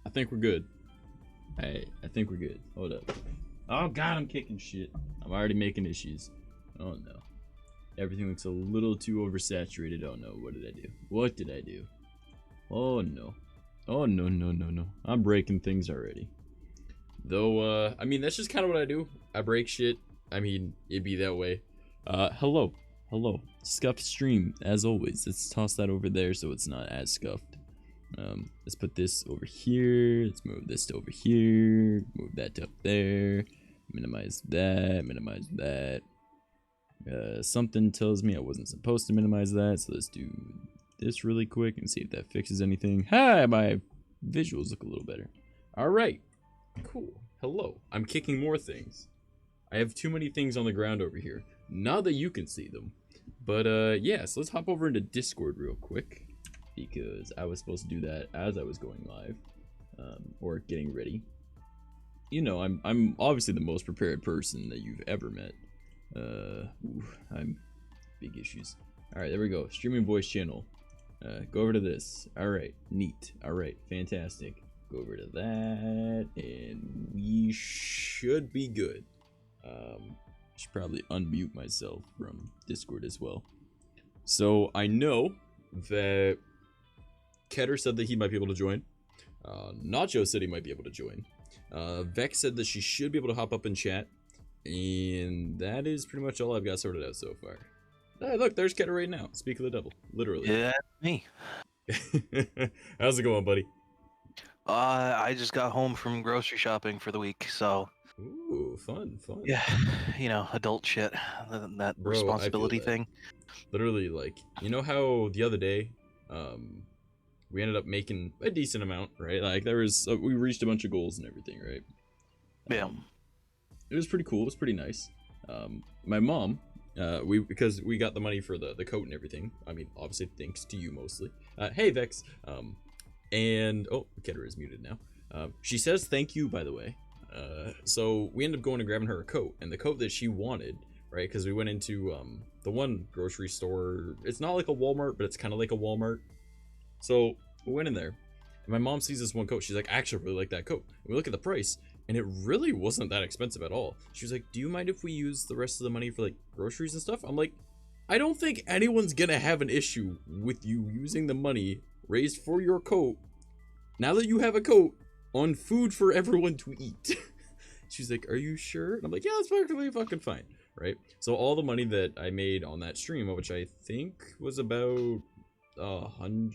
I think we're good. Hey, I think we're good. Hold up. Oh god, I'm kicking shit. I'm already making issues. Oh no. Everything looks a little too oversaturated. Oh no, what did I do? What did I do? Oh no. Oh no, no, no, no. I'm breaking things already. Though, I mean, that's just kind of what I do. I break shit. I mean, it'd be that way. Hello. Hello. Scuffed stream, as always. Let's toss that over there so it's not as scuffed. Let's put this over here. Let's move this to over here. Move that to up there. Minimize that. Minimize that. Something tells me I wasn't supposed to minimize that, so let's do this really quick and see if that fixes anything. Hi, my visuals look a little better. All right, cool. Hello. I'm kicking more things. I have too many things on the ground over here. Not that you can see them, but yeah. So let's hop over into Discord real quick, because I was supposed to do that as I was going live, or getting ready. You know, I'm obviously the most prepared person that you've ever met. I'm big issues. All right, there we go. Streaming voice channel. Go over to this. All right, neat. All right, fantastic. Go over to that, and we should be good. Should probably unmute myself from Discord as well. So I know that Ketter said that he might be able to join. Nacho said he might be able to join. Vex said that she should be able to hop up and chat. And that is pretty much all I've got sorted out so far. Hey, look, there's Ketter right now. Speak of the devil. Literally. Yeah, me. How's it going, buddy? I just got home from grocery shopping for the week, so... Ooh, fun. Yeah, you know, adult shit. That Bro, responsibility thing. Literally, like, you know how the other day, we ended up making a decent amount, right? Like, there was, we reached a bunch of goals and everything, right? Yeah. It was pretty cool. It was pretty nice. My mom, because we got the money for the coat and everything. I mean, obviously thanks to you mostly. Hey Vex. And oh, Ketter is muted now. She says thank you, by the way. So we ended up going and grabbing her a coat, and the coat that she wanted, right? Because we went into the one grocery store. It's not like a Walmart, but it's kind of like a Walmart. So we went in there, and my mom sees this one coat. She's like, I actually really like that coat. And we look at the price, and it really wasn't that expensive at all. She was like, do you mind if we use the rest of the money for like groceries and stuff? I'm like, I don't think anyone's gonna have an issue with you using the money raised for your coat, now that you have a coat, on food for everyone to eat. She's like, are you sure? And I'm like, yeah, that's perfectly fucking fine, right? So all the money that I made on that stream, which I think was about around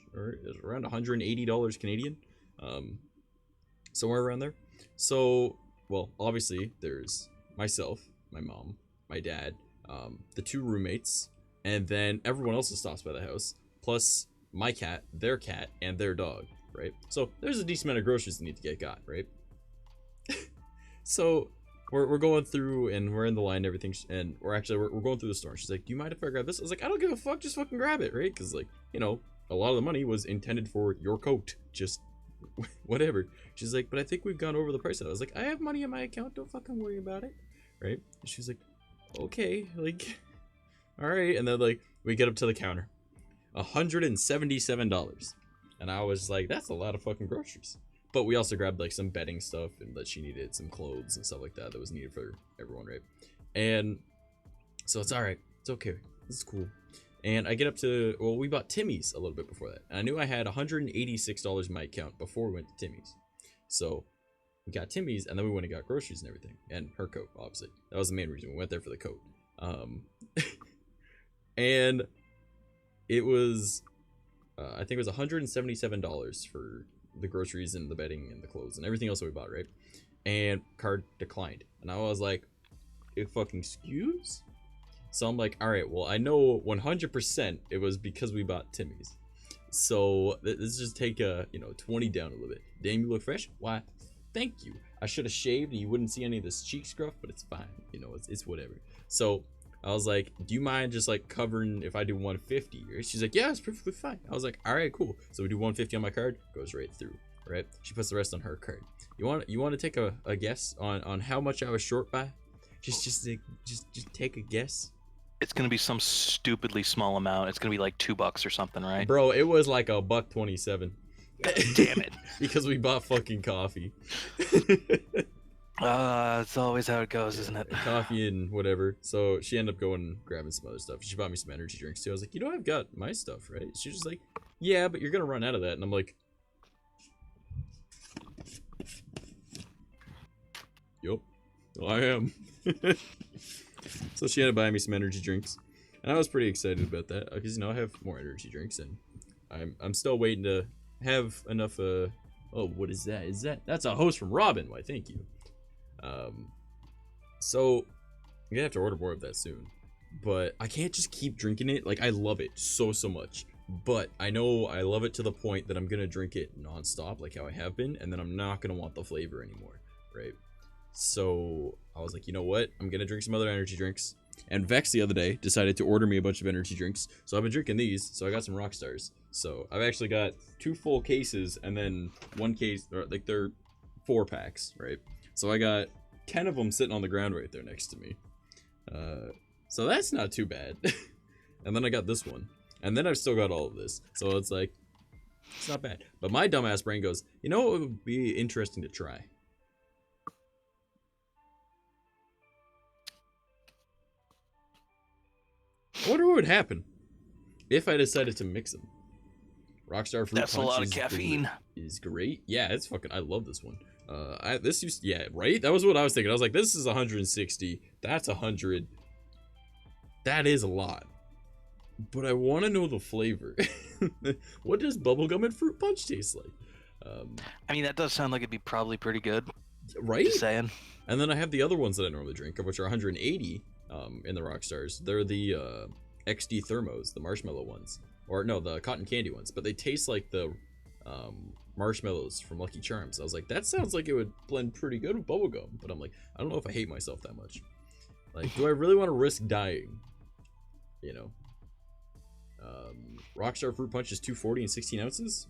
$180 Canadian, somewhere around there. So, well, obviously there's myself, my mom, my dad, the two roommates, and then everyone else that stops by the house, plus my cat, and their dog, right? So there's a decent amount of groceries that need to get got, right? So we're going through, and we're in the line and everything, and we're going through the store. She's like, do you mind if I grab this? I was like, I don't give a fuck, just fucking grab it, right? Because, like, you know, a lot of the money was intended for your coat, just whatever. She's like, but I think we've gone over the price of it. I was like, I have money in my account, don't fucking worry about it, right? And she's like, okay, like, all right. And then, like, we get up to the counter, $177. And I was like, that's a lot of fucking groceries. But we also grabbed like some bedding stuff and that she needed, some clothes and stuff like that that was needed for everyone, right? And so it's all right. It's okay. This is cool. And I get up to, well, we bought Timmy's a little bit before that. And I knew I had $186 in my account before we went to Timmy's. So we got Timmy's and then we went and got groceries and everything. And her coat, obviously. That was the main reason we went there, for the coat. And it was, I think it was $177 for the groceries and the bedding and the clothes and everything else that we bought, right? And card declined. And I was like, it fucking skews? So I'm like, all right, well, I know 100% it was because we bought Timmy's. So let's just take a, 20 down a little bit. Damn, you look fresh. Why? Thank you. I should have shaved and you wouldn't see any of this cheek scruff, but it's fine. It's whatever. So I was like, do you mind just like covering if I do 150? She's like, yeah, it's perfectly fine. I was like, all right, cool. So we do 150 on my card, goes right through, right? She puts the rest on her card. You want to take a guess on how much I was short by? Just take a guess. It's gonna be some stupidly small amount. It's gonna be like $2 or something, right? Bro, it was like $1.27. Damn it. Because we bought fucking coffee. It's always how it goes, isn't it? Coffee and whatever. So she ended up going and grabbing some other stuff. She bought me some energy drinks too. I was like, I've got my stuff, right? She was just like, yeah, but you're gonna run out of that. And I'm like, yup, I am. So she ended up buying me some energy drinks. And I was pretty excited about that. Because, I have more energy drinks. And I'm still waiting to have enough, oh, what is that? That's a host from Robin. Why, thank you. So I'm gonna have to order more of that soon, but I can't just keep drinking it. Like, I love it so much, but I know I love it to the point that I'm gonna drink it non-stop, like how I have been, and then I'm not gonna want the flavor anymore, right? So I was like, you know what, I'm gonna drink some other energy drinks. And Vex the other day decided to order me a bunch of energy drinks, so I've been drinking these. So I got some Rockstars. So I've actually got 2 full cases and then 1 case, or like they're 4 packs, right? So I got 10 of them sitting on the ground right there next to me. So that's not too bad. And then I got this one. And then I've still got all of this. So it's like, it's not bad. But my dumbass brain goes, what would be interesting to try? I wonder what would happen if I decided to mix them. Rockstar Fruit That's Punch a lot of caffeine. Is great. Yeah, it's fucking, I love this one. Yeah, right? That was what I was thinking. I was like, this is 160. That's 100. That is a lot. But I want to know the flavor. What does bubblegum and fruit punch taste like? I mean, that does sound like it'd be probably pretty good. Right? Just saying. And then I have the other ones that I normally drink, which are 180 in the Rockstars. They're the XD Thermos, the marshmallow ones. Or no, the cotton candy ones. But they taste like the marshmallows from Lucky Charms. I was like, that sounds like it would blend pretty good with bubblegum. But I'm like, I don't know if I hate myself that much. Like, do I really want to risk dying? Rockstar Fruit Punch is 240 and 16 ounces.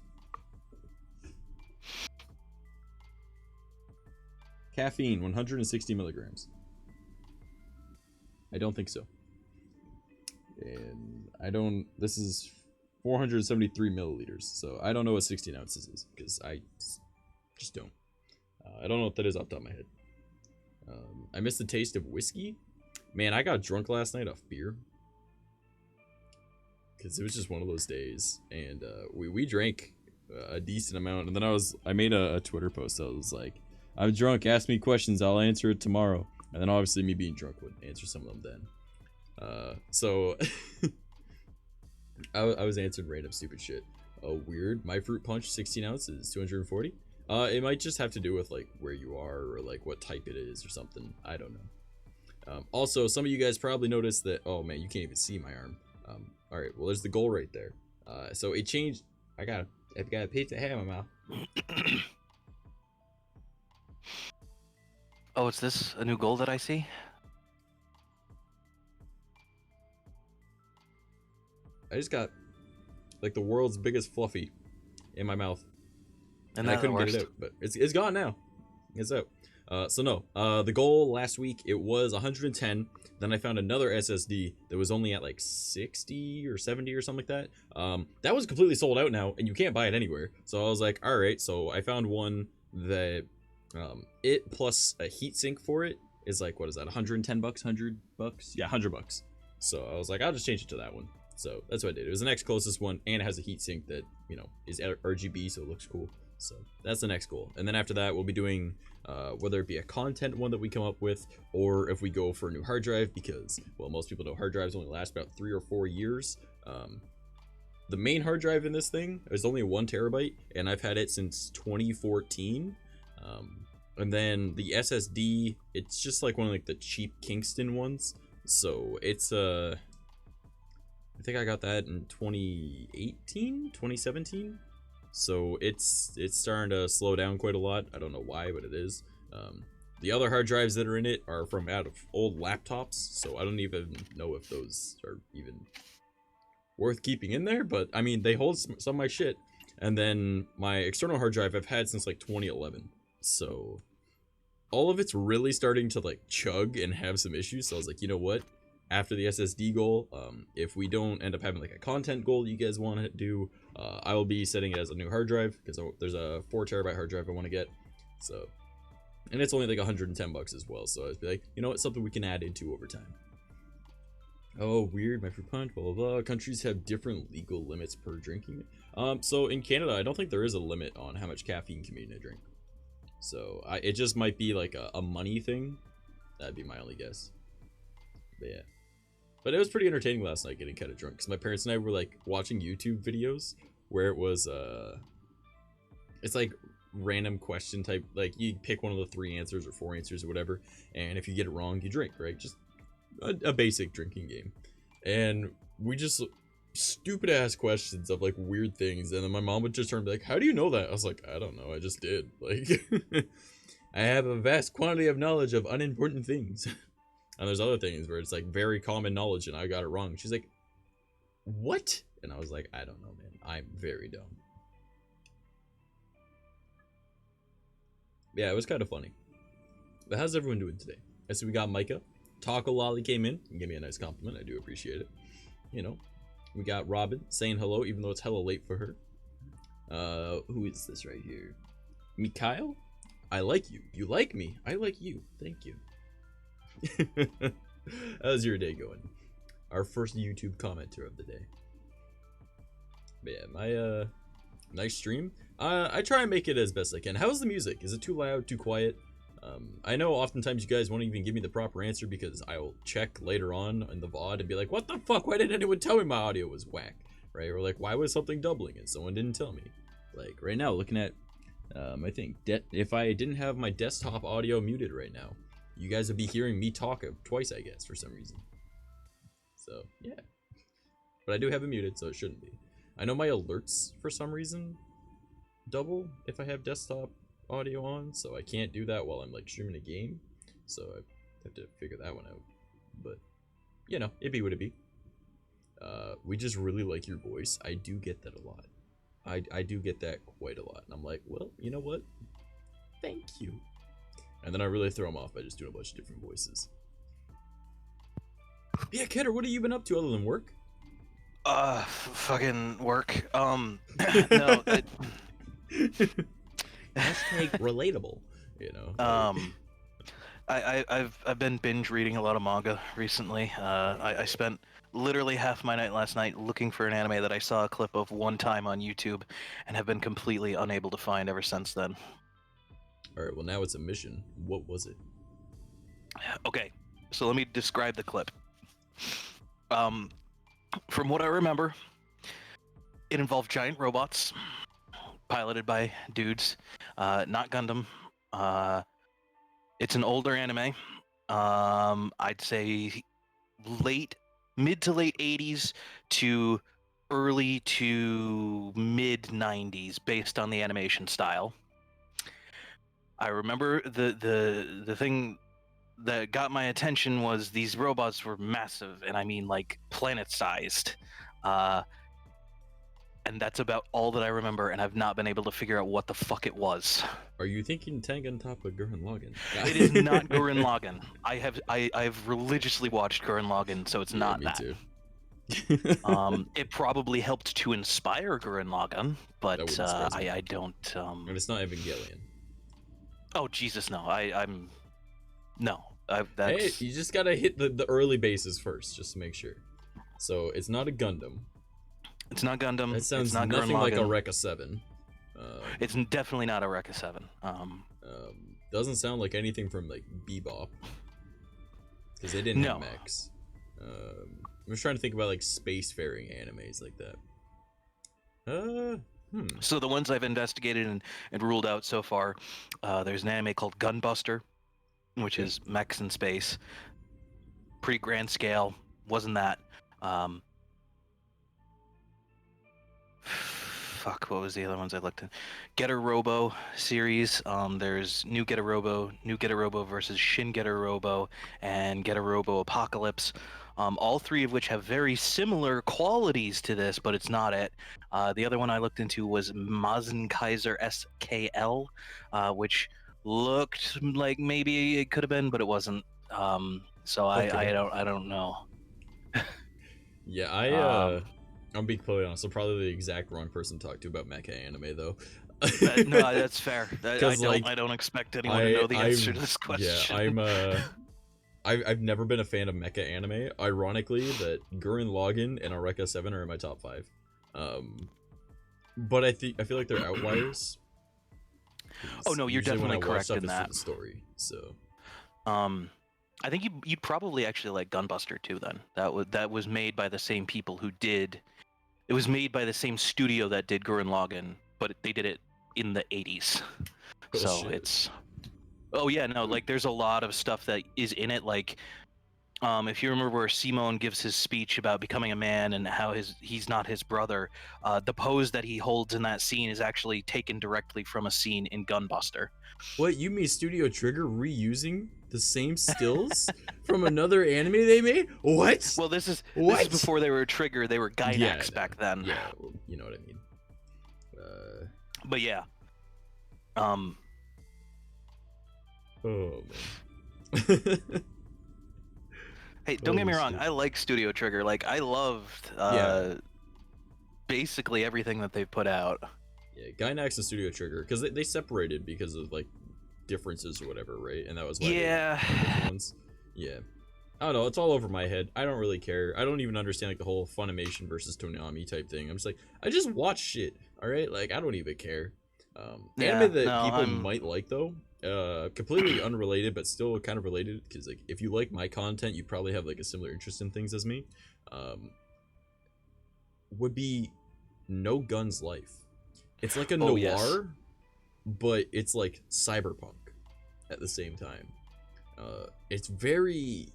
Caffeine, 160 milligrams. I don't think so. And this is 473 milliliters, so I don't know what 16 ounces is, because I just don't. I don't know what that is off the top of my head. I miss the taste of whiskey. Man, I got drunk last night off beer. Because it was just one of those days, and we drank a decent amount, and then I made a Twitter post that was like, I'm drunk, ask me questions, I'll answer it tomorrow. And then obviously me being drunk would answer some of them then. So I was answering random stupid shit. Weird, my fruit punch 16 ounces, 240. It might just have to do with like where you are or like what type it is or something. I don't know. Also, some of you guys probably noticed that, oh man, you can't even see my arm. All right, well, there's the goal right there. So it changed. I've got a pizza head in my mouth. Oh, is this a new goal that I see? I just got like the world's biggest fluffy in my mouth, and I couldn't get it out. But it's gone now. It's out. So no, the goal last week, it was 110. Then I found another SSD that was only at like 60 or 70 or something like that. That was completely sold out now, and you can't buy it anywhere. So I was like, all right. So I found one that it plus a heatsink for it is like, what is that? 110 bucks, 100 bucks? Yeah, 100 bucks. So I was like, I'll just change it to that one. So that's what I did. It was the next closest one, and it has a heatsink that, you know, is RGB, so it looks cool. So that's the next goal. And then after that, we'll be doing whether it be a content one that we come up with, or if we go for a new hard drive, because, well, most people know hard drives only last about 3 or 4 years. The main hard drive in this thing is only 1 terabyte, and I've had it since 2014. And then the SSD, it's just like one of like the cheap Kingston ones. So it's I think I got that in 2018, 2017. So it's starting to slow down quite a lot. I don't know why, but it is. The other hard drives that are in it are from out of old laptops, so I don't even know if those are even worth keeping in there. But I mean, they hold some of my shit. And then my external hard drive I've had since like 2011. So all of it's really starting to like chug and have some issues. So I was like, you know what? After the SSD goal, if we don't end up having like a content goal you guys want to do, I will be setting it as a new hard drive, because there's a 4 terabyte hard drive I want to get. So, and it's only like 110 bucks as well. So I'd be like, you know what? Something we can add into over time. Oh, weird. My fruit punch, blah, blah, blah. Countries have different legal limits per drinking. So in Canada, I don't think there is a limit on how much caffeine can be in a drink. So it just might be like a money thing. That'd be my only guess. But yeah. But it was pretty entertaining last night getting kind of drunk, because my parents and I were like watching YouTube videos where it was it's like random question type, like you pick one of the 3 answers or 4 answers or whatever, and if you get it wrong you drink, right? Just a basic drinking game. And we just stupid ass questions of like weird things, and then my mom would just turn and be like, how do you know that? I was like, I don't know, I just did. Like I have a vast quantity of knowledge of unimportant things. And there's other things where it's like very common knowledge and I got it wrong. She's like, what? And I was like, I don't know, man. I'm very dumb. Yeah, it was kind of funny. But how's everyone doing today? I see we got Micah. Taco Lolly came in and gave me a nice compliment. I do appreciate it. You know, we got Robin saying hello, even though it's hella late for her. Who is this right here? Mikhail? I like you. You like me. I like you. Thank you. How's your day going? Our first YouTube commenter of the day. But yeah, my nice stream. I try and make it as best I can. How's the music? Is it too loud, too quiet? I know oftentimes you guys won't even give me the proper answer, because I will check later on in the VOD and be like, what the fuck? Why didn't anyone tell me my audio was whack? Right? Or like, why was something doubling and someone didn't tell me? Like right now, looking at I think if I didn't have my desktop audio muted right now, you guys would be hearing me talk twice, I guess, for some reason. So, yeah. But I do have it muted, so it shouldn't be. I know my alerts, for some reason, double if I have desktop audio on, so I can't do that while I'm, like, streaming a game. So I have to figure that one out. But, you know, it be what it be. We just really like your voice. I do get that a lot. I do get that quite a lot. And I'm like, well, you know what? Thank you. And then I really throw them off by just doing a bunch of different voices. Yeah, Kedder, what have you been up to other than work? Fucking work. No. Hashtag relatable, you know. I've been binge reading a lot of manga recently. I spent literally half my night last night looking for an anime that I saw a clip of one time on YouTube, and have been completely unable to find ever since then. Alright, well now it's a mission. What was it? Okay, so let me describe the clip. From what I remember, it involved giant robots piloted by dudes, not Gundam. It's an older anime. I'd say mid to late 80s to early to mid 90s, based on the animation style. I remember the thing that got my attention was these robots were massive, and I mean like planet-sized. and that's about all that I remember, and I've not been able to figure out what the fuck it was. Are you thinking Tengen Toppa Gurren Lagann? It is not Gurren Lagann. I've religiously watched Gurren Lagann, so it's not me that. too. It probably helped to inspire Gurren Lagann, but I don't. And it's not Evangelion. Oh Jesus, no! I'm no. That's... Hey, you just gotta hit the early bases first, just to make sure. So it's not a Gundam. It's not Gundam. It sounds it's not nothing Gurren like Lagann. a Rekka 7. It's definitely not a Rekka 7. Doesn't sound like anything from like Bebop, because they didn't have mechs. I'm just trying to think about like spacefaring animes like that. So the ones I've investigated and ruled out so far, there's an anime called Gunbuster, which is mechs in space. Pretty grand scale. Wasn't that? Fuck, what was the other ones I looked at? Getter Robo series. There's New Getter Robo versus Shin Getter Robo, and Getter Robo Apocalypse. All three of which have very similar qualities to this, but it's not it. The other one I looked into was Mazen Kaiser SKL, which looked like maybe it could have been, but it wasn't. So I don't know. Yeah, I'm being completely honest. I'm probably the exact wrong person to talk to about mecha anime, though. No, that's fair. I don't expect anyone to know the answer to this question. Yeah, I've never been a fan of mecha anime. Ironically, that Gurren Lagann and Eureka 7 are in my top 5. But I feel like they're outliers. Oh no, you're definitely correct in that. The story, so. I think you'd probably actually like Gunbuster too. Then that was made by the same people who did. It was made by the same studio that did Gurren Lagann, but they did it in the 80s. So shit. It's. Oh yeah, no, like there's a lot of stuff that is in it. Like, if you remember where Simone gives his speech about becoming a man and how he's not his brother, the pose that he holds in that scene is actually taken directly from a scene in Gunbuster. What, you mean Studio Trigger reusing the same stills from another anime they made? What? Well, this is before they were Trigger. They were Gainax back then. Yeah, well, you know what I mean. But yeah. Oh man. Hey, don't get me wrong. I like Studio Trigger. Like, I loved basically everything that they've put out. Yeah, Gainax and Studio Trigger, because they separated because of like differences or whatever, right? And that was why. Yeah. Yeah. I don't know. It's all over my head. I don't really care. I don't even understand like the whole Funimation versus Toonami type thing. I'm just like, I just watch shit. All right, like I don't even care. Anime that people might like though, completely unrelated but still kind of related, because like if you like my content, you probably have like a similar interest in things as me. Would be No Guns Life. It's like a noir, but it's like cyberpunk at the same time. It's very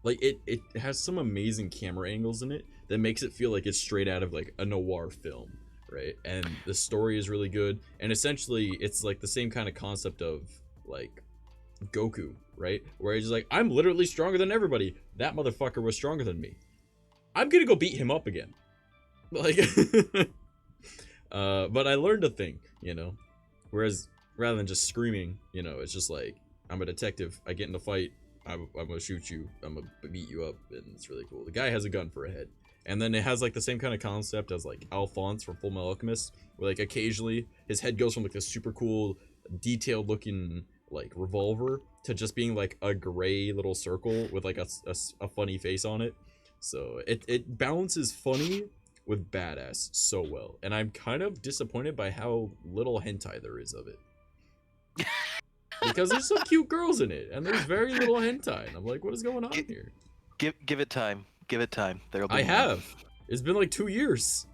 like it has some amazing camera angles in it that makes it feel like it's straight out of like a noir film, right? And the story is really good, and essentially it's like the same kind of concept of like Goku, right? Where he's just like, I'm literally stronger than everybody. That motherfucker was stronger than me. I'm gonna go beat him up again. Like but I learned a thing, you know, whereas rather than just screaming, you know, it's just like, I'm a detective, I get in a fight, I'm gonna shoot you, I'm gonna beat you up, and it's really cool. The guy has a gun for a head. And then it has like the same kind of concept as like Alphonse from Full Metal Alchemist, where like occasionally his head goes from like this super cool detailed looking like revolver to just being like a gray little circle with like a funny face on it. So it balances funny with badass so well, and I'm kind of disappointed by how little hentai there is of it. Because there's some cute girls in it, and there's very little hentai, and I'm like, what is going on here? Give it time. Give it time. There'll be more. It's been like 2 years,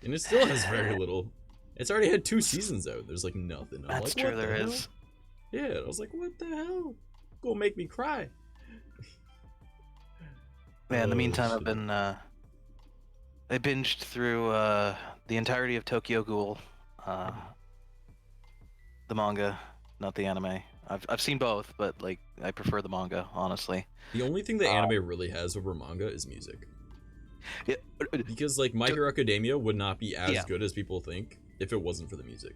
and it still has very little. It's already had 2 seasons out. There's like nothing. I'm That's like, true. There is. Yeah, I was like, what the hell? Gonna make me cry. Man, in the meantime, I've been I binged through the entirety of Tokyo Ghoul, the manga, not the anime. I've seen both, but like I prefer the manga, honestly. The only thing the anime really has over manga is music. Yeah, Because like My Hero Academia would not be as Yeah. good as people think if it wasn't for the music.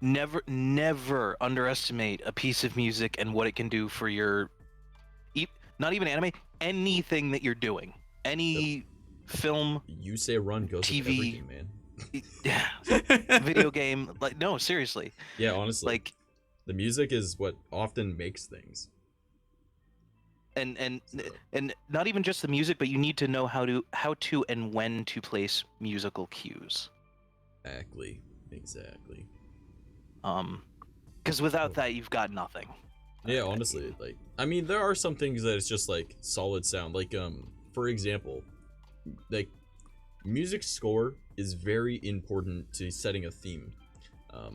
never underestimate a piece of music and what it can do for your, not even anime, anything that you're doing, any film, You say run goes with TV, everything, man. video game. Like, no, seriously. Yeah, honestly. Like, the music is what often makes things. and So, and not even just the music, but you need to know how to and when to place musical cues. exactly. Because without that, you've got nothing. Yeah, honestly, like, I mean, there are some things that it's just like solid sound. Like, for example, like, music score is very important to setting a theme.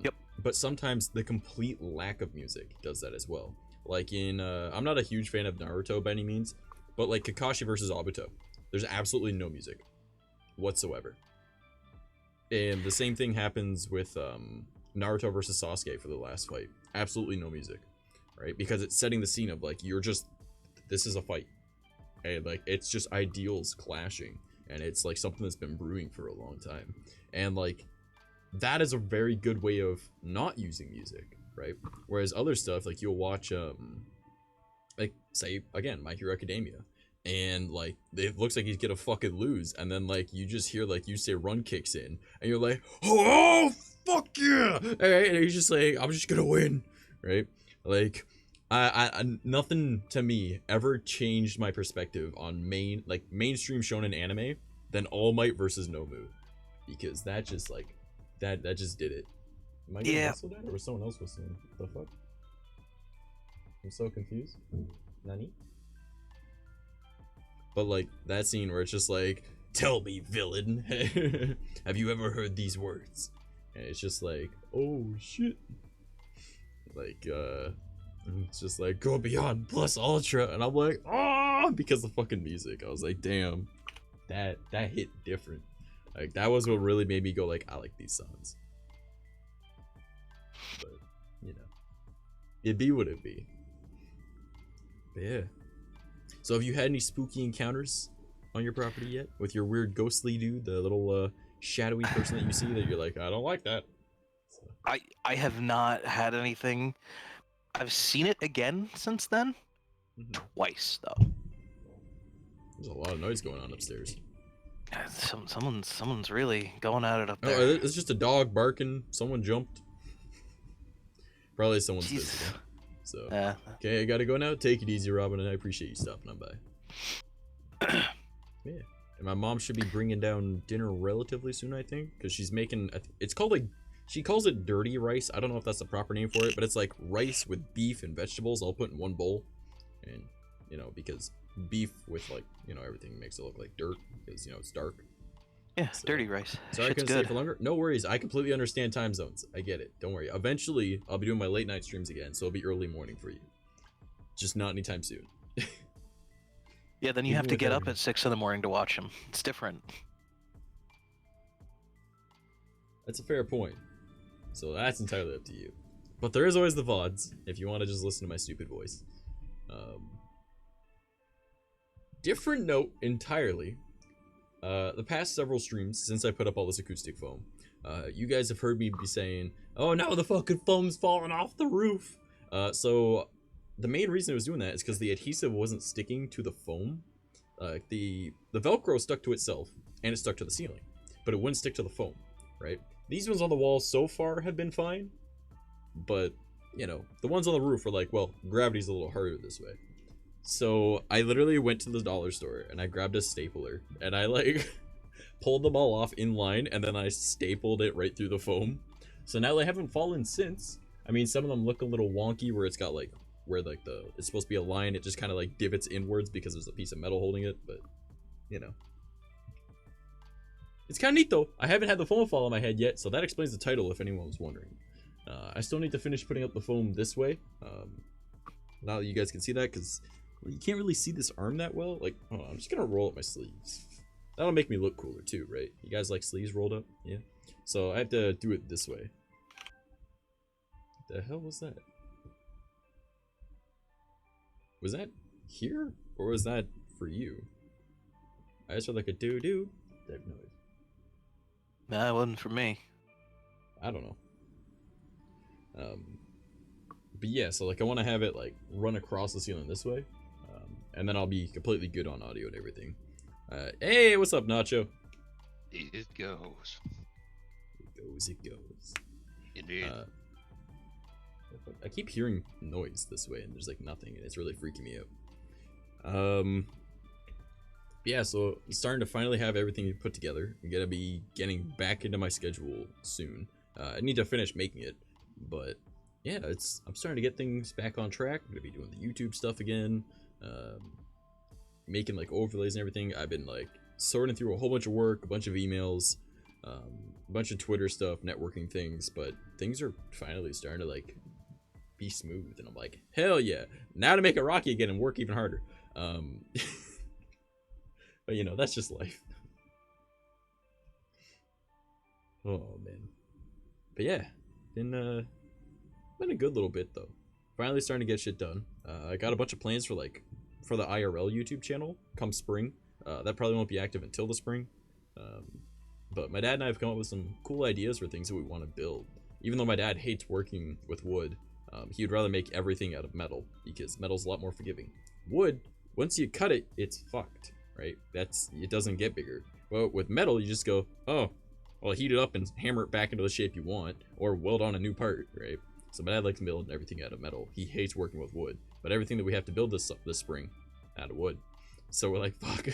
Yep. But sometimes the complete lack of music does that as well. Like in, I'm not a huge fan of Naruto by any means, but like Kakashi versus Obito, there's absolutely no music whatsoever. And the same thing happens with Naruto versus Sasuke for the last fight. Absolutely no music, right? Because it's setting the scene of like, this is a fight. And like, it's just ideals clashing. And it's like something that's been brewing for a long time. And like, that is a very good way of not using music, right? Whereas other stuff, like you'll watch, like say again, My Hero Academia, and like it looks like he's gonna fucking lose, and then like you just hear like you say run kicks in, and you're like, oh fuck yeah, right? And he's just like, I'm just gonna win, right? Like, I nothing to me ever changed my perspective on mainstream shonen anime than All Might versus Nomu, because that just like that just did it. Am I getting whistled at, or was someone else whistling? The fuck? I'm so confused. Nani? But like that scene where it's just like, tell me, villain, have you ever heard these words? And it's just like, oh shit. Like it's just like, go beyond plus ultra, and I'm like, oh, because of fucking music. I was like, damn, that hit different. Like that was what really made me go like, I like these songs. But you know, it be what it be. But yeah. So have you had any spooky encounters on your property yet with your weird ghostly dude, the little shadowy person that you see that you're like, I don't like that? So. I have not had anything. I've seen it again since then. Twice though. There's a lot of noise going on upstairs. Someone's really going at it up there. Oh, it's just a dog barking. Someone jumped. Probably someone's visiting. So okay, I gotta go now. Take it easy, Robin, and I appreciate you stopping on by. Yeah, and my mom should be bringing down dinner relatively soon, I think, because she's making. It's called like, she calls it dirty rice. I don't know if that's the proper name for it, but it's like rice with beef and vegetables all put in one bowl, and you know, because beef with like, you know, everything makes it look like dirt because, you know, it's dark. Yeah, so, dirty rice. Sorry I couldn't stay for longer. No worries. I completely understand time zones. I get it. Don't worry. Eventually, I'll be doing my late night streams again, so it'll be early morning for you. Just not anytime soon. Yeah, then you have to get up at 6 in the morning to watch them. It's different. That's a fair point. So that's entirely up to you. But there is always the VODs, if you want to just listen to my stupid voice. Different note entirely. The past several streams, since I put up all this acoustic foam, you guys have heard me be saying, oh no, the fucking foam's falling off the roof. So the main reason I was doing that is because the adhesive wasn't sticking to the foam. The Velcro stuck to itself, and it stuck to the ceiling, but it wouldn't stick to the foam, right? These ones on the wall so far have been fine, but, you know, the ones on the roof were like, well, gravity's a little harder this way. So I literally went to the dollar store and I grabbed a stapler and I like pulled them all off in line, and then I stapled it right through the foam. So now they haven't fallen since. I mean, some of them look a little wonky where it's got like, where like it's supposed to be a line, it just kind of like divots inwards because there's a piece of metal holding it, but you know. It's kind of neat though. I haven't had the foam fall on my head yet, so that explains the title if anyone was wondering. I still need to finish putting up the foam this way. Now that you guys can see that, because you can't really see this arm that well. Like, oh, I'm just gonna roll up my sleeves. That'll make me look cooler too, right? You guys like sleeves rolled up? Yeah. So I have to do it this way. The hell was that? Was that here? Or was that for you? I just heard like a doo-doo type noise. Nah, it wasn't for me. I don't know. But yeah, so like I want to have it like run across the ceiling this way, and then I'll be completely good on audio and everything. Hey, what's up, Nacho? It goes. It goes. Indeed. I keep hearing noise this way, and there's like nothing, and it's really freaking me out. Yeah, so I'm starting to finally have everything put together. I'm gonna be getting back into my schedule soon. I need to finish making it, but yeah, I'm starting to get things back on track. I'm gonna be doing the YouTube stuff again, making like overlays and everything. I've been like sorting through a whole bunch of work, a bunch of emails, a bunch of Twitter stuff, networking things, but things are finally starting to like be smooth, and I'm like, hell yeah, now to make it rocky again and work even harder. But you know, that's just life. Oh man. But yeah, been a good little bit though. Finally starting to get shit done. I got a bunch of plans for the IRL YouTube channel come spring. That probably won't be active until the spring. But my dad and I have come up with some cool ideas for things that we want to build. Even though my dad hates working with wood, he would rather make everything out of metal because metal's a lot more forgiving. Wood, once you cut it, it's fucked, right? It doesn't get bigger. Well, with metal, you just go, oh, well, heat it up and hammer it back into the shape you want, or weld on a new part, right? So my dad likes building everything out of metal. He hates working with wood, but everything that we have to build this spring, out of wood. So we're like, fuck.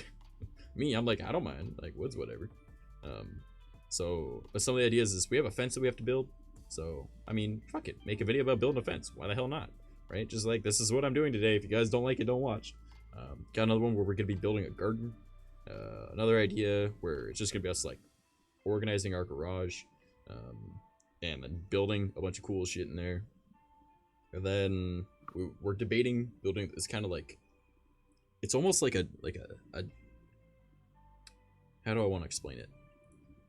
Me, I'm like, I don't mind. Like, wood's whatever. But some of the ideas is we have a fence that we have to build. So, I mean, fuck it. Make a video about building a fence. Why the hell not? Right? Just like, this is what I'm doing today. If you guys don't like it, don't watch. Got another one where we're going to be building a garden. Another idea where it's just going to be us, like, organizing our garage. And then building a bunch of cool shit in there. And then we're debating building this kind of like, it's almost like a how do I want to explain it?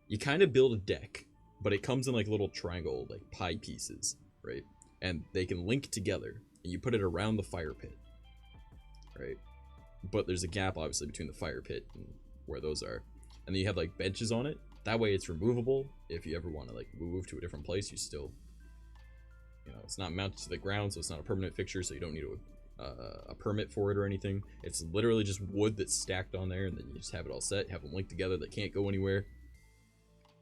You kind of build a deck, but it comes in like little triangle, like pie pieces, right? And they can link together, and you put it around the fire pit, right? But there's a gap obviously between the fire pit and where those are, and then you have like benches on it. That way it's removable. If you ever want to like move to a different place, you still, you know, it's not mounted to the ground, so it's not a permanent fixture, so you don't need a permit for it or anything. It's literally just wood that's stacked on there, and then you just have it all set, have them linked together. They can't go anywhere.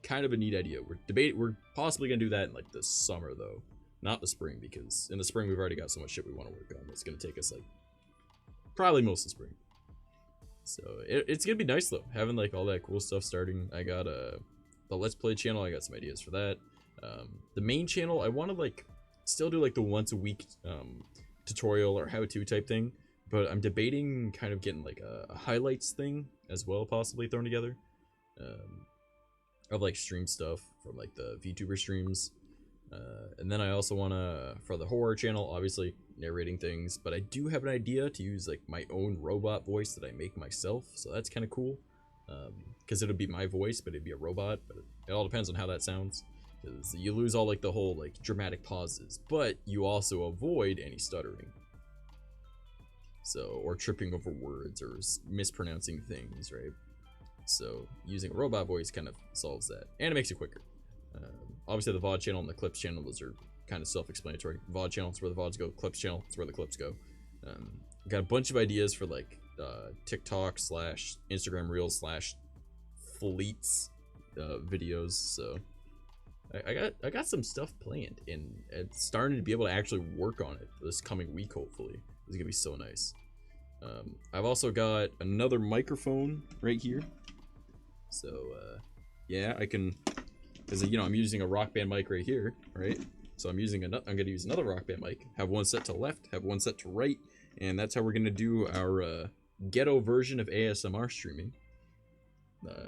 Kind of a neat idea. We're possibly gonna do that in like the summer though, not the spring, because in the spring we've already got so much shit we want to work on. It's gonna take us like probably most of spring. So it's gonna be nice though, having like all that cool stuff starting. I got the Let's Play channel. I got some ideas for that. The main channel, I want to like still do like the once a week tutorial or how-to type thing, but I'm debating kind of getting like a highlights thing as well, possibly thrown together, of like stream stuff from like the VTuber streams. And then I also want to, for the horror channel, obviously narrating things, but I do have an idea to use like my own robot voice that I make myself, so that's kind of cool, because it'll be my voice, but it'd be a robot. But it all depends on how that sounds, because you lose all like the whole like dramatic pauses, but you also avoid any stuttering, so, or tripping over words or mispronouncing things, right? So using a robot voice kind of solves that, and it makes it quicker. Obviously the VOD channel and the clips channel, those are kind of self-explanatory. VOD channel, it's where the VODs go. Clips channel, it's where the clips go. Got a bunch of ideas for like TikTok / Instagram Reels / Fleets videos. So I got some stuff planned, and it's starting to be able to actually work on it this coming week. Hopefully, it's gonna be so nice. I've also got another microphone right here. So yeah, I can. Because, you know, I'm using a Rock Band mic right here, right? So I'm gonna use another Rock Band mic. Have one set to left, have one set to right, and that's how we're gonna do our ghetto version of ASMR streaming.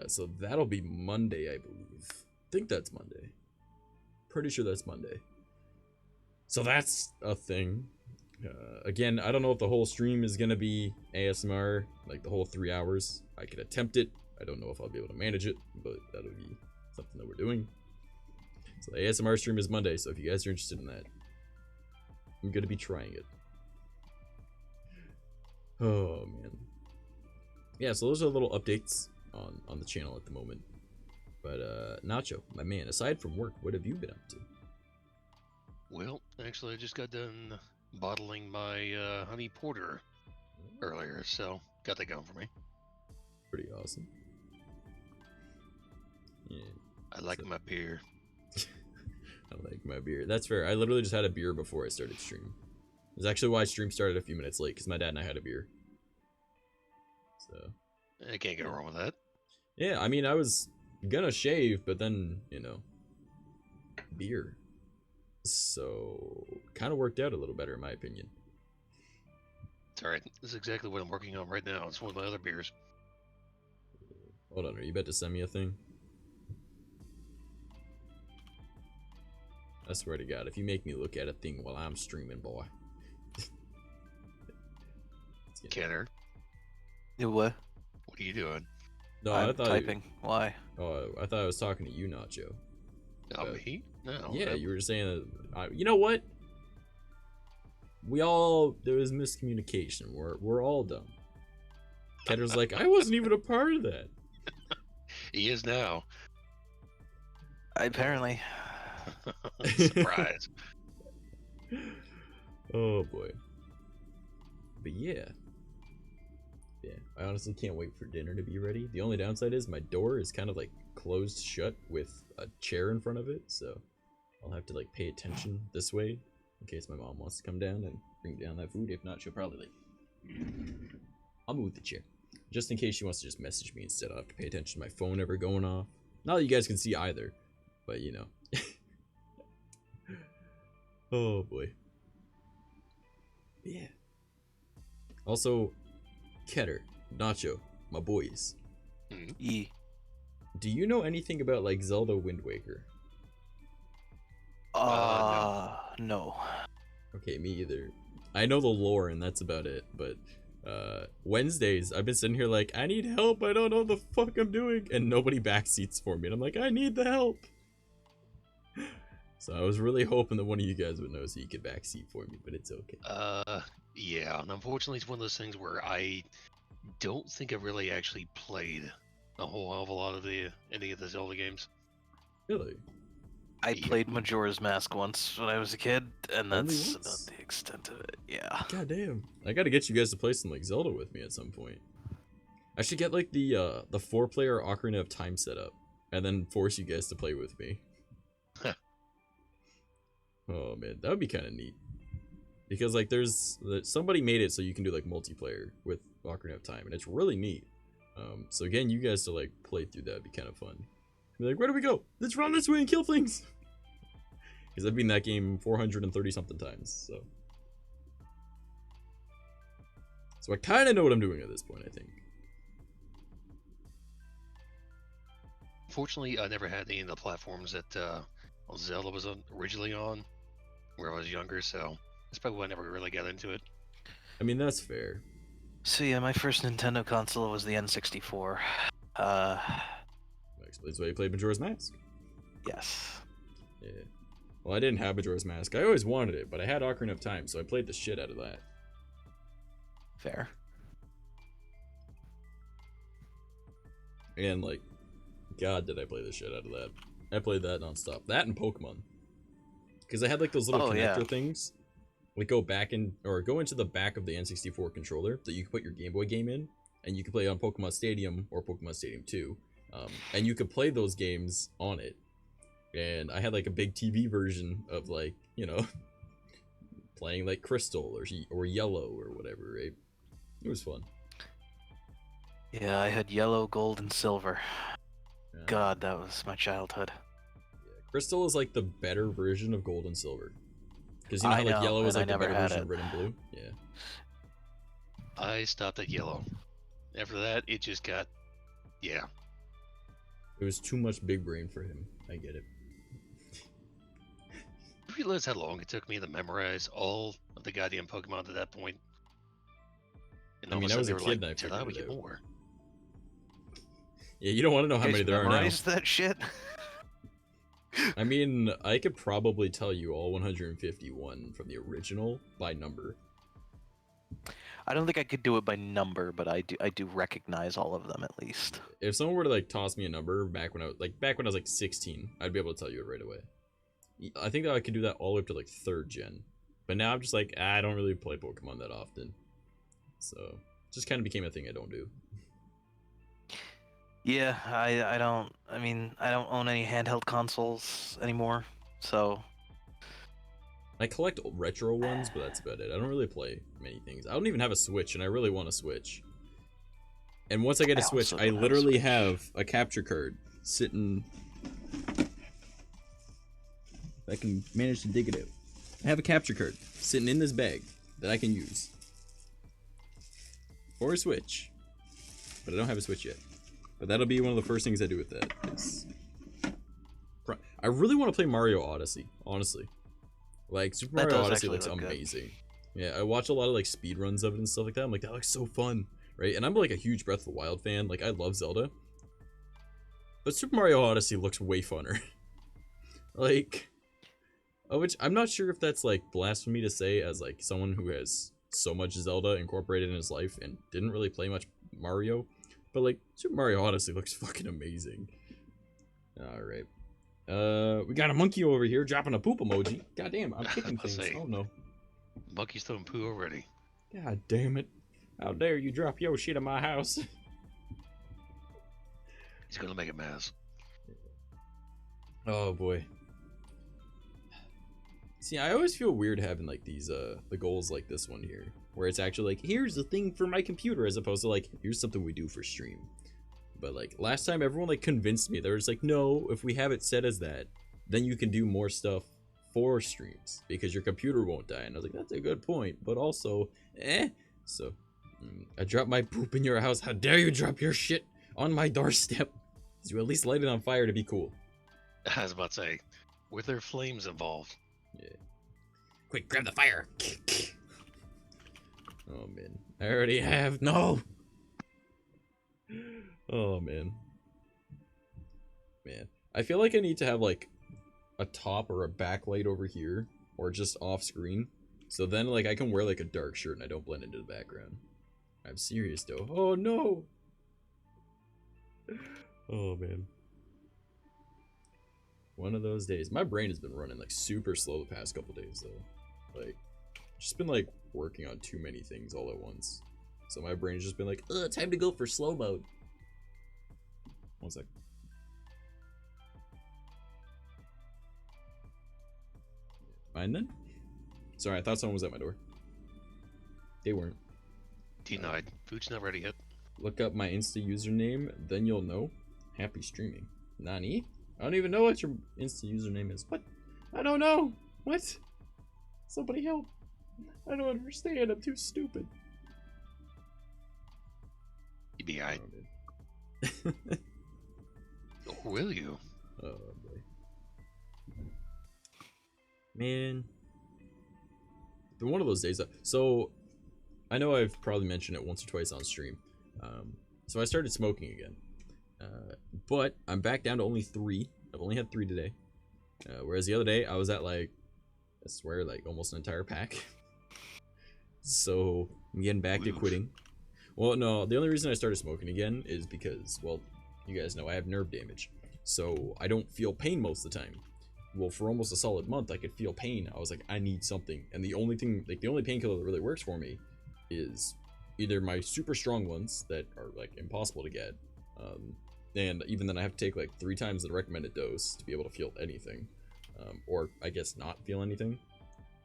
So that'll be Monday, I believe. I think that's Monday. Pretty sure that's Monday. So that's a thing. Again, I don't know if the whole stream is gonna be ASMR, like the whole 3 hours. I could attempt it. I don't know if I'll be able to manage it, but that'll be something that we're doing. So the ASMR stream is Monday, so if you guys are interested in that, I'm gonna be trying it. Oh man. yeah, so those are little updates on the channel at the moment. But Nacho, my man, aside from work, what have you been up to? Well, actually, I just got done bottling my honey porter earlier, so got that going for me. Pretty awesome. Yeah. I like my beer. I like my beer. That's fair. I literally just had a beer before I started stream. It's actually why stream started a few minutes late, because my dad and I had a beer. So. I can't go wrong with that. Yeah, I mean, I was gonna shave, but then, you know, beer. So, kind of worked out a little better, in my opinion. It's alright. This is exactly what I'm working on right now. It's one of my other beers. Hold on, are you about to send me a thing? I swear to God, if you make me look at a thing while I'm streaming, boy. Kenner, You what? what are you doing? No, I'm I thought typing. Why? Oh, I thought I was talking to you, Nacho. Oh, me? No. Yeah, that- you were saying that. You know what? There was miscommunication. We're all dumb. Ketter's like, I wasn't even a part of that. He is now. Apparently. Surprise. Oh boy. But yeah. Yeah, I honestly can't wait for dinner to be ready. The only downside is my door is kind of like closed shut with a chair in front of it, so I'll have to like pay attention this way in case my mom wants to come down and bring down that food. If not, she'll probably like I'll move the chair. Just in case she wants to just message me instead, I'll have to pay attention to my phone ever going off. Not that you guys can see either, but you know. Oh boy. Yeah. Also, Ketter, Nacho, my boys. E. Do you know anything about like Zelda Wind Waker? No. Okay, me either. I know the lore and that's about it, but Wednesdays I've been sitting here like, I need help, I don't know what the fuck I'm doing, and nobody backseats for me, and I'm like, I need the help. So I was really hoping that one of you guys would know so you could backseat for me, but it's okay. Yeah, and unfortunately it's one of those things where I don't think I've really actually played a whole hell of a lot of any of the Zelda games. Really? I Yeah. played Majora's Mask once when I was a kid, and Only that's once? about the extent of it. Yeah. God damn. I gotta get you guys to play some like Zelda with me at some point. I should get like the 4-player Ocarina of Time setup and then force you guys to play with me. Oh man, that would be kind of neat. Because like somebody made it so you can do like multiplayer with Ocarina of Time and it's really neat. So again, you guys to like play through that would be kind of fun. Be like, where do we go? Let's run this way and kill things. Because I've been in that game 430 something times, so I kind of know what I'm doing at this point, I think. Fortunately, I never had any of the platforms that Zelda was originally on where I was younger, so that's probably why I never really got into it. I mean, that's fair. So yeah, my first Nintendo console was the N64. That explains why you played Majora's Mask. Yes. Yeah. Well, I didn't have Majora's Mask. I always wanted it, but I had Ocarina of Time, so I played the shit out of that. Fair. And, like, God, did I play the shit out of that. I played that nonstop. That and Pokemon. Because I had, like, those little connector things. Like, go into the back of the N64 controller that you can put your Game Boy game in, and you can play on Pokemon Stadium or Pokemon Stadium 2. And you could play those games on it. And I had like a big TV version of like, you know, playing like Crystal or Yellow or whatever, right? It was fun. Yeah, I had yellow, gold, and silver. Yeah. God, that was my childhood. Yeah. Crystal is like the better version of Gold and Silver. Because you know I how like know, Yellow is and I like the never better had version it. of Red and Blue? Yeah. I stopped at yellow. After that, it just got, yeah. It was too much big brain for him. I get it. You realize how long it took me to memorize all of the goddamn Pokemon at that point? And I all mean, of I a sudden was a they were kid and I like, "Tell figured we it get out." more. Yeah, you don't want to know how You many guys there are now. memorized that shit? I mean, I could probably tell you all 151 from the original by number. I don't think I could do it by number, but I do recognize all of them at least. If someone were to like toss me a number back when I was like 16, I'd be able to tell you it right away. I think that I could do that all the way up to like 3rd gen. But now I'm just like, I don't really play Pokemon that often. So, just kind of became a thing I don't do. Yeah, I don't. I mean, I don't own any handheld consoles anymore, so I collect retro ones, but that's about it. I don't really play many things. I don't even have a Switch, and I really want a Switch. And once I get a Switch, I literally have a capture card sitting. If I can manage to dig it out. I have a capture card sitting in this bag that I can use. For a Switch. But I don't have a Switch yet. But that'll be one of the first things I do with that. I really want to play Mario Odyssey, honestly. Like, Super Mario Odyssey looks amazing. Yeah, I watch a lot of like speedruns of it and stuff like that. I'm like, that looks so fun, right? And I'm like a huge Breath of the Wild fan. Like, I love Zelda. But Super Mario Odyssey looks way funner. Like, which I'm not sure if that's like blasphemy to say as like someone who has so much Zelda incorporated in his life and didn't really play much Mario. But like, Super Mario Odyssey looks fucking amazing. Alright. We got a monkey over here dropping a poop emoji. God damn, I'm kicking things. Oh no. Monkey's throwing poo already. God damn it. How dare you drop your shit in my house? He's gonna make a mess. Oh boy. See, I always feel weird having like these the goals like this one here, where it's actually like, here's the thing for my computer, as opposed to like, here's something we do for stream. But like last time everyone like convinced me, they were just like, no, if we have it set as that, then you can do more stuff for streams because your computer won't die. And I was like, that's a good point, but also so I dropped my poop in your house. How dare you drop your shit on my doorstep? Did you at least light it on fire to be cool? I was about to say, were there flames involved? Yeah. Quick, grab the fire. Oh man, I already have. No. Oh man. I feel like I need to have like a top or a backlight over here, or just off screen, so then like I can wear like a dark shirt and I don't blend into the background. I'm serious though. Oh no. Oh man. One of those days. My brain has been running like super slow the past couple days though. Like, just been like working on too many things all at once. So my brain's just been like, ugh, time to go for slow mode. One sec. Fine then? Sorry, I thought someone was at my door. They weren't. Denied. Food's not ready yet. Look up my Insta username, then you'll know. Happy streaming. Nani? I don't even know what your Insta username is. What? I don't know. What? Somebody help. I don't understand. I'm too stupid. You be alright. Oh, Or will you? oh boy. Man. It's been one of those days. So, I know I've probably mentioned it once or twice on stream. So I started smoking again. But I'm back down to only 3. I've only had 3 today. Whereas the other day I was at like, I swear, like almost an entire pack. So I'm getting back to quitting. Well, no, the only reason I started smoking again is because, well, you guys know I have nerve damage. So I don't feel pain most of the time. Well, for almost a solid month, I could feel pain. I was like, I need something. And the only thing, like the only painkiller that really works for me is either my super strong ones that are like impossible to get. And even then I have to take like 3 times the recommended dose to be able to feel anything. Or I guess not feel anything.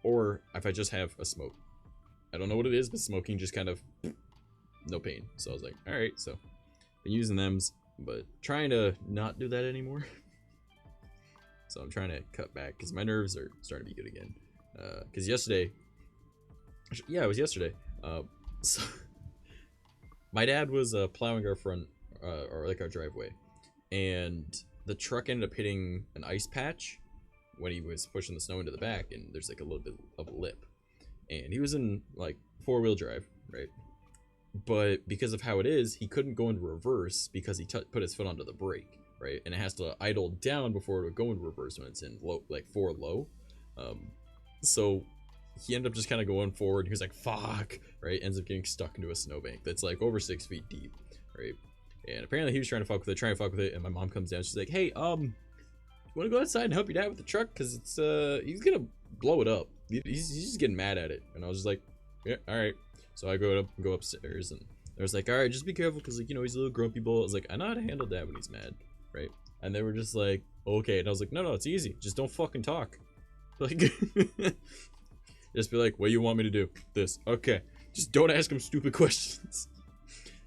Or if I just have a smoke. I don't know what it is, but smoking just kind of no pain. So I was like, alright, so been using thems, but trying to not do that anymore. So I'm trying to cut back because my nerves are starting to be good again. Because yesterday, yeah, it was yesterday. So my dad was plowing our front, or like our driveway, and the truck ended up hitting an ice patch when he was pushing the snow into the back, and there's like a little bit of a lip. And he was in like 4-wheel drive, right? But because of how it is, he couldn't go into reverse because he put his foot onto the brake, right? And it has to idle down before it would go into reverse when it's in low, like 4 low. So he ended up just kind of going forward. He was like, fuck, right? Ends up getting stuck into a snowbank that's like over 6 feet deep, right? And apparently he was trying to fuck with it, and my mom comes down. She's like, hey, you want to go outside and help your dad with the truck? Because it's, he's gonna blow it up. He's just getting mad at it. And I was just like, yeah, all right. So I go upstairs, and I was like, all right, just be careful, because, like, you know, he's a little grumpy bull. I was like, I know how to handle dad when he's mad, right? And they were just like, okay. And I was like, no, it's easy. Just don't fucking talk. Like, just be like, what do you want me to do? This. Okay. Just don't ask him stupid questions.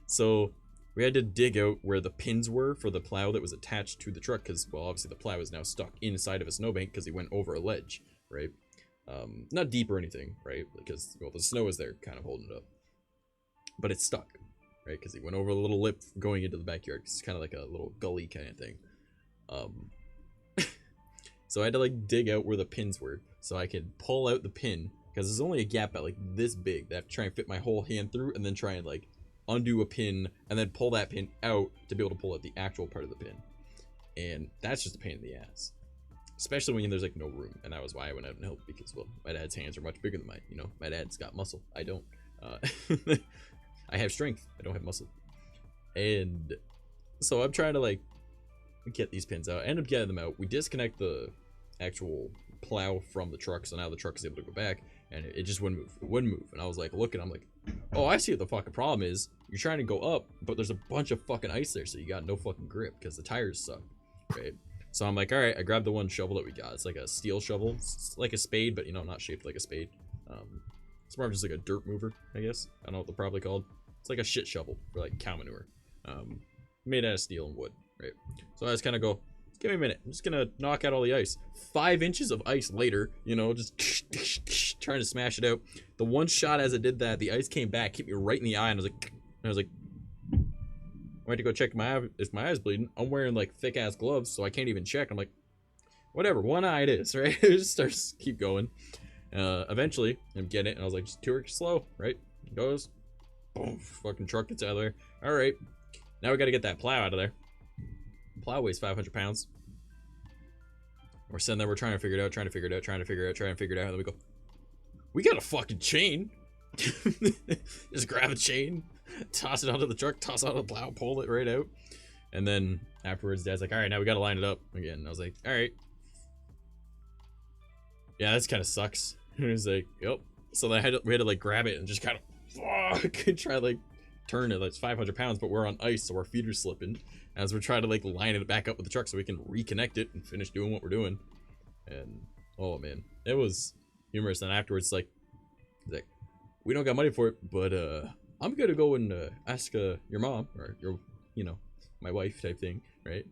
So we had to dig out where the pins were for the plow that was attached to the truck, because, well, obviously the plow is now stuck inside of a snowbank because he went over a ledge, right? Not deep or anything, right? Because, well, the snow is there kind of holding it up. But it's stuck, right? Because he went over a little lip going into the backyard. It's kind of like a little gully kind of thing. So I had to, like, dig out where the pins were so I could pull out the pin, because there's only a gap about, like, this big that I have to try and fit my whole hand through, and then try and, like, undo a pin and then pull that pin out to be able to pull out the actual part of the pin. And that's just a pain in the ass, especially when there's, like, no room. And that was why I went out and helped, because, well, my dad's hands are much bigger than mine. You know, my dad's got muscle. I don't. I have strength. I don't have muscle. And so I'm trying to, like, get these pins out. I end up getting them out. We disconnect the actual plow from the truck, so now the truck is able to go back, and it just wouldn't move. It wouldn't move. And I was like, looking, I'm like, oh, I see what the fucking problem is. You're trying to go up, but there's a bunch of fucking ice there, so you got no fucking grip because the tires suck, right? So I'm like, all right. I grabbed the one shovel that we got. It's like a steel shovel. It's like a spade, but, you know, not shaped like a spade. It's more of just like a dirt mover, I guess. I don't know what they're probably called. It's like a shit shovel for, like, cow manure. Made out of steel and wood, right? So I just kind of go, give me a minute. I'm just gonna knock out all the ice. 5 inches of ice later, you know, just trying to smash it out. The one shot as I did that, the ice came back, hit me right in the eye, and I was like, I went to go check my eye if my eye's bleeding. I'm wearing, like, thick ass gloves, so I can't even check. I'm like, whatever, one eye it is, right? It just starts keep going. Eventually, I'm getting it, and I was like, just too slow, right? It goes, boom, fucking truck gets out of there. All right, now we got to get that plow out of there. The plow weighs 500 pounds. We're sitting there, we're trying to figure it out, and then we go, we got a fucking chain. Just grab a chain, toss it onto the truck, toss it onto the plow, pull it right out. And then afterwards, Dad's like, all right, now we got to line it up again. And I was like, all right. Yeah, this kind of sucks. And he was like, yep. So we had to like grab it and just kind of try to like turn it. That's 500 pounds, but we're on ice, so our feet are slipping as we're trying to like line it back up with the truck so we can reconnect it and finish doing what we're doing. And oh man, it was humorous. And afterwards, like we don't got money for it, but I'm gonna go and ask your mom or your, you know, my wife type thing, right?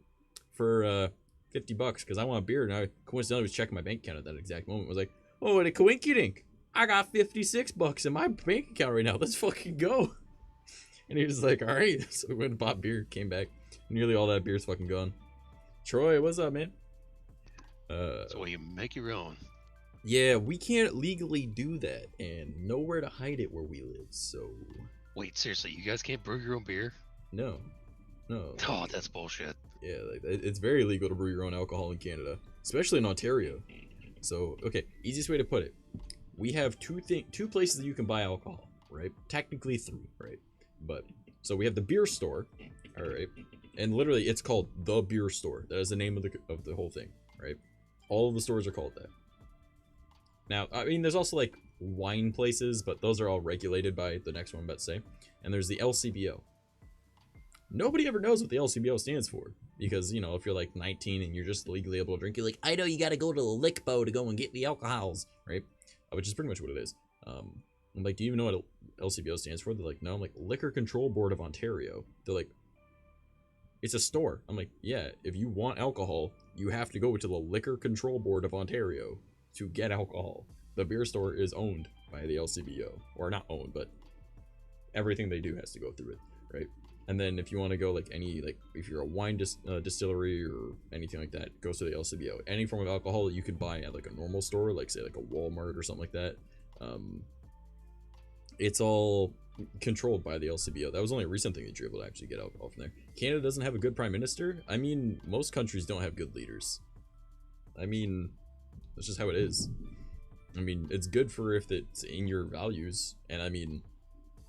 For $50 because I want a beer. And I coincidentally was checking my bank account at that exact moment. I was like, oh, and a _Dink. I got $56 in my bank account right now. Let's fucking go. And he was like, all right. So we went and bought beer, came back. Nearly all that beer's fucking gone. Troy, what's up, man? So you make your own. Yeah, we can't legally do that, and nowhere to hide it where we live, so... Wait, seriously, you guys can't brew your own beer? No. Oh, that's bullshit. Yeah, like, it's very illegal to brew your own alcohol in Canada, especially in Ontario. So, okay, easiest way to put it. We have two places that you can buy alcohol, right? Technically 3, right? But, so we have the beer store, all right? And literally, it's called the beer store. That is the name of the whole thing, right? All of the stores are called that. Now, I mean, there's also, like, wine places, but those are all regulated by the next one I'm about to say. And there's the LCBO. Nobody ever knows what the LCBO stands for. Because, you know, if you're, like, 19 and you're just legally able to drink, you're like, I know you gotta go to the Lickbo to go and get the alcohols, right? Which is pretty much what it is. I'm like, do you even know what LCBO stands for? They're like, no. I'm like, Liquor Control Board of Ontario. They're like, it's a store. I'm like, yeah, if you want alcohol, you have to go to the Liquor Control Board of Ontario to get alcohol. The beer store is owned by the LCBO. Or not owned, but everything they do has to go through it, right? And then if you want to go like if you're a wine distillery or anything like that, it goes to the LCBO. Any form of alcohol that you could buy at like a normal store, like say like a Walmart or something like that, it's all controlled by the LCBO. That was only a recent thing that you're able to actually get alcohol from there. Canada doesn't have a good prime minister. I mean, most countries don't have good leaders. I mean, that's just how it is. I mean, it's good for if it's in your values. And I mean,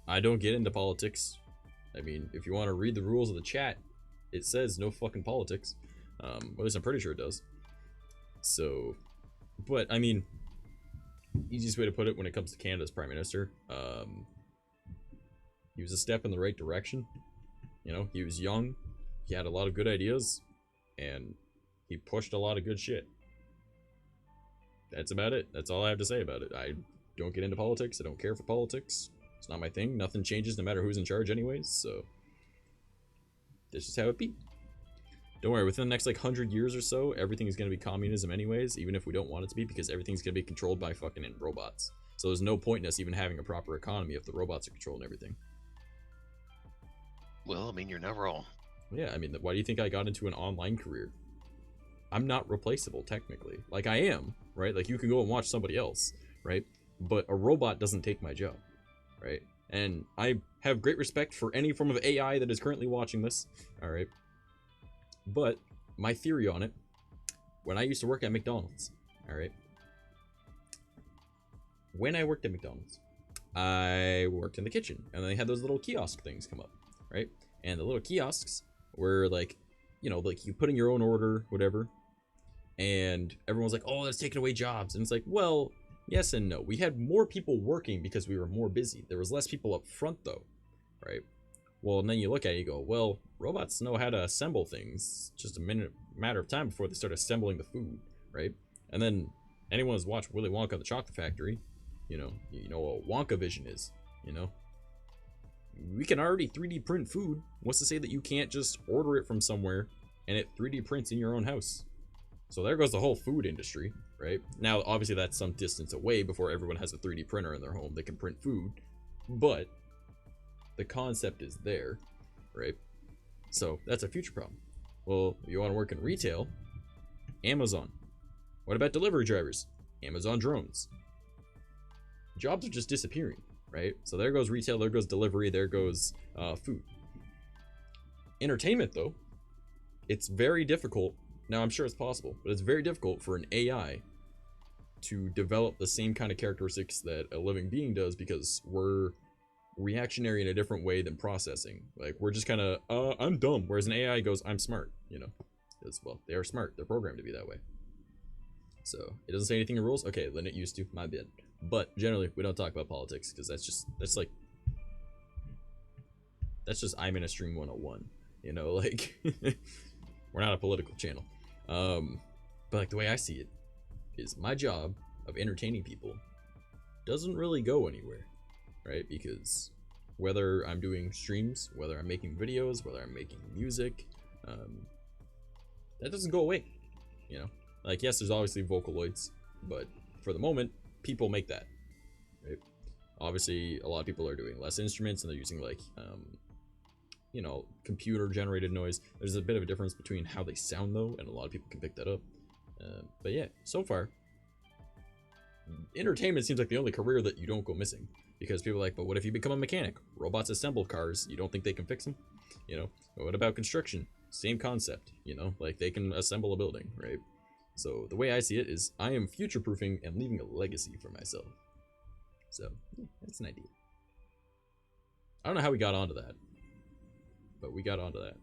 I don't get into politics. I mean, if you want to read the rules of the chat, it says no fucking politics. At least I'm pretty sure it does. So, but I mean, easiest way to put it when it comes to Canada's Prime Minister, he was a step in the right direction. You know, he was young, he had a lot of good ideas, and he pushed a lot of good shit. That's about it. That's all I have to say about it. I don't get into politics. I don't care for politics. It's not my thing. Nothing changes no matter who's in charge anyways, so that's just how it be. Don't worry, within the next like 100 years or so, everything is going to be communism anyways, even if we don't want it to be, because everything's going to be controlled by fucking robots. So there's no point in us even having a proper economy if the robots are controlling everything. Well, I mean, you're not wrong. Yeah, I mean, why do you think I got into an online career? I'm not replaceable, technically. Like, I am, right? Like, you can go and watch somebody else, right? But a robot doesn't take my job, right? And I have great respect for any form of AI that is currently watching this, alright? But my theory on it, when I used to work at McDonald's, alright? When I worked at McDonald's, I worked in the kitchen, and they had those little kiosk things come up, right? And the little kiosks were like, you know, like you put in your own order, whatever, and everyone's like, oh, that's taking away jobs. And it's like, well, yes and no. We had more people working because we were more busy. There was less people up front though, right? Well, and then you look at it, you go, well, robots know how to assemble things. Just a matter of time before they start assembling the food, right? And then anyone who's watched Willy Wonka the Chocolate Factory, you know what Wonka vision is, you know? We can already 3D print food. What's to say that you can't just order it from somewhere and it 3D prints in your own house? So there goes the whole food industry, right? Now, obviously that's some distance away before everyone has a 3D printer in their home that can print food, but the concept is there, right? So that's a future problem. Well, if you want to work in retail, Amazon. What about delivery drivers? Amazon drones. Jobs are just disappearing, right? So there goes retail, there goes delivery, there goes food. Entertainment, though, it's very difficult. Now, I'm sure it's possible, but it's very difficult for an AI to develop the same kind of characteristics that a living being does, because we're reactionary in a different way than processing. Like, we're just kind of, I'm dumb, whereas an AI goes, I'm smart, you know? Because, well, they are smart. They're programmed to be that way. So, it doesn't say anything in rules? Okay, then it used to. My bad. But, generally, we don't talk about politics, because that's just I'm in a stream 101. You know, like, we're not a political channel. But, like, the way I see it is my job of entertaining people doesn't really go anywhere, right? Because whether I'm doing streams, whether I'm making videos, whether I'm making music, that doesn't go away, you know? Like, yes, there's obviously Vocaloids, but for the moment, people make that, right? Obviously, a lot of people are doing less instruments, and they're using, like, you know, computer-generated noise. There's a bit of a difference between how they sound, though, and a lot of people can pick that up. But yeah, so far, entertainment seems like the only career that you don't go missing. Because people are like, but what if you become a mechanic? Robots assemble cars. You don't think they can fix them? You know, what about construction? Same concept, you know, like they can assemble a building, right? So the way I see it is I am future-proofing and leaving a legacy for myself. So, yeah, that's an idea. I don't know how we got onto that, but we got onto that.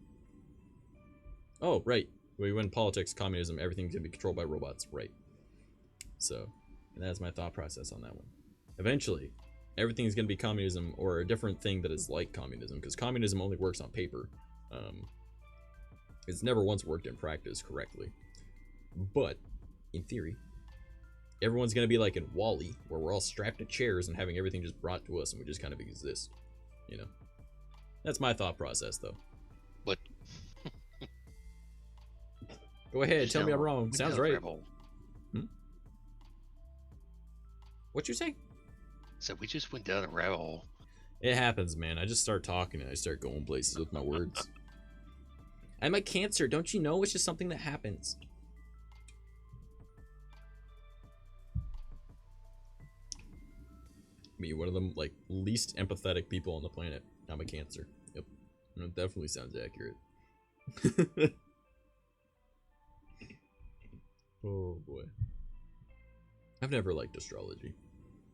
Oh, right. We went politics, communism, everything's gonna be controlled by robots, right? So, and that's my thought process on that one. Eventually, everything is going to be communism or a different thing that is like communism, because communism only works on paper. It's never once worked in practice correctly. But, in theory, everyone's going to be like in WALL-E, where we're all strapped to chairs and having everything just brought to us and we just kind of exist, you know? That's my thought process, though. But go ahead, tell me I'm wrong. Sounds right. What'd you say? So we just went down a rabbit hole. It happens, man. I just start talking and I start going places with my words. I'm a Cancer, don't you know? It's just something that happens. Me, one of them, like, least empathetic people on the planet. I'm a Cancer. Yep. That definitely sounds accurate. Oh, boy. I've never liked astrology.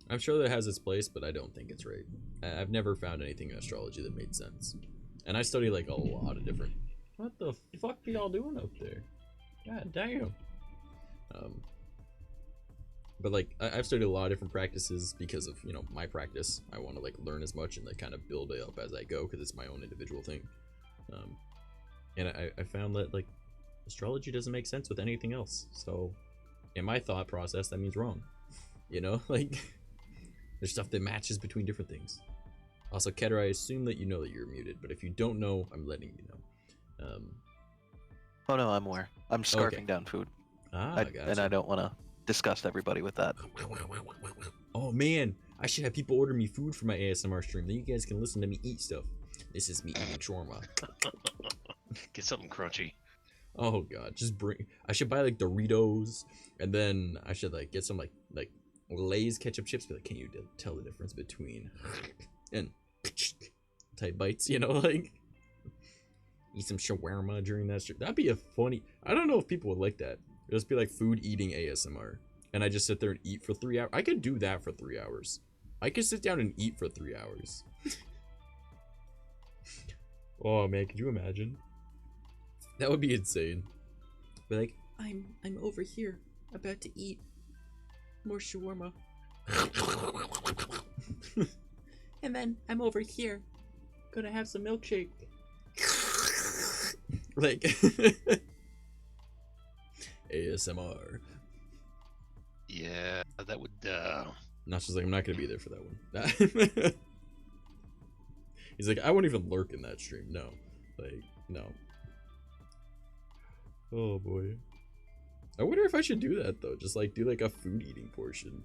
I'm sure that it has its place, but I don't think it's right. I've never found anything in astrology that made sense. And I study like a lot of different... What the fuck are y'all doing up there? God damn. But like, I've studied a lot of different practices because of, you know, my practice. I want to like learn as much and like kind of build it up as I go because it's my own individual thing. And I found that like astrology doesn't make sense with anything else. So in my thought process, that means wrong. You know, like there's stuff that matches between different things. Also, Keter, I assume that you know that you're muted, but if you don't know, I'm letting you know. Oh no, I'm aware. I'm scarfing down food. Gotcha. And I don't want to disgust everybody with that. Oh man, I should have people order me food for my ASMR stream. Then you guys can listen to me eat stuff. This is me eating shawarma. Get something crunchy. Oh god, just bring. I should buy like Doritos, and then I should like get some like Lay's ketchup chips. Be like, can you tell the difference between and type bites? You know, like eat some shawarma during that stream. That'd be a funny. I don't know if people would like that. It'd just be like food eating ASMR, and I just sit there and eat for 3 hours. I could do that for 3 hours. I could sit down and eat for 3 hours. Oh man, could you imagine? That would be insane. Be like, I'm over here about to eat more shawarma. And then I'm over here gonna have some milkshake. Like ASMR. Yeah, that would Not just like, I'm not gonna be there for that one. He's like, I won't even lurk in that stream. No. Like, no. Oh boy. I wonder if I should do that though. Just like do like a food eating portion.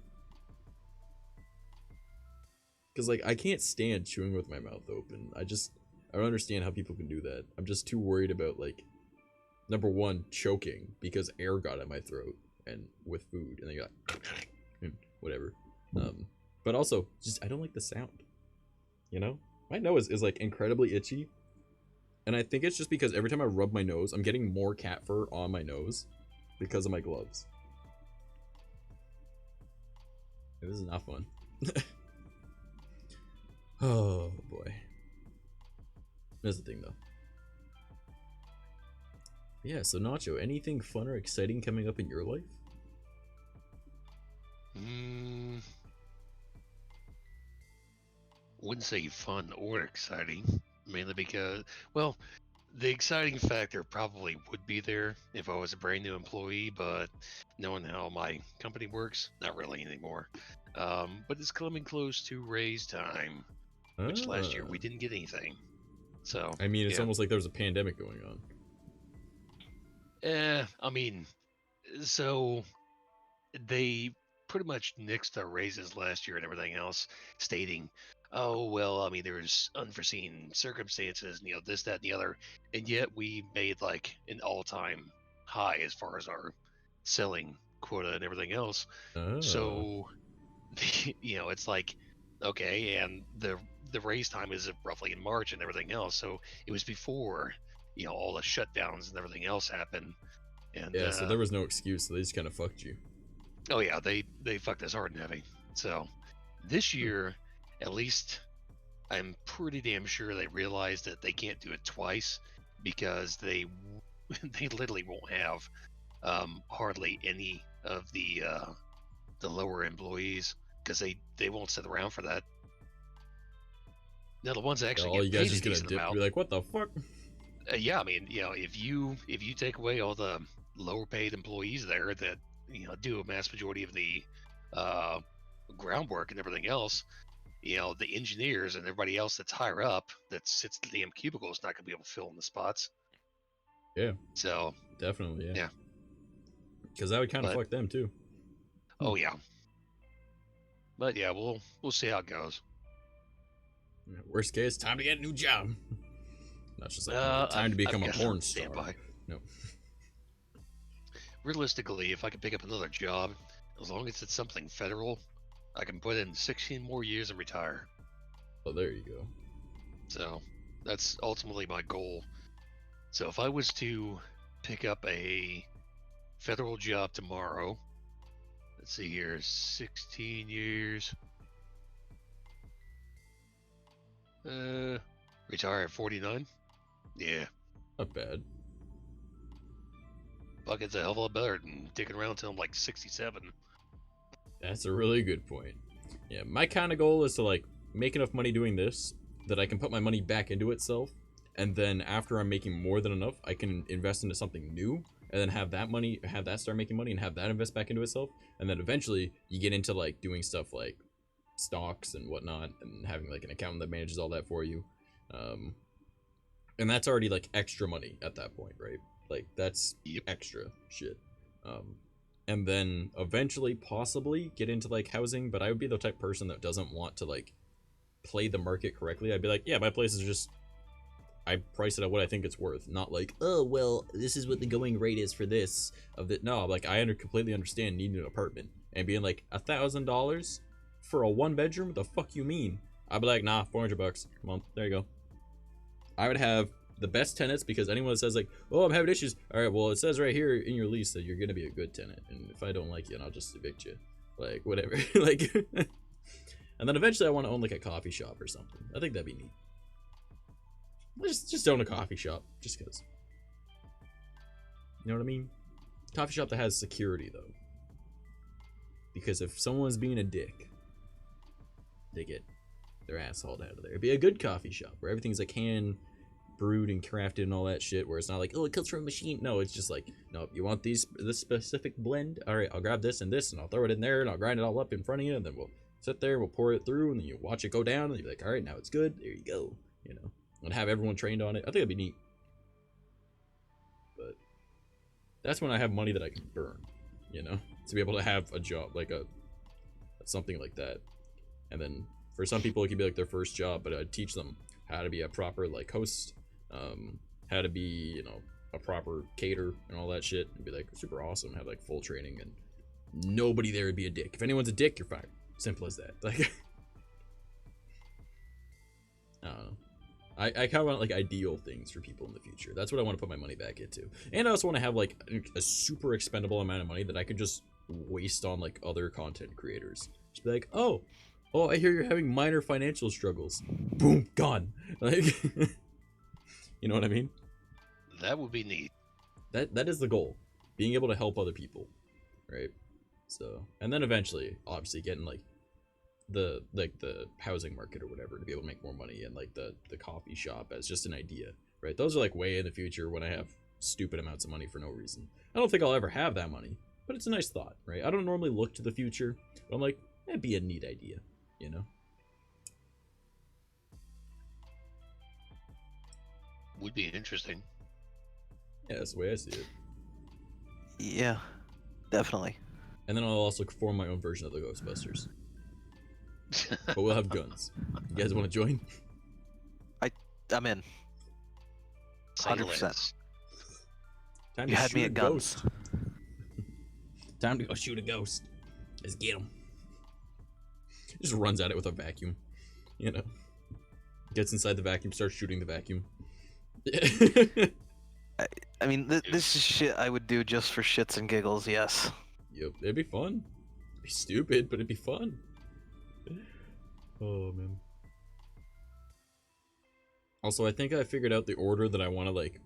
Cause like I can't stand chewing with my mouth open. I don't understand how people can do that. I'm just too worried about like, number one, choking because air got in my throat and with food and then you're like whatever. But also just I don't like the sound. You know? My nose is like incredibly itchy. And I think it's just because every time I rub my nose, I'm getting more cat fur on my nose because of my gloves. This is not fun. Oh boy. That's the thing though. Yeah, so Nacho, anything fun or exciting coming up in your life? Wouldn't say fun or exciting, mainly because, well, the exciting factor probably would be there if I was a brand new employee, but knowing how my company works, not really anymore. But it's coming close to raise time, which last year we didn't get anything. So I mean, it's yeah. almost like there was a pandemic going on. I mean, so they pretty much nixed our raises last year and everything else, stating, oh, well, I mean, there's unforeseen circumstances, and, you know, this, that, and the other. And yet we made like an all-time high as far as our selling quota and everything else. So, you know, it's like, okay, and the raise time is roughly in March and everything else. So it was before, you know, all the shutdowns and everything else happened. And yeah, so there was no excuse, so they just kind of fucked you. Oh yeah, they fucked us hard and heavy. So this year, at least, I'm pretty damn sure they realized that they can't do it twice because they literally won't have hardly any of the lower employees because they won't sit around for that. Now the ones that actually all get you guys paid just a gonna decent dip, amount, be like, what the fuck? yeah, I mean, you know, if you take away all the lower paid employees there that, you know, do a mass majority of the groundwork and everything else, you know, the engineers and everybody else that's higher up that sits in the damn cubicle is not going to be able to fill in the spots. Yeah. So Definitely, yeah. Yeah. Because that would kind of fuck them too. Oh yeah. But yeah, we'll see how it goes. Worst case, time to get a new job. Not just like time to become a porn star. Standby. No. Realistically, if I could pick up another job, as long as it's something federal, I can put in 16 more years and retire. Oh, there you go. So that's ultimately my goal. So if I was to pick up a federal job tomorrow, Let's see here, 16 years. Retire at 49. Yeah, Not bad. fuck, it's a hell of a lot better than sticking around until I'm like 67. That's a really good point. Yeah, my kind of goal is to like make enough money doing this that I can put my money back into itself, and then after I'm making more than enough, I can invest into something new, and then have that start making money, and have that invest back into itself, and then eventually you get into like doing stuff like stocks and whatnot, and having like an accountant that manages all that for you, and that's already like extra money at that point, right? Like that's extra shit. And then eventually possibly get into like housing, but I would be the type of person that doesn't want to like play the market correctly. I'd be like, yeah, my place is just, I price it at what I think it's worth, not like, oh well, this is what the going rate is for this of the. No, like I completely understand needing an apartment and being like $1,000 for a 1-bedroom. What the fuck you mean? I'd be like, nah, $400. Come on, there you go. I would have the best tenants, because anyone that says like, oh, I'm having issues, all right, well, it says right here in your lease that you're gonna be a good tenant, and if I don't like you, I'll just evict you, like whatever. Like, and then eventually I want to own like a coffee shop or something. I think that'd be neat. Just own a coffee shop, just because. You know what I mean? Coffee shop that has security though, because if someone's being a dick, they get their ass hauled out of there. It'd be a good coffee shop where everything's like hand brewed and crafted and all that shit, where it's not like, oh, it comes from a machine. No, it's just like, no, you want this specific blend, all right, I'll grab this and this and I'll throw it in there and I'll grind it all up in front of you, and then we'll sit there, we'll pour it through, and then you watch it go down, and you're like, all right, now it's good, there you go, you know, and have everyone trained on it. I think that'd be neat. But that's when I have money that I can burn, you know, to be able to have a job like something like that. And then for some people it could be like their first job, but I'd teach them how to be a proper like host, how to be, you know, a proper cater and all that shit. It'd be like super awesome, have like full training, and nobody there would be a dick. If anyone's a dick, you're fired. Simple as that. Like, I don't know. I kind of want like ideal things for people in the future. That's what I want to put my money back into. And I also want to have like a super expendable amount of money that I could just waste on like other content creators. Just be like, oh, I hear you're having minor financial struggles. Boom, gone. Like, you know what I mean? That would be neat. That is the goal. Being able to help other people, right? So, and then eventually, obviously, getting like the housing market or whatever to be able to make more money, and like the coffee shop as just an idea, right? Those are like way in the future when I have stupid amounts of money for no reason. I don't think I'll ever have that money, but it's a nice thought, right? I don't normally look to the future, but I'm like, that'd be a neat idea, you know? Would be interesting. Yeah, that's the way I see it. Yeah, definitely. And then I'll also form my own version of the Ghostbusters. But we'll have guns. You guys want to join? I'm in. 100%. Time You to had shoot me a at guns. ghost. Time to go shoot a ghost. Let's get him. Just runs at it with a vacuum. You know. Gets inside the vacuum, starts shooting the vacuum. I mean, this is shit I would do just for shits and giggles, yes. Yep, it'd be fun. It'd be stupid, but it'd be fun. Oh, man. Also, I think I figured out the order that I want to, like,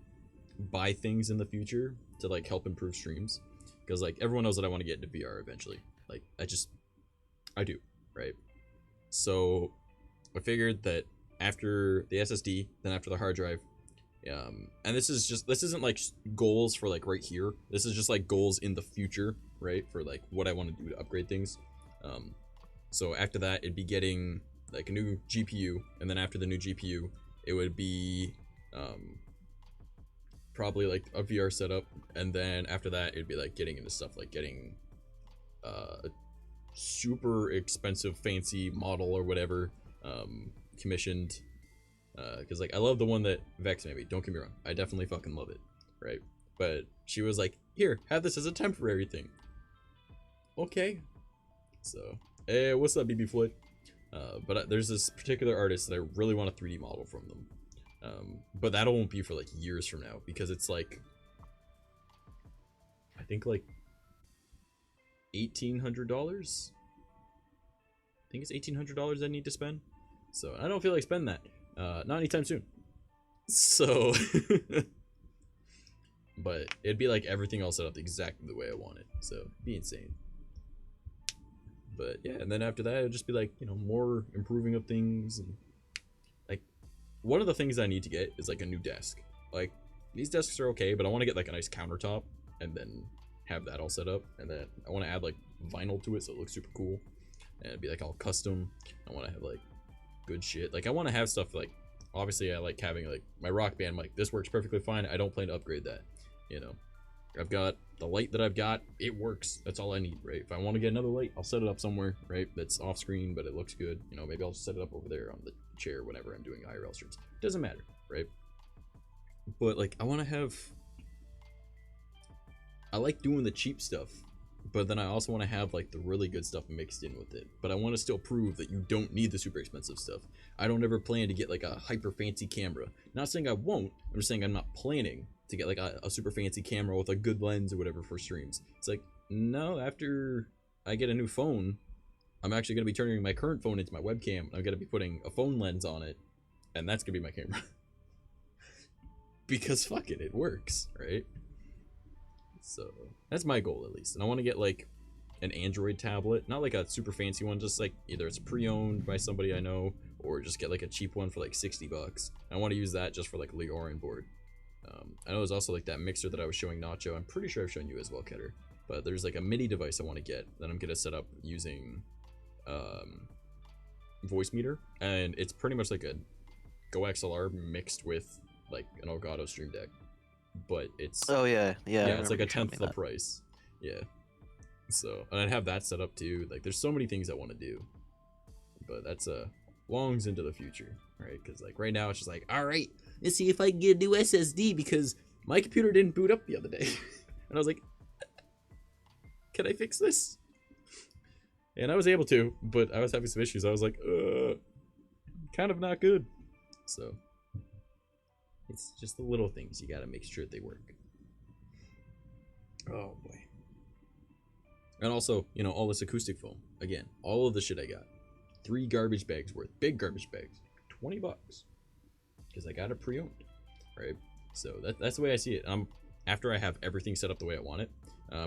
buy things in the future to, like, help improve streams. Because, like, everyone knows that I want to get into VR eventually. Like, I do, right? So, I figured that after the SSD, then after the hard drive, and this isn't like goals for like right here. This is just like goals in the future, right? For like what I want to do to upgrade things. So after that, it'd be getting like a new GPU, and then after the new GPU, it would be probably like a VR setup, and then after that, it'd be like getting into stuff like getting a super expensive fancy model or whatever commissioned. Because like I love the one that Vex made me, don't get me wrong, I definitely fucking love it, right? But she was like, here, have this as a temporary thing. Okay. So, hey, what's up, BB Floyd? But there's this particular artist that I really want a 3D model from them. But that won't be for like years from now, because it's like, I think like $1,800. I think it's $1,800 I need to spend. So I don't feel like spending that. Not anytime soon. So, but it'd be like everything all set up exactly the way I want it. So it'd be insane. But yeah, and then after that, it'd just be like, you know, more improving of things. And like, one of the things I need to get is like a new desk. Like, these desks are okay, but I want to get like a nice countertop and then have that all set up. And then I want to add like vinyl to it so it looks super cool. And it'd be like all custom. I want to have like good shit. Like, I want to have stuff like, obviously I like having like my Rock Band mic. This works perfectly fine. I don't plan to upgrade that, you know. I've got the light that I've got. It works. That's all I need, right? If I want to get another light, I'll set it up somewhere, right? That's off screen, but it looks good. You know, maybe I'll set it up over there on the chair whenever I'm doing IRL streams. Doesn't matter, right? But like, I want to have, I like doing the cheap stuff, but then I also want to have like the really good stuff mixed in with it. But I want to still prove that you don't need the super expensive stuff. I don't ever plan to get like a hyper fancy camera. Not saying I won't, I'm just saying I'm not planning to get like a super fancy camera with a good lens or whatever for streams. It's like, no, after I get a new phone, I'm actually going to be turning my current phone into my webcam. I'm going to be putting a phone lens on it, and that's going to be my camera. Because fuck it works, right? So that's my goal at least. And I want to get like an Android tablet, not like a super fancy one, just like either it's pre-owned by somebody I know, or just get like a cheap one for like 60 bucks. I want to use that just for like League Orion board. I know there's also like that mixer that I was showing Nacho. I'm pretty sure I've shown you as well, Keter. But there's like a MIDI device I want to get that I'm gonna set up using voice meter, and it's pretty much like a GoXLR mixed with like an Elgato Stream Deck, but it's yeah, it's like a tenth of the price. Yeah. So, and I'd have that set up too. Like, there's so many things I want to do, but that's longs into the future, right? Because like right now it's just like, all right, let's see if I can get a new SSD because my computer didn't boot up the other day. And I was like, can I fix this? And I was able to, but I was having some issues. I was like, kind of not good. So it's just the little things you gotta make sure they work. Oh boy. And also, you know, all this acoustic foam. Again, all of the shit I got. 3 garbage bags worth. Big garbage bags. 20 bucks. Because I got it pre-owned. Right? So that's the way I see it. After I have everything set up the way I want it,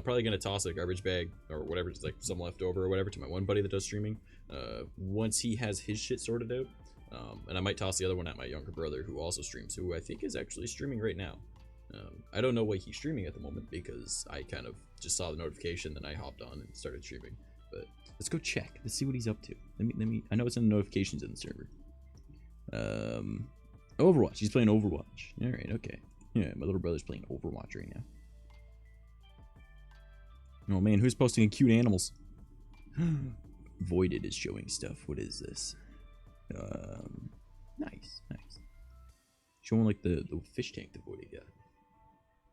probably going to toss a garbage bag or whatever, just like some leftover or whatever, to my one buddy that does streaming. Once he has his shit sorted out. And I might toss the other one at my younger brother who also streams, who I think is actually streaming right now. I don't know what he's streaming at the moment because I kind of just saw the notification, then I hopped on and started streaming. But let's go check. Let's see what he's up to. Let me. I know it's in the notifications in the server. Overwatch. He's playing Overwatch. All right. Okay. Yeah, my little brother's playing Overwatch right now. Oh man, who's posting cute animals? Voided is showing stuff. What is this? Nice. Showing like the fish tank that Voided got.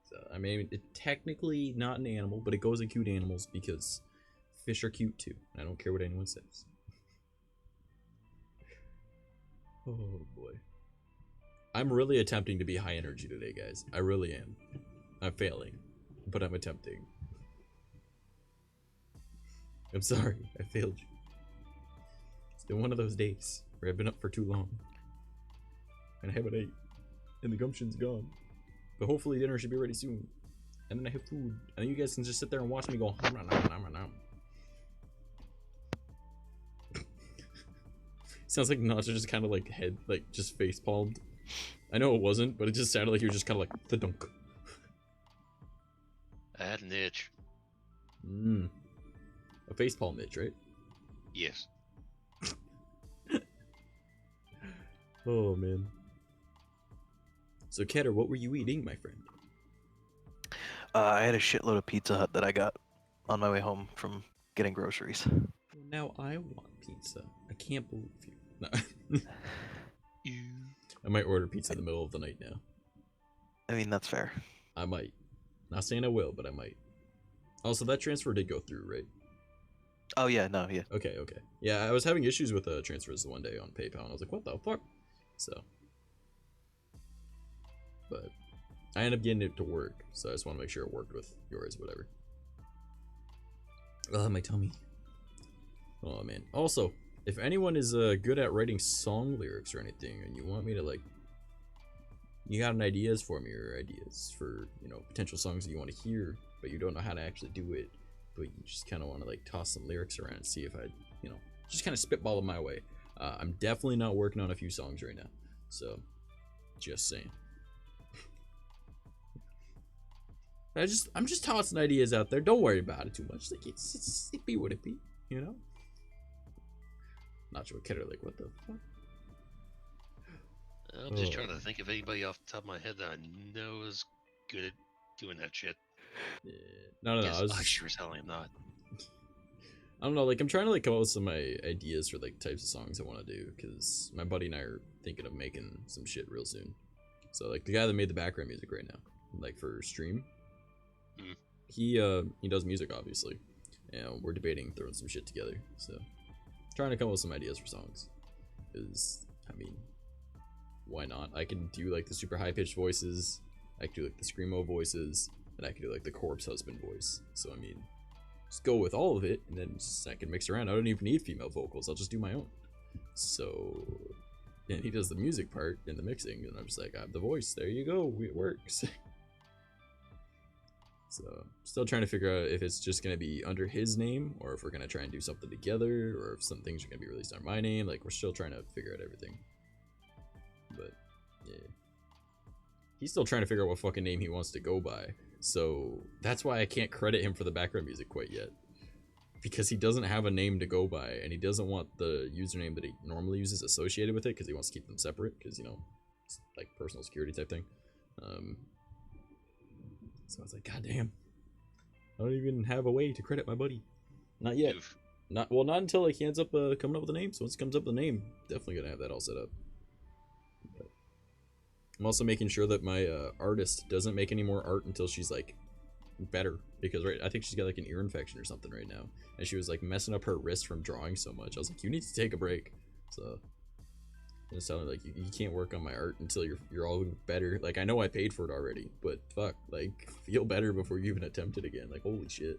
So, I mean, it's technically not an animal, but it goes in cute animals because fish are cute too. I don't care what anyone says. Oh boy. I'm really attempting to be high energy today, guys. I really am. I'm failing, but I'm attempting. I'm sorry, I failed you. It's been one of those days where I've been up for too long. And I haven't ate. And the gumption's gone. But hopefully dinner should be ready soon. And then I have food. And you guys can just sit there and watch me go. Sounds like Nacho just kind of like just face palmed. I know it wasn't, but it just sounded like you were just kind of like the dunk. I had an itch. A face palm itch, right? Yes. Oh man. So Keter, what were you eating, my friend? I had a shitload of Pizza Hut that I got on my way home from getting groceries. Well, now I want pizza. I can't believe you. No. I might order pizza in the middle of the night now. I mean, that's fair. I might. Not saying I will, but I might. Also, that transfer did go through, right? Oh yeah, no, yeah. Okay. Yeah, I was having issues with transfers the one day on PayPal, and I was like, what the fuck? So. But I ended up getting it to work, so I just want to make sure it worked with yours, whatever. My tummy. Oh man. Also, if anyone is good at writing song lyrics or anything, and you want me to like, you got ideas for me or ideas for, you know, potential songs that you want to hear, but you don't know how to actually do it, but you just kind of want to like toss some lyrics around and see if I, you know, just kind of spitball them my way. I'm definitely not working on a few songs right now, so just saying. I'm just tossing ideas out there. Don't worry about it too much. Like it be what it be, you know. Not sure what Ketter, like what the fuck. I'm just trying to think of anybody off the top of my head that I know is good at doing that shit. Yeah. No. I sure as hell am not. I don't know. Like I'm trying to like come up with some ideas for like types of songs I want to do, because my buddy and I are thinking of making some shit real soon. So like the guy that made the background music right now, like for stream. He does music obviously, and we're debating throwing some shit together. So trying to come up with some ideas for songs, because I mean, why not? I can do like the super high pitched voices, I can do like the screamo voices, and I can do like the corpse husband voice. So I mean, just go with all of it, and then I can mix around. I don't even need female vocals, I'll just do my own. So, and he does the music part and the mixing, and I'm just like, I have the voice, there you go, it works. So, still trying to figure out if it's just going to be under his name, or if we're going to try and do something together, or if some things are going to be released under my name. Like, we're still trying to figure out everything. But, yeah. He's still trying to figure out what fucking name he wants to go by. So, that's why I can't credit him for the background music quite yet. Because he doesn't have a name to go by, and he doesn't want the username that he normally uses associated with it, because he wants to keep them separate, because, you know, it's like personal security type thing. So I was like, God damn, I don't even have a way to credit my buddy. Not yet. Not until like he ends up coming up with a name. So once he comes up with a name, definitely gonna have that all set up. But I'm also making sure that my artist doesn't make any more art until she's like better, because I think she's got like an ear infection or something right now, and she was like messing up her wrist from drawing so much. I was like, you need to take a break. So it sounded like you can't work on my art until you're all better. Like, I know I paid for it already, but fuck, like, feel better before you even attempt it again. Like, holy shit.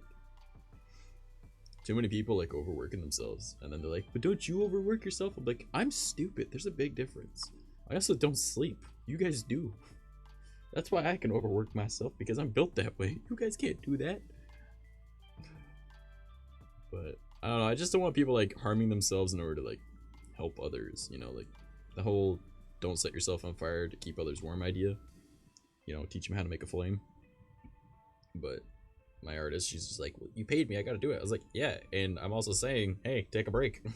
Too many people like overworking themselves, and then they're like, but don't you overwork yourself? I'm like, I'm stupid. There's a big difference. I also don't sleep. You guys do. That's why I can overwork myself, because I'm built that way. You guys can't do that. But I don't know, I just don't want people like harming themselves in order to like help others, you know, like the whole don't set yourself on fire to keep others warm idea. You know, teach them how to make a flame. But my artist, she's just like, well, you paid me, I gotta do it. I was like, yeah, and I'm also saying, hey, take a break. I'm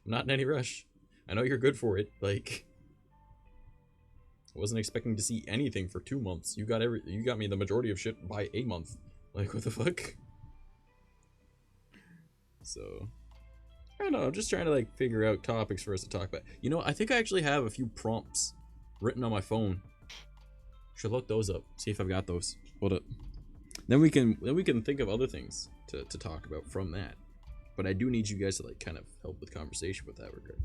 not in any rush. I know you're good for it. Like, I wasn't expecting to see anything for 2 months. You got me the majority of shit by a month. Like, what the fuck? So, I don't know, I'm just trying to like figure out topics for us to talk about. You know, I think I actually have a few prompts written on my phone. Should look those up, see if I've got those. Hold up. Then we can think of other things to talk about from that. But I do need you guys to like kind of help with conversation with that regard.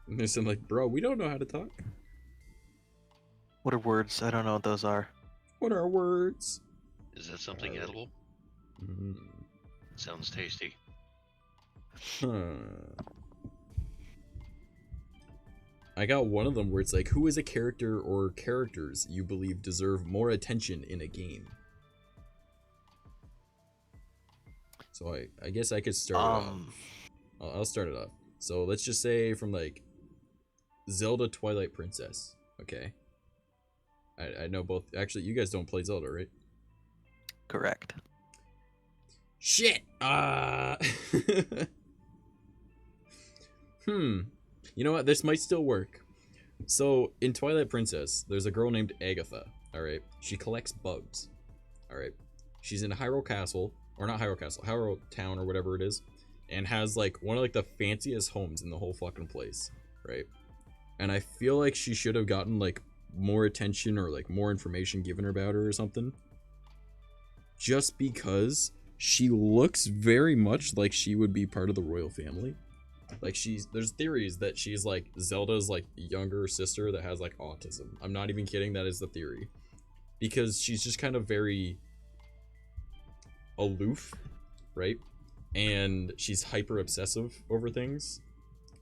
And they sound like, bro, we don't know how to talk. What are words? I don't know what those are. What are words? Is that something edible? Sounds tasty. I got one of them where it's like, who is a character or characters you believe deserve more attention in a game? So I guess I could start it off. I'll start it off. So let's just say from like Zelda Twilight Princess. Okay. I know both. Actually, you guys don't play Zelda, right? Correct. Shit. You know what? This might still work. So in Twilight Princess, there's a girl named Agatha. All right. She collects bugs. All right. She's in Hyrule Castle, or not Hyrule Castle, Hyrule Town or whatever it is, and has like one of like the fanciest homes in the whole fucking place, right? And I feel like she should have gotten like more attention or like more information given about her or something. Just because she looks very much like she would be part of the royal family. Like there's theories that she's like Zelda's like younger sister that has like autism. I'm not even kidding, that is the theory. Because she's just kind of very, aloof, right? And she's hyper obsessive over things.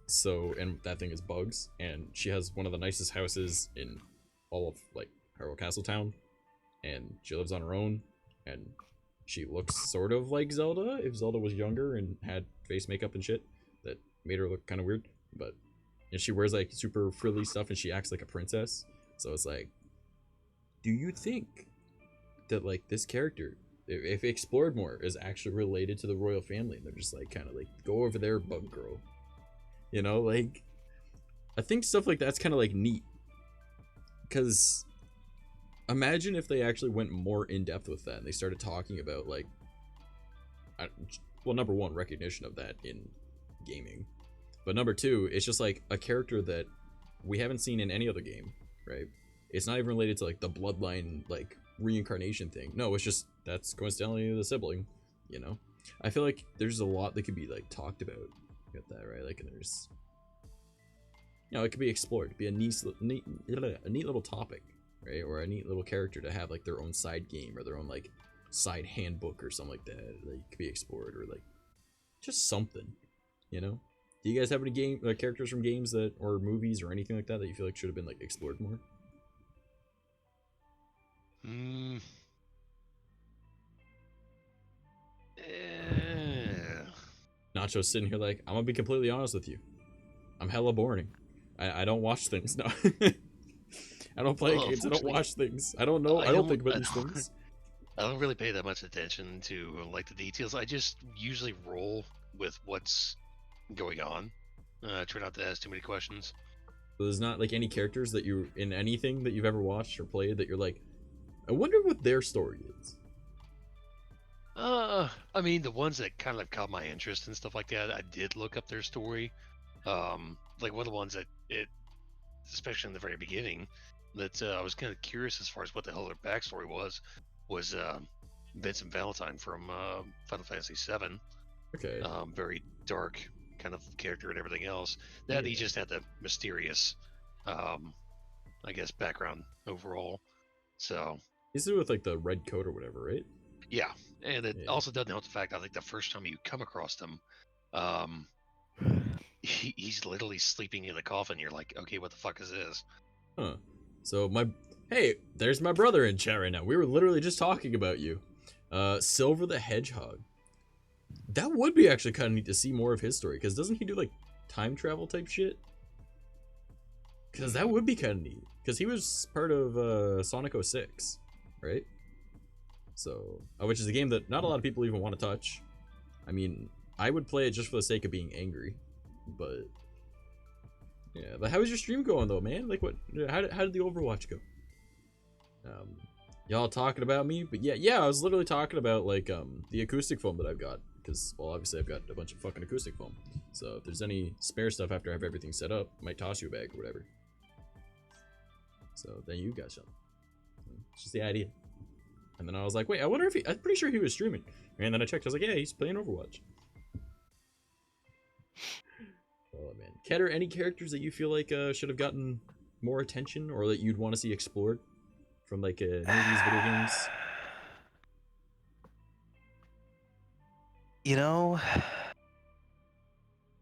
So, and that thing is bugs. And she has one of the nicest houses in all of, like, Hyrule Castletown. And she lives on her own. And she looks sort of like Zelda, if Zelda was younger and had face makeup and shit. That made her look kind of weird. But, and she wears, like, super frilly stuff and she acts like a princess. So it's like, do you think that, like, this character, if explored more, is actually related to the royal family? And they're just like, kind of like, go over there, bug girl. You know, like, I think stuff like that's kind of like neat. Because imagine if they actually went more in depth with that and they started talking about, like, well, number one, recognition of that in gaming. But number two, it's just like a character that we haven't seen in any other game, right? It's not even related to, like, the bloodline, like, reincarnation thing. No, it's just, that's coincidentally the sibling, you know? I feel like there's a lot that could be, like, talked about with that, right? Like, and there's, you know, it could be explored. It'd be a neat little topic, right? Or a neat little character to have, like, their own side game or their own, like, side handbook or something like that could be explored, or, like, just something, you know? Do you guys have any characters from games that, or movies or anything like that that you feel like should have been, like, explored more? Nacho's sitting here like, I'm gonna be completely honest with you. I'm hella boring. I don't watch things. No. I don't play games. I don't watch things. I don't know. I don't think about these things. I don't really pay that much attention to, like, the details. I just usually roll with what's going on. Try not to ask too many questions. So there's not, like, any characters that you, in anything that you've ever watched or played, that you're like, I wonder what their story is. I mean, the ones that kind of caught my interest and stuff like that, I did look up their story. Like, one of the ones that especially in the very beginning, that I was kind of curious as far as what the hell their backstory was Vincent Valentine from Final Fantasy VII. Okay. Very dark kind of character and everything else. That he just had the mysterious, I guess, background overall. So he's with, like, the red coat or whatever, right? Yeah, and it also doesn't help the fact, I think, the first time you come across him, he's literally sleeping in the coffin. You're like, okay, what the fuck is this? Huh. So hey, there's my brother in chat right now. We were literally just talking about you. Silver the Hedgehog. That would be actually kind of neat to see more of his story, because doesn't he do, like, time travel type shit? Because that would be kind of neat. Because he was part of Sonic 06, right? So, which is a game that not a lot of people even want to touch. I mean, I would play it just for the sake of being angry, but yeah. But how is your stream going though, man? Like, what? How did the Overwatch go? Y'all talking about me? But yeah, I was literally talking about, like, the acoustic foam that I've got, because, well, obviously I've got a bunch of fucking acoustic foam. So if there's any spare stuff after I have everything set up, I might toss you a bag or whatever. So then you got some. It's just the idea. And then I was like, wait, I wonder if I'm pretty sure he was streaming. And then I checked, I was like, yeah, he's playing Overwatch. Oh, man. Ketter, any characters that you feel like should have gotten more attention, or that you'd want to see explored from, like, movies, video games? You know,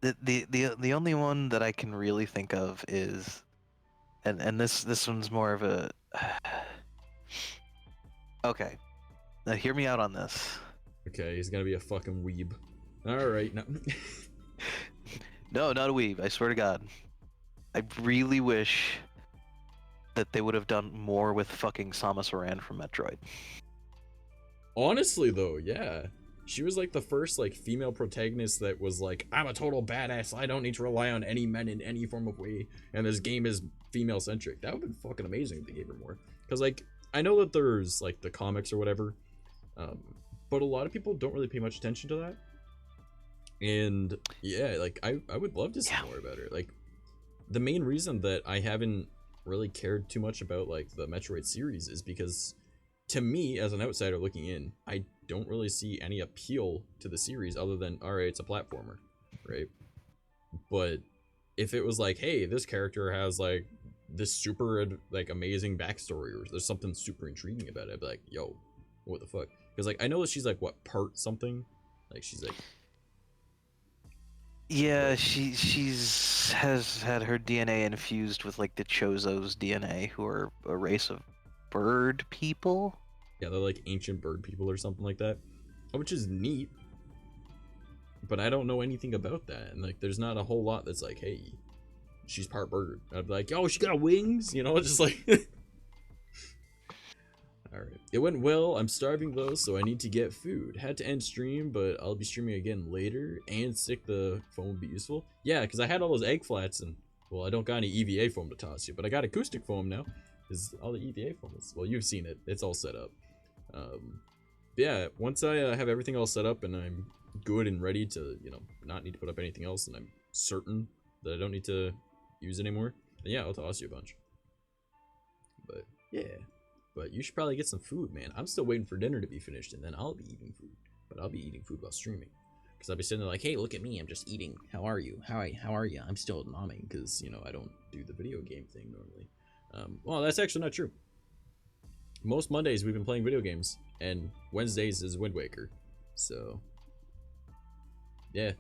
the only one that I can really think of is, and this one's more of a okay. Now hear me out on this. Okay, he's gonna be a fucking weeb. Alright, no. No, not a weeb, I swear to God. I really wish that they would have done more with fucking Samus Aran from Metroid. Honestly, though, yeah. She was, like, the first, like, female protagonist that was like, I'm a total badass, I don't need to rely on any men in any form of way, and this game is female-centric. That would have been fucking amazing if they gave her more. Because, like, I know that there's, like, the comics or whatever, but a lot of people don't really pay much attention to that. And, yeah, like, I would love to see more about her. Like, the main reason that I haven't really cared too much about, like, the Metroid series is because, to me, as an outsider looking in, I don't really see any appeal to the series other than, alright, it's a platformer, right? But if it was like, hey, this character has, like, this super, like, amazing backstory, or there's something super intriguing about it, I'd be like, yo, what the fuck? Because like I know she's like what part something, like she's like. Yeah, she's has had her DNA infused with like the Chozo's DNA, who are a race of bird people. Yeah, they're like ancient bird people or something like that, which is neat. But I don't know anything about that, and like, there's not a whole lot that's like, hey, she's part bird. I'd be like, oh, she got wings, you know, just like. All right, it went well. I'm starving though, so I need to get food. Had to end stream, but I'll be streaming again later. And stick the foam would be useful. Yeah, because I had all those egg flats, and well, I don't got any EVA foam to toss you, but I got acoustic foam now. Because all the EVA foam is, well, you've seen it. It's all set up. Yeah, once I have everything all set up and I'm good and ready to, you know, not need to put up anything else, and I'm certain that I don't need to use anymore, then yeah, I'll toss you a bunch. But yeah. But you should probably get some food, man. I'm still waiting for dinner to be finished, and then I'll be eating food. But I'll be eating food while streaming. Because I'll be sitting there like, hey, look at me, I'm just eating. How are you? How are you? I'm still nomming, because, you know, I don't do the video game thing normally. Well, that's actually not true. Most Mondays we've been playing video games, and Wednesdays is Wind Waker. So, yeah.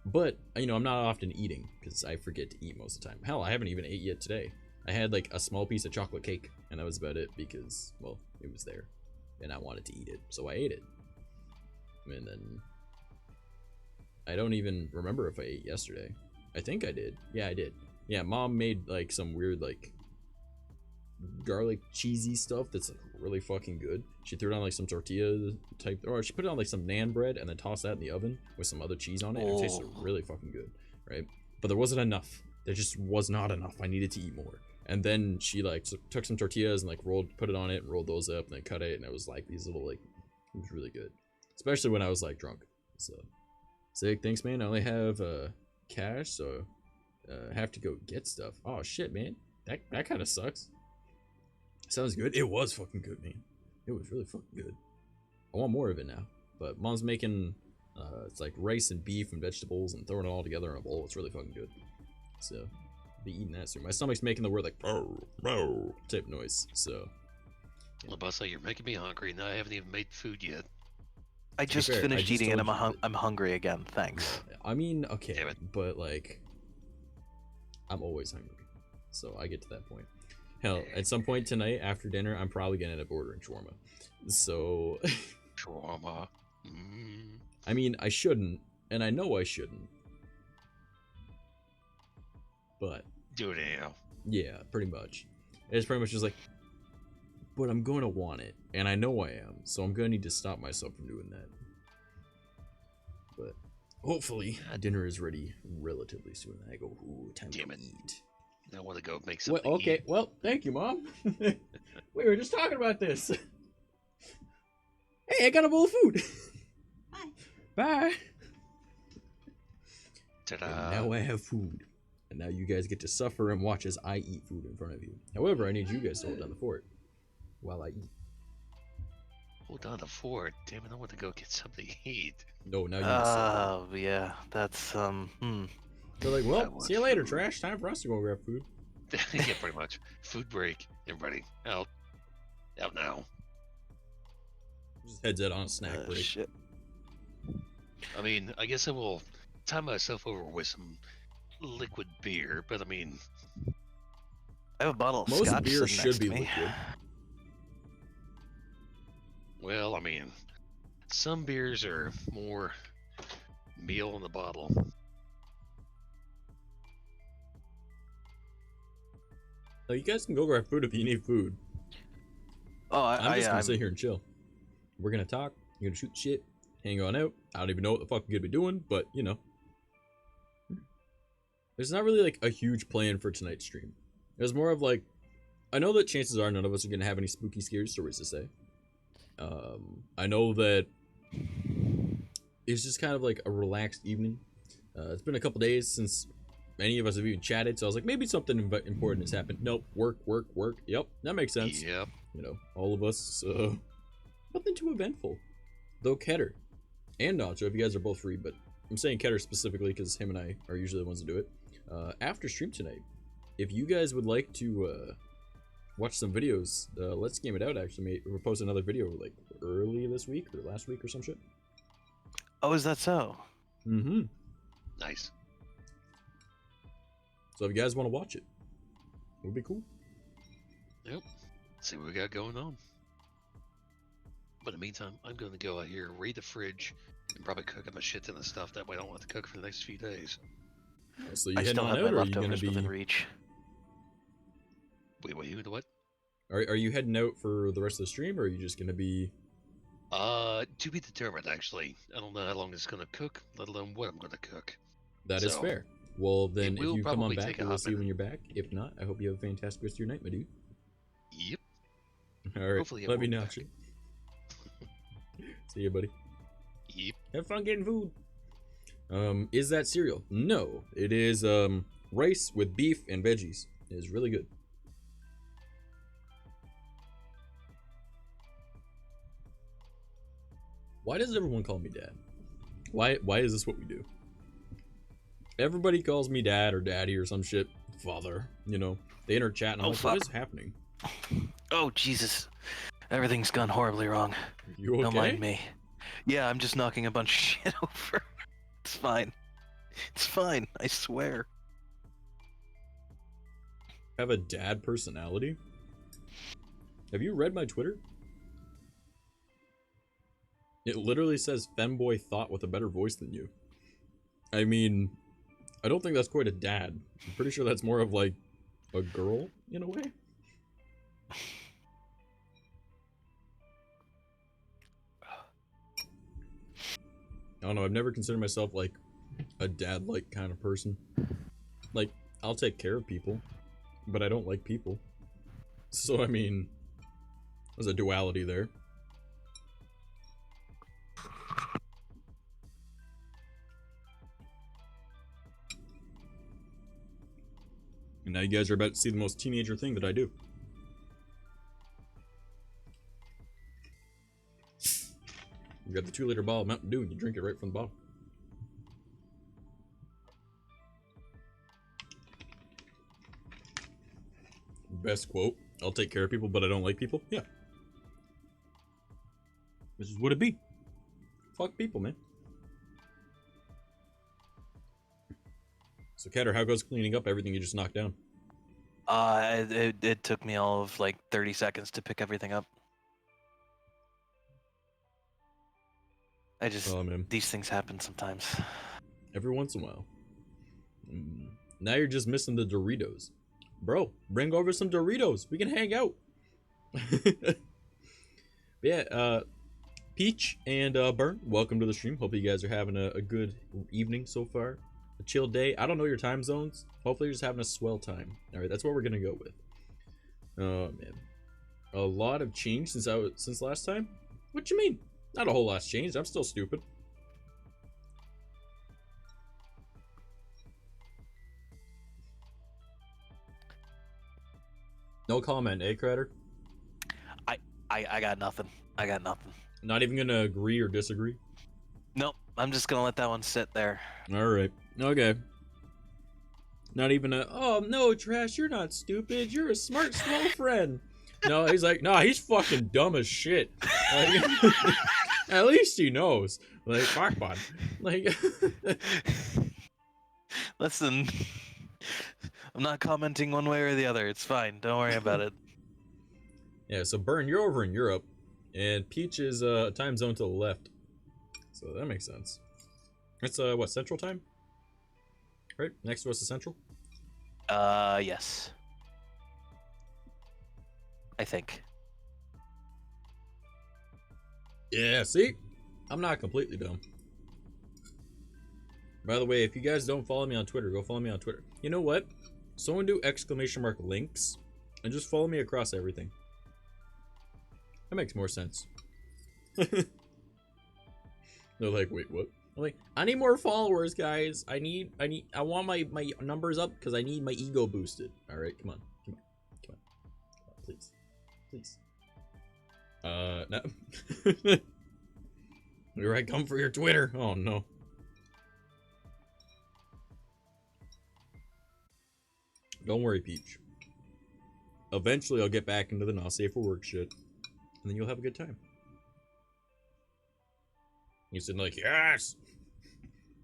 But, you know, I'm not often eating, because I forget to eat most of the time. Hell, I haven't even ate yet today. I had like a small piece of chocolate cake, and that was about it because, well, it was there and I wanted to eat it, so I ate it. And then I don't even remember if I ate yesterday. I think I did. Yeah, I did. Yeah, Mom made like some weird like garlic cheesy stuff that's like really fucking good. She threw it on like some tortilla type, or she put it on like some naan bread and then tossed that in the oven with some other cheese on it. And it tasted really fucking good, right? But there wasn't enough. There just was not enough. I needed to eat more. And then she like took some tortillas and like put it on it and rolled those up and then cut it, and it was like these little like, it was really good, especially when I was like drunk. So sick. Thanks, man. I only have cash, so have to go get stuff. Oh shit, man. That kind of sucks. Sounds good. It was fucking good, man. It was really fucking good. I want more of it now. But Mom's making it's like rice and beef and vegetables and throwing it all together in a bowl. It's really fucking good. So be eating that soon. My stomach's making the word like row type noise. So well, Bussa, you're making me hungry, and I haven't even made food yet. I just finished eating and I'm hungry again. Thanks. I mean, okay, but like, I'm always hungry, so I get to that point. Hell, at some point tonight after dinner, I'm probably gonna end up ordering shawarma. So shawarma. I mean, I shouldn't, and I know I shouldn't. But do it anyhow. Yeah, pretty much. It's pretty much just like, but I'm going to want it, and I know I am, so I'm going to need to stop myself from doing that. But hopefully, dinner is ready relatively soon. I go, ooh, time to eat. I want to go make something. Well, okay, well, thank you, Mom. We were just talking about this. Hey, I got a bowl of food. Bye. Bye. Ta-da. And now I have food. And now you guys get to suffer and watch as I eat food in front of you. However, I need you guys to hold down the fort while I eat. Hold down the fort? Damn it, I want to go get something to eat. No, now you Oh, yeah, that's, They're like, well, see you later, trash. Time for us to go grab food. Yeah, pretty much. Food break. Everybody, out. Out now. Just heads out on a snack break. Shit. I mean, I guess I will tie myself over with some liquid beer, but I mean, I have a bottle of most scotch beer sitting should next be to me. liquid. well, I mean, some beers are more meal in the bottle. So you guys can go grab food if you need food. Oh, I'm just gonna sit here and chill. We're gonna talk. You're gonna shoot shit. Hang on out. I don't even know what the fuck I'm gonna be doing, but you know. There's not really like a huge plan for tonight's stream. It was more of like, I know that chances are none of us are gonna have any spooky, scary stories to say. I know that it's just kind of like a relaxed evening. It's been a couple days since any of us have even chatted, so I was like, maybe something important has happened. Nope, work. Yep, that makes sense. Yep. You know, all of us, nothing too eventful. Though Keter and Nacho, if you guys are both free, but I'm saying Keter specifically because him and I are usually the ones that do it. After stream tonight, if you guys would like to watched some videos. Let's Game It Out actually posted another video like early this week or last week or some shit. Oh, is that so? Mm-hmm. Nice. So if you guys want to watch it, it would be cool. Yep. See what we got going on. But in the meantime, I'm going to go out here, raid the fridge, and probably cook up a shit ton of stuff. That way I don't have to cook for the next few days. So you I heading still on have out, my or are you gonna leftovers be? within reach. Wait, you into what? Are you heading out for the rest of the stream, or are you just gonna be? To be determined, actually. I don't know how long it's going to cook, let alone what I'm going to cook. That is So, fair. Well, then it if will you come on probably back, take a we'll hot see you when minute. you're back. If not, I hope you have a fantastic rest of your night, my dude. Yep. All right. Hopefully it Love you, won't Nacho. See you, buddy. Yep. Have fun getting food. Is that cereal? No, it is rice with beef and veggies. It is really good. Why does everyone call me dad? Why is this what we do? Everybody calls me dad or daddy or some shit. Father, you know. They enter chat and I'm Oh, like, fuck. what is happening? Oh, Jesus. Everything's gone horribly wrong. You okay? Don't mind me. Yeah, I'm just knocking a bunch of shit over. It's fine. It's fine, I swear. Have a dad personality? Have you read my Twitter? It literally says femboy thought with a better voice than you. I mean, I don't think that's quite a dad. I'm pretty sure that's more of like a girl in a way. I don't know, I've never considered myself like a dad-like kind of person. Like, I'll take care of people, but I don't like people. So, I mean, there's a duality there. And now you guys are about to see the most teenager thing that I do. You got the 2-liter bottle of Mountain Dew and you drink it right from the bottle. Best quote. I'll take care of people, but I don't like people. Yeah. This is what it be. Fuck people, man. So, Catter, how goes cleaning up everything you just knocked down? It took me all of like 30 seconds to pick everything up. Oh, man. These things happen sometimes. Every once in a while. Now you're just missing the Doritos. Bro, bring over some Doritos. We can hang out. Yeah, Peach and Burn, welcome to the stream. Hope you guys are having a good evening so far. A chill day. I don't know your time zones. Hopefully you're just having a swell time. Alright, that's what we're gonna go with. Oh, man. A lot have changed since last time? What you mean? Not a whole lot's changed. I'm still stupid. No comment, eh, Cratter? I got nothing. I got nothing. Not even gonna agree or disagree? Nope. I'm just gonna let that one sit there. Alright. Okay. Not even a, oh, no, Trash, you're not stupid. You're a smart, small friend. No, he's like, no, he's fucking dumb as shit. Like, at least he knows. Like, fuck, man. Like, Listen, I'm not commenting one way or the other. It's fine. Don't worry about it. yeah, so Burn, you're over in Europe, and Peach is a time zone to the left. So that makes sense. It's, what, Central Time? Right? Next to us is Central? Yes. I think. Yeah, see? I'm not completely dumb. By the way, if you guys don't follow me on Twitter, go follow me on Twitter. You know what? Someone do !_ links and just follow me across everything. That makes more sense. They're like, wait, what? I'm like, I need more followers, guys. I want my numbers up because I need my ego boosted. All right, come on, please. No. Here I come for your Twitter. Oh no. Don't worry, Peach. eventually I'll get back into the not safe for work shit, and then you'll have a good time. You said like, yes,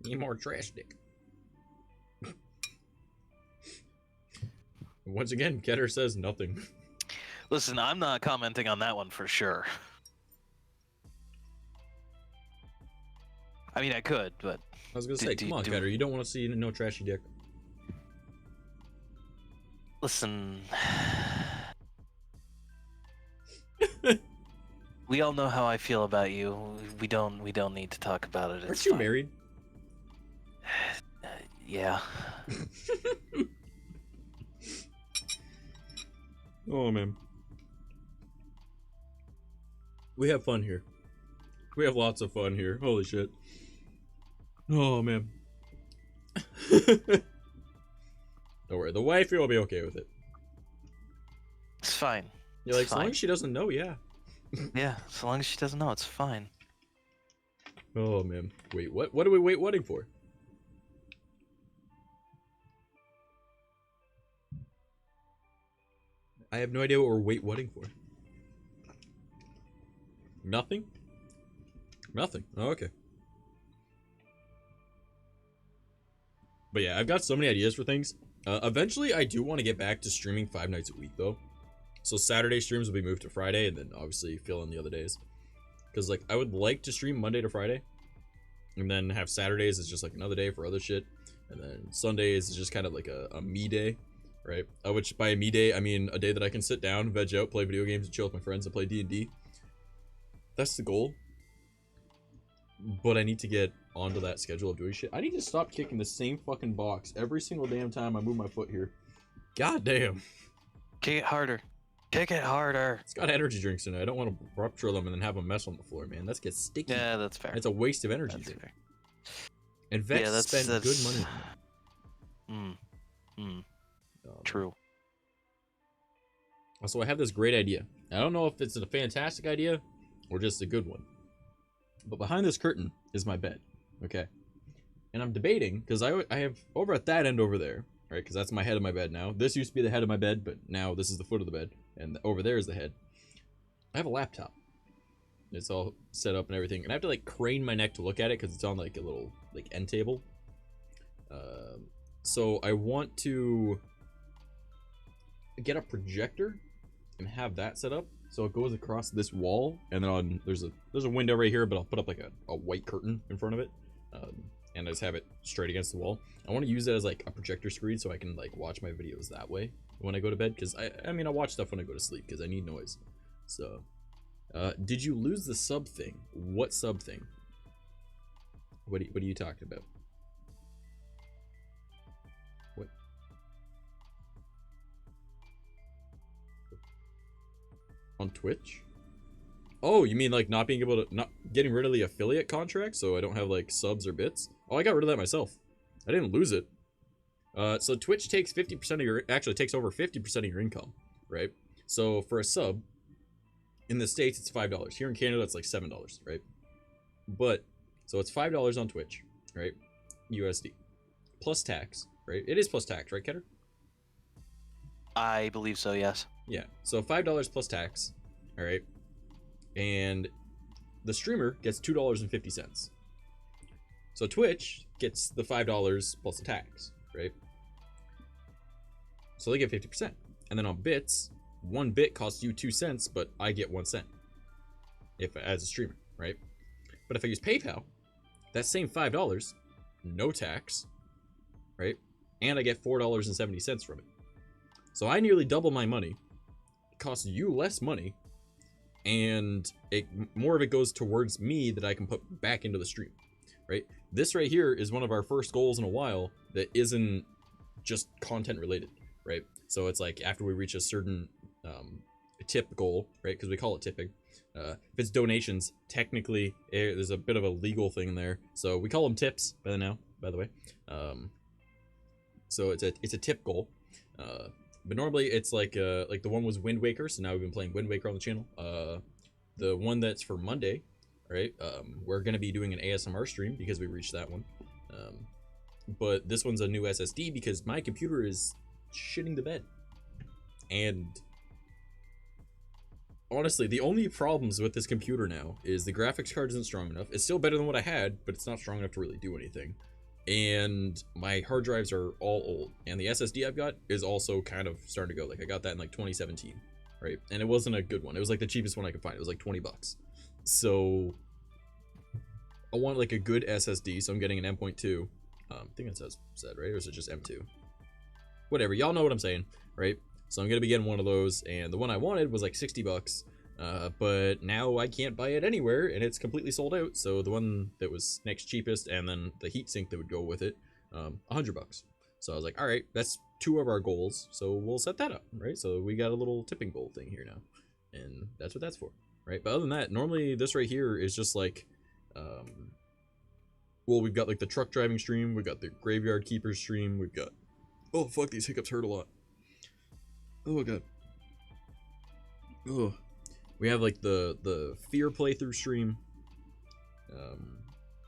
need more trash dick. Once again, Ketter says nothing. Listen, I'm not commenting on that one for sure. I mean, I could, but... I was gonna say, come on, Ketter, you don't want to see no trashy dick. Listen... We all know how I feel about you. We don't need to talk about it. Aren't you married? Yeah. Oh, man. We have fun here. We have lots of fun here. Holy shit. Oh, man. Don't worry. The wifey will be okay with it. It's fine. You're like, as long as she doesn't know, yeah. Yeah, as long as she doesn't know, it's fine. Oh, man. Wait, what? What are we waiting for? I have no idea what we're waiting for. Nothing? Nothing. Oh, okay. But yeah, I've got so many ideas for things. Eventually, I do want to get back to streaming 5 nights a week, though. So Saturday streams will be moved to Friday, and then obviously fill in the other days. Because, like, I would like to stream Monday to Friday. And then have Saturdays as just, like, another day for other shit. And then Sundays is just kind of like a me day, right? Which, by a me day, I mean a day that I can sit down, veg out, play video games, and chill with my friends, and play D&D. That's the goal. But I need to get onto that schedule of doing shit. I need to stop kicking the same fucking box every single damn time I move my foot here. God damn. Kick it harder. Kick it harder. It's got energy drinks in it. I don't want to rupture them and then have a mess on the floor, man. That gets sticky. Yeah, that's fair. It's a waste of energy drink. And vets spend good money on that. True. Also, I have this great idea. I don't know if it's a fantastic idea or just a good one. But behind this curtain is my bed, okay? And I'm debating, because I have over at that end over there, right? Because that's my head of my bed now. This used to be the head of my bed, but now this is the foot of the bed. And over there is the head. I have a laptop. It's all set up and everything. And I have to, like, crane my neck to look at it, because it's on, like, a little, like, end table. So I want to get a projector and have that set up. So it goes across this wall, and then there's a window right here, but I'll put up like a white curtain in front of it, and I just have it straight against the wall. I want to use that as like a projector screen so I can like watch my videos that way when I go to bed, because I mean I watch stuff when I go to sleep because I need noise. So, did you lose the sub thing? What sub thing? What are you talking about? What? On Twitch? Oh, you mean like not being able to, not getting rid of the affiliate contract so I don't have like subs or bits? Oh, I got rid of that myself. I didn't lose it. So Twitch takes 50% of your, actually takes over 50% of your income, right? So for a sub, in the States it's $5. Here in Canada it's like $7, right? But, so it's $5 on Twitch, right? USD. Plus tax, right? It is plus tax, right, Ketter? I believe so, yes. Yeah, so $5 plus tax, all right, and the streamer gets $2.50. So Twitch gets the $5 plus the tax, right? So they get 50%. And then on bits, 1 bit costs you 2 cents, but I get 1 cent if as a streamer, right? But if I use PayPal, that same $5, no tax, right? And I get $4.70 from it. So I nearly double my money. It costs you less money, and more of it goes towards me that I can put back into the stream, right? This right here is one of our first goals in a while that isn't just content related, right? So it's like after we reach a certain tip goal, right? Because we call it tipping. If it's donations, technically there's a bit of a legal thing there, so we call them tips by the way. So it's a tip goal. But normally it's like the one was Wind Waker, so now we've been playing Wind Waker on the channel. The one that's for Monday, right? We're gonna be doing an ASMR stream because we reached that one. But this one's a new SSD because my computer is shitting the bed. And honestly, the only problems with this computer now is the graphics card isn't strong enough. It's still better than what I had, but it's not strong enough to really do anything. And my hard drives are all old. And the SSD I've got is also kind of starting to go. Like, I got that in like 2017, right? And it wasn't a good one. It was like the cheapest one I could find. It was like 20 bucks. So I want like a good SSD, so I'm getting an M.2. I think it said, right? Or is it just M2? Whatever, y'all know what I'm saying, right? So I'm gonna be getting one of those, and the one I wanted was like 60 bucks, but now I can't buy it anywhere, and it's completely sold out. So the one that was next cheapest, and then the heatsink that would go with it, 100 bucks. So I was like, all right, that's 2 of our goals, so we'll set that up, right? So we got a little tipping goal thing here now, and that's what that's for, right? But other than that, normally this right here is just like, well, we've got like the truck driving stream, we've got the graveyard keeper stream, we've got, oh fuck, these hiccups hurt a lot. Oh god. Oh, we have like the fear playthrough stream,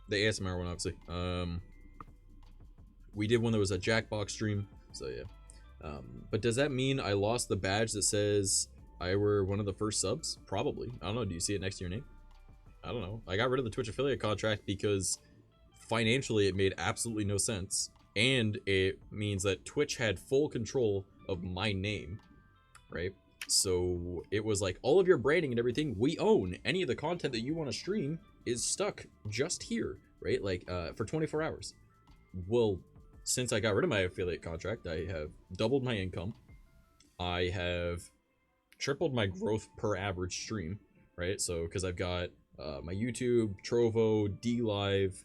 the ASMR one obviously. We did one that was a Jackbox stream, so yeah. But does that mean I lost the badge that says I were one of the first subs? Probably. I don't know. Do you see it next to your name? I don't know. I got rid of the Twitch affiliate contract because financially it made absolutely no sense, and it means that Twitch had full control of my name, right? So it was like, all of your branding and everything we own. Any of the content that you want to stream is stuck just here, right? Like for 24 hours. Well, since I got rid of my affiliate contract, I have doubled my income. I have tripled my growth per average stream, right? So because I've got my YouTube, Trovo, DLive,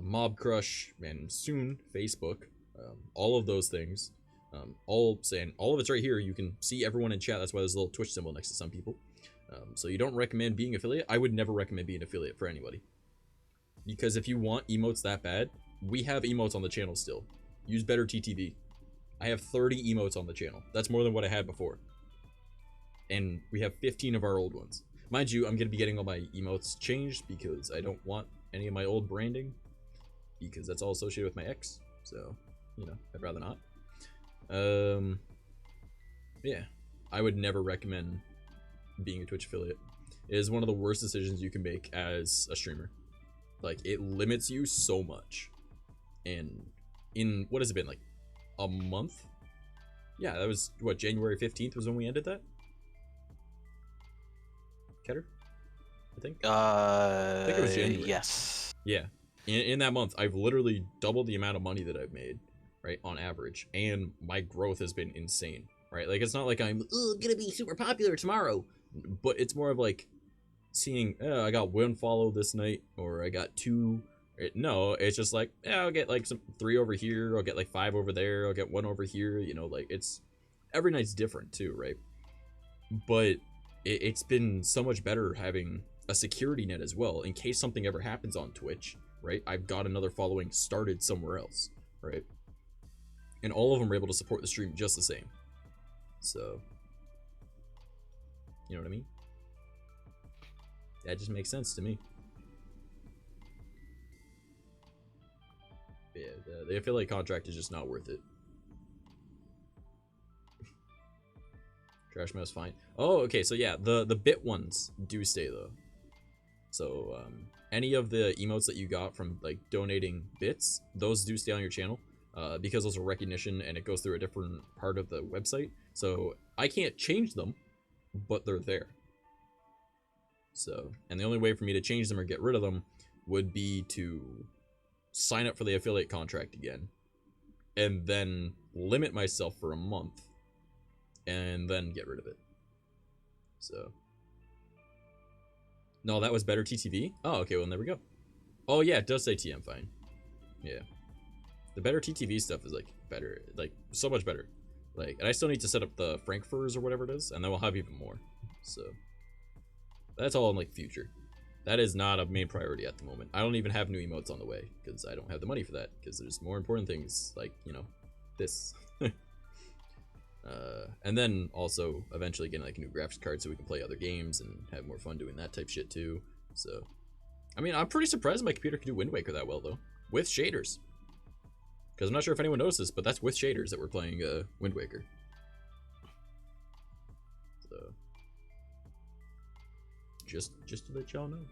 Mob Crush, and soon Facebook, all of those things, all of it's right here. You can see everyone in chat. That's why there's a little Twitch symbol next to some people. So you don't recommend being affiliate. I would never recommend being affiliate for anybody, because if you want emotes that bad, we have emotes on the channel still. Use better TTV. I have 30 emotes on the channel. That's more than what I had before, and we have 15 of our old ones. Mind you, I'm gonna be getting all my emotes changed because I don't want any of my old branding, because that's all associated with my ex. So, you know, I'd rather not. Yeah, I would never recommend being a Twitch affiliate. It is one of the worst decisions you can make as a streamer. Like, it limits you so much. And in, what has it been, like a month? Yeah, that was what, January 15th was when we ended that? Ketter? I think it was January. Yes. Yeah. In that month, I've literally doubled the amount of money that I've made, right, on average, and my growth has been insane, right? Like, it's not like I'm gonna be super popular tomorrow, but it's more of like seeing, I got 1 follow this night, or I got 2. No, it's just like, yeah, I'll get like 3 over here, I'll get like 5 over there, I'll get 1 over here, you know, like, it's, every night's different too, right? But it's been so much better having a security net as well, in case something ever happens on Twitch, right? I've got another following started somewhere else, right? And all of them are able to support the stream just the same. So, you know what I mean? That just makes sense to me. But yeah, the affiliate contract is just not worth it. Trash mouse fine. Oh, okay, so yeah, the bit ones do stay though. So any of the emotes that you got from like donating bits, those do stay on your channel, because those are recognition and it goes through a different part of the website. So I can't change them, but they're there. So, and the only way for me to change them or get rid of them would be to sign up for the affiliate contract again, and then limit myself for a month, and then get rid of it. So, no, that was better TTV? Oh, okay, well, there we go. Oh, yeah, it does say TM fine. Yeah. The better TTV stuff is, like, better. Like, so much better. Like, and I still need to set up the Frankfurters or whatever it is, and then we'll have even more. So, that's all in, like, future. That is not a main priority at the moment. I don't even have new emotes on the way, because I don't have the money for that, because there's more important things, like, you know, this. And then also eventually getting like a new graphics card so we can play other games and have more fun doing that type shit too. So, I mean, I'm pretty surprised my computer can do Wind Waker that well though, with shaders. Because I'm not sure if anyone knows this, but that's with shaders that we're playing Wind Waker. So, Just to let y'all know.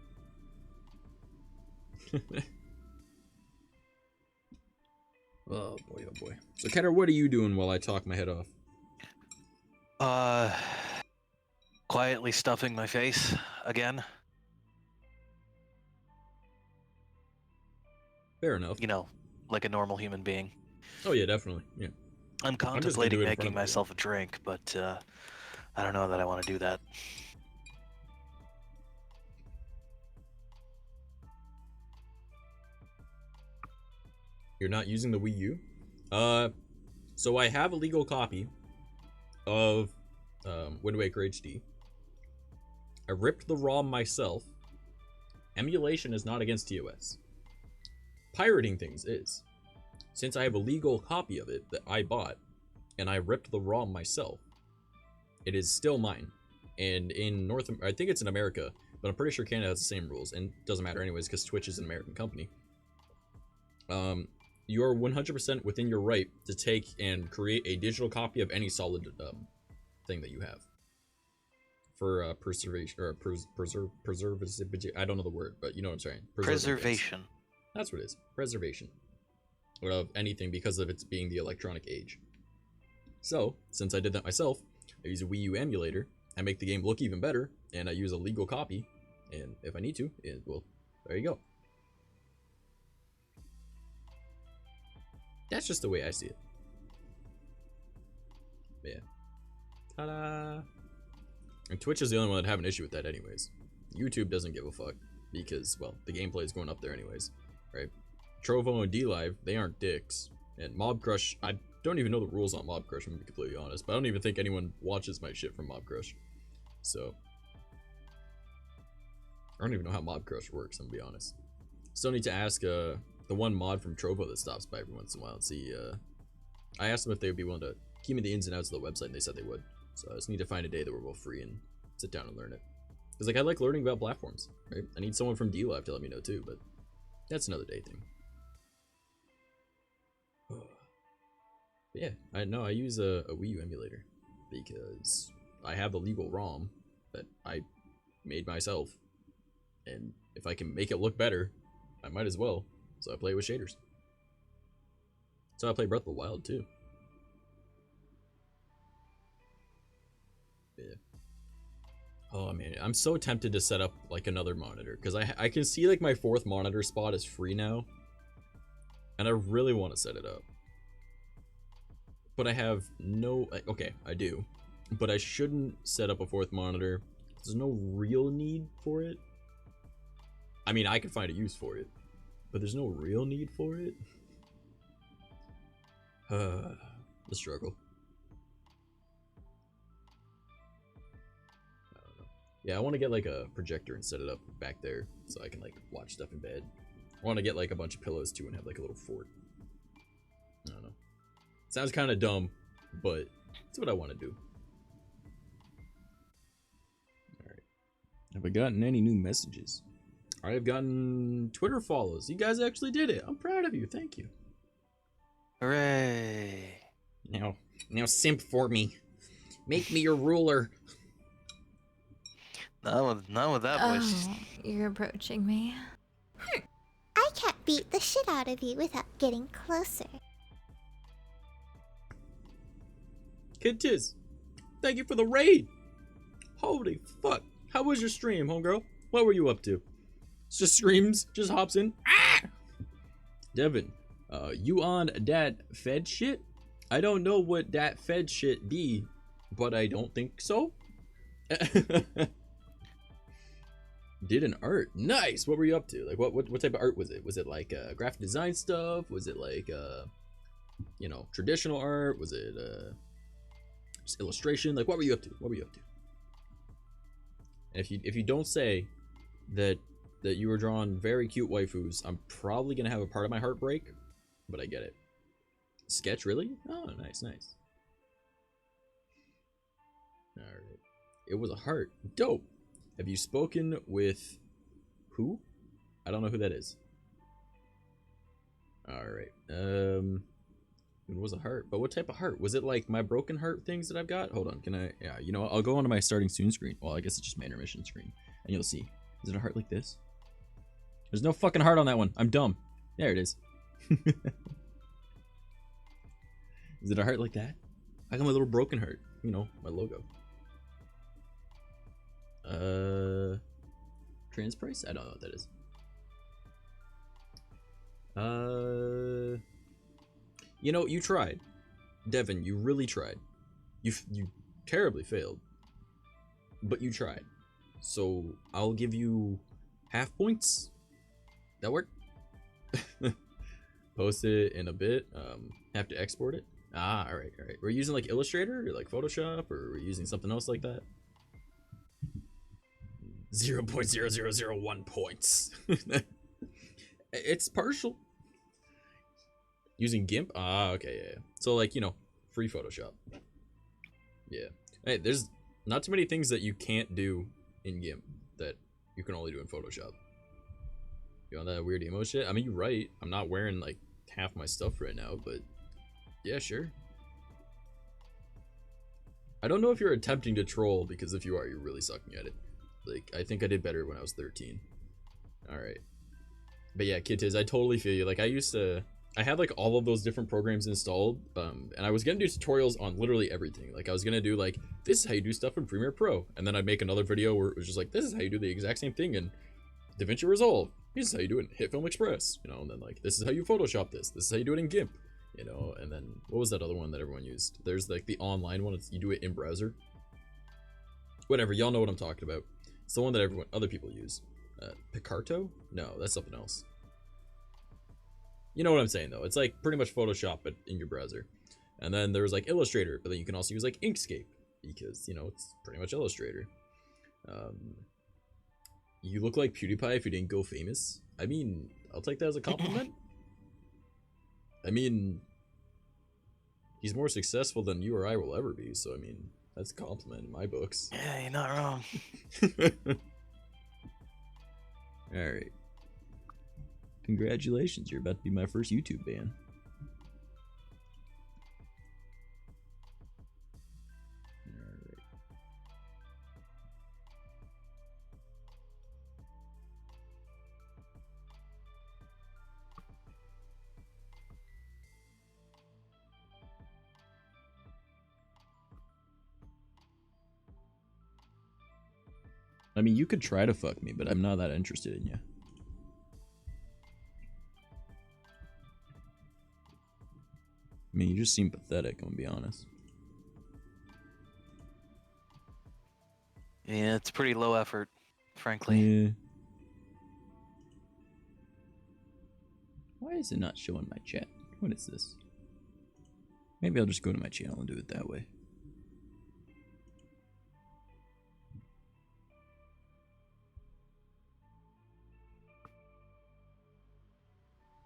Oh boy, oh boy. So Keter, what are you doing while I talk my head off? Quietly stuffing my face again. Fair enough. You know, like a normal human being. Oh yeah, definitely. Yeah. I'm contemplating making myself a drink, but I don't know that I want to do that. You're not using the Wii U? So I have a legal copy of Wind Waker HD. I ripped the ROM myself. Emulation is not against TOS. Pirating things is. Since I have a legal copy of it that I bought, and I ripped the ROM myself, it is still mine. And in I think it's in America, but I'm pretty sure Canada has the same rules, and it doesn't matter anyways because Twitch is an American company. You are 100% within your right to take and create a digital copy of any solid thing that you have for preservation or preservation. I don't know the word, but you know what I'm saying. Preservation. That's what it is. Preservation of anything because of its being the electronic age. So since I did that myself, I use a Wii U emulator. I make the game look even better, and I use a legal copy. And if I need to, well, there you go. That's just the way I see it. But yeah. Ta-da! And Twitch is the only one that have an issue with that anyways. YouTube doesn't give a fuck because, well, the gameplay is going up there anyways, right? Trovo and DLive, they aren't dicks. And Mob Crush, I don't even know the rules on Mob Crush, I'm gonna be completely honest, but I don't even think anyone watches my shit from Mob Crush. So, I don't even know how Mob Crush works, I'm gonna be honest. Still need to ask, the one mod from Trovo that stops by every once in a while and see, I asked them if they would be willing to give me the ins and outs of the website, and they said they would. So I just need to find a day that we're both free and sit down and learn it. Because, like, I like learning about platforms, right? I need someone from DLive to let me know, too, but that's another day thing. But yeah, I use a Wii U emulator because I have the legal ROM that I made myself, and if I can make it look better, I might as well. So I play with shaders. So I play Breath of the Wild too. Yeah. Oh man, I'm so tempted to set up like another monitor because I can see like my fourth monitor spot is free now, and I really want to set it up. But I have no. Okay, I do, but I shouldn't set up a fourth monitor. There's no real need for it. I mean, I could find a use for it, but there's no real need for it. The struggle. I don't know. Yeah, I want to get like a projector and set it up back there so I can like watch stuff in bed. I want to get like a bunch of pillows too and have like a little fort. I don't know. Sounds kind of dumb, but it's what I want to do. Alright. Have I gotten any new messages? I have gotten Twitter follows. You guys actually did it. I'm proud of you. Thank you. Hooray. Now simp for me. Make me your ruler. Not with that voice. Oh, you're approaching me. I can't beat the shit out of you without getting closer. 𝐂𝐡𝐚𝐭, thank you for the raid. Holy fuck. How was your stream, homegirl? What were you up to? Just screams, just hops in. Ah! Devin, you on dat Fed shit? I don't know what dat Fed shit be, but I don't think so. Did an art. Nice. What were you up to? Like what type of art was it? Was it like graphic design stuff? Was it like you know, traditional art? Was it just illustration? Like what were you up to? What were you up to? And if you don't say that you were drawing very cute waifus, I'm probably gonna have a part of my heart break, but I get it. Sketch, really? Oh, nice. Alright. It was a heart. Dope. Have you spoken with who? I don't know who that is. Alright. It was a heart. But what type of heart? Was it like my broken heart things that I've got? Hold on, can I? Yeah, you know what? I'll go onto my starting soon screen. Well, I guess it's just my intermission screen. and you'll see. Is it a heart like this? There's no fucking heart on that one. I'm dumb. There it is. Is it a heart like that? I got my little broken heart. You know, my logo. Trans price? I don't know what that is. You know, you tried. Devin, you really tried. You terribly failed. But you tried. So, I'll give you half points. That work? Post it in a bit. Have to export it. Ah, alright. We're using like Illustrator or like Photoshop, or we're using something else like that? 0.0001 points. It's partial. Using GIMP? Ah, okay, yeah. So like, you know, free Photoshop. Yeah. Hey, there's not too many things that you can't do in GIMP that you can only do in Photoshop. You want that weird emo shit? I mean, you're right. I'm not wearing like half my stuff right now, but yeah, sure. I don't know if you're attempting to troll, because if you are, you're really sucking at it. Like, I think I did better when I was 13. Alright. But yeah, 𝐂𝐡𝐚𝐭, I totally feel you. Like, I had like all of those different programs installed, and I was gonna do tutorials on literally everything. Like, I was gonna do like, this is how you do stuff in Premiere Pro, and then I'd make another video where it was just like, this is how you do the exact same thing in DaVinci Resolve. This is how you do it in HitFilm Express, you know, and then like, this is how you Photoshop this. This is how you do it in GIMP, you know, and then what was that other one that everyone used? There's like the online one. You do it in browser. Whatever, y'all know what I'm talking about. It's the one that other people use. Picarto? No, that's something else. You know what I'm saying though. It's like pretty much Photoshop, but in your browser. And then there's like Illustrator, but then you can also use like Inkscape, because, you know, it's pretty much Illustrator. You look like PewDiePie if you didn't go famous. I mean, I'll take that as a compliment. I mean, he's more successful than you or I will ever be, so I mean, that's a compliment in my books. Yeah, you're not wrong. Alright. Congratulations, you're about to be my first YouTube ban. Alright. I mean, you could try to fuck me, but I'm not that interested in you. I mean, you just seem pathetic, I'm gonna be honest. Yeah, it's pretty low effort, frankly. Yeah. Why is it not showing my chat? What is this? Maybe I'll just go to my channel and do it that way.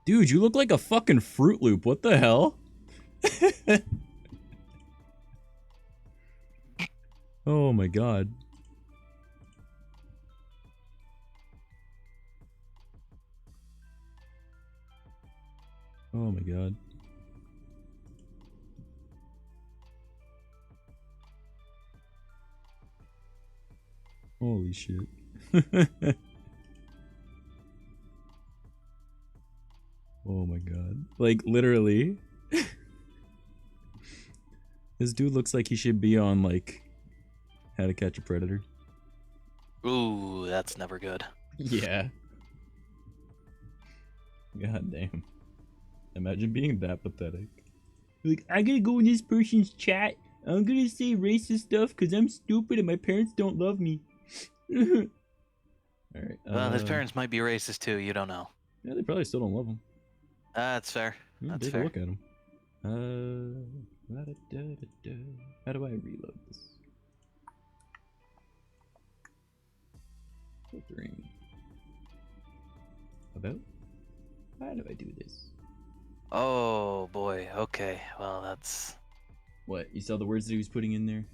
Dude, you look like a fucking Fruit Loop. What the hell? Oh my god. Oh my god. Holy shit. Oh my god. Like, literally. This dude looks like he should be on, like, How to Catch a Predator. Ooh, that's never good. Yeah. God damn. Imagine being that pathetic. Like, I gotta go in this person's chat. I'm gonna say racist stuff because I'm stupid and my parents don't love me. Alright. Well, his parents might be racist too, you don't know. Yeah, they probably still don't love him. That's fair. Yeah, That's take fair. a look at him. How do I reload this? Filtering. About? How do I do this? Oh boy. Okay. Well, that's. What? You saw the words that he was putting in there?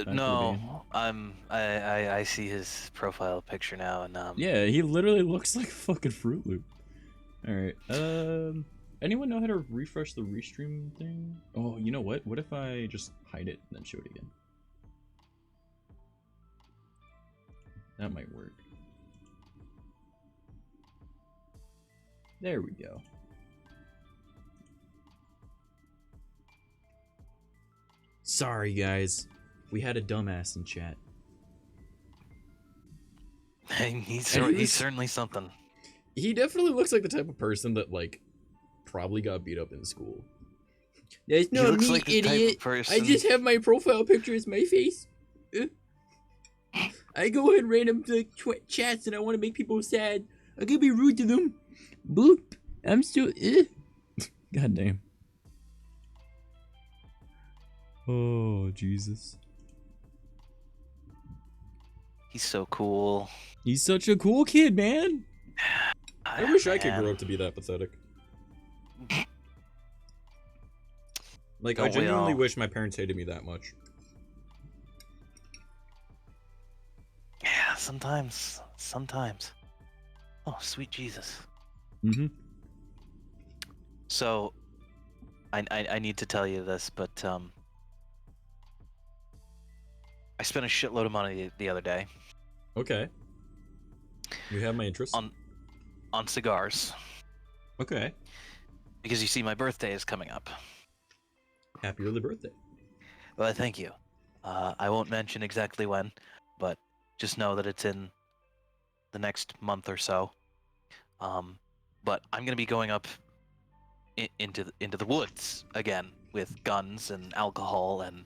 No. I see his profile picture now, and Yeah, he literally looks like a fucking Fruit Loop. All right. Anyone know how to refresh the restream thing? Oh, you know what? What if I just hide it and then show it again? That might work. There we go. Sorry, guys. We had a dumbass in chat. He's certainly something. He definitely looks like the type of person that, like, probably got beat up in school. That's not me, like idiot. I just have my profile picture as my face. I go ahead and random chats and I want to make people sad. I could be rude to them. Boop. I'm still. God damn. Oh, Jesus. He's so cool. He's such a cool kid, man. I wish I could Man. grow up to be that pathetic. Like, Oh, I genuinely well. wish my parents hated me that much. Yeah, sometimes. Oh, sweet Jesus. Mm-hmm. So, I need to tell you this, but I spent a shitload of money the other day Okay. You have my interest. on cigars Okay. because you see, my birthday is coming up. Happy early birthday. Well, thank you. I won't mention exactly when, but just know that it's in the next month or so. But I'm gonna be going up into the woods again with guns and alcohol, and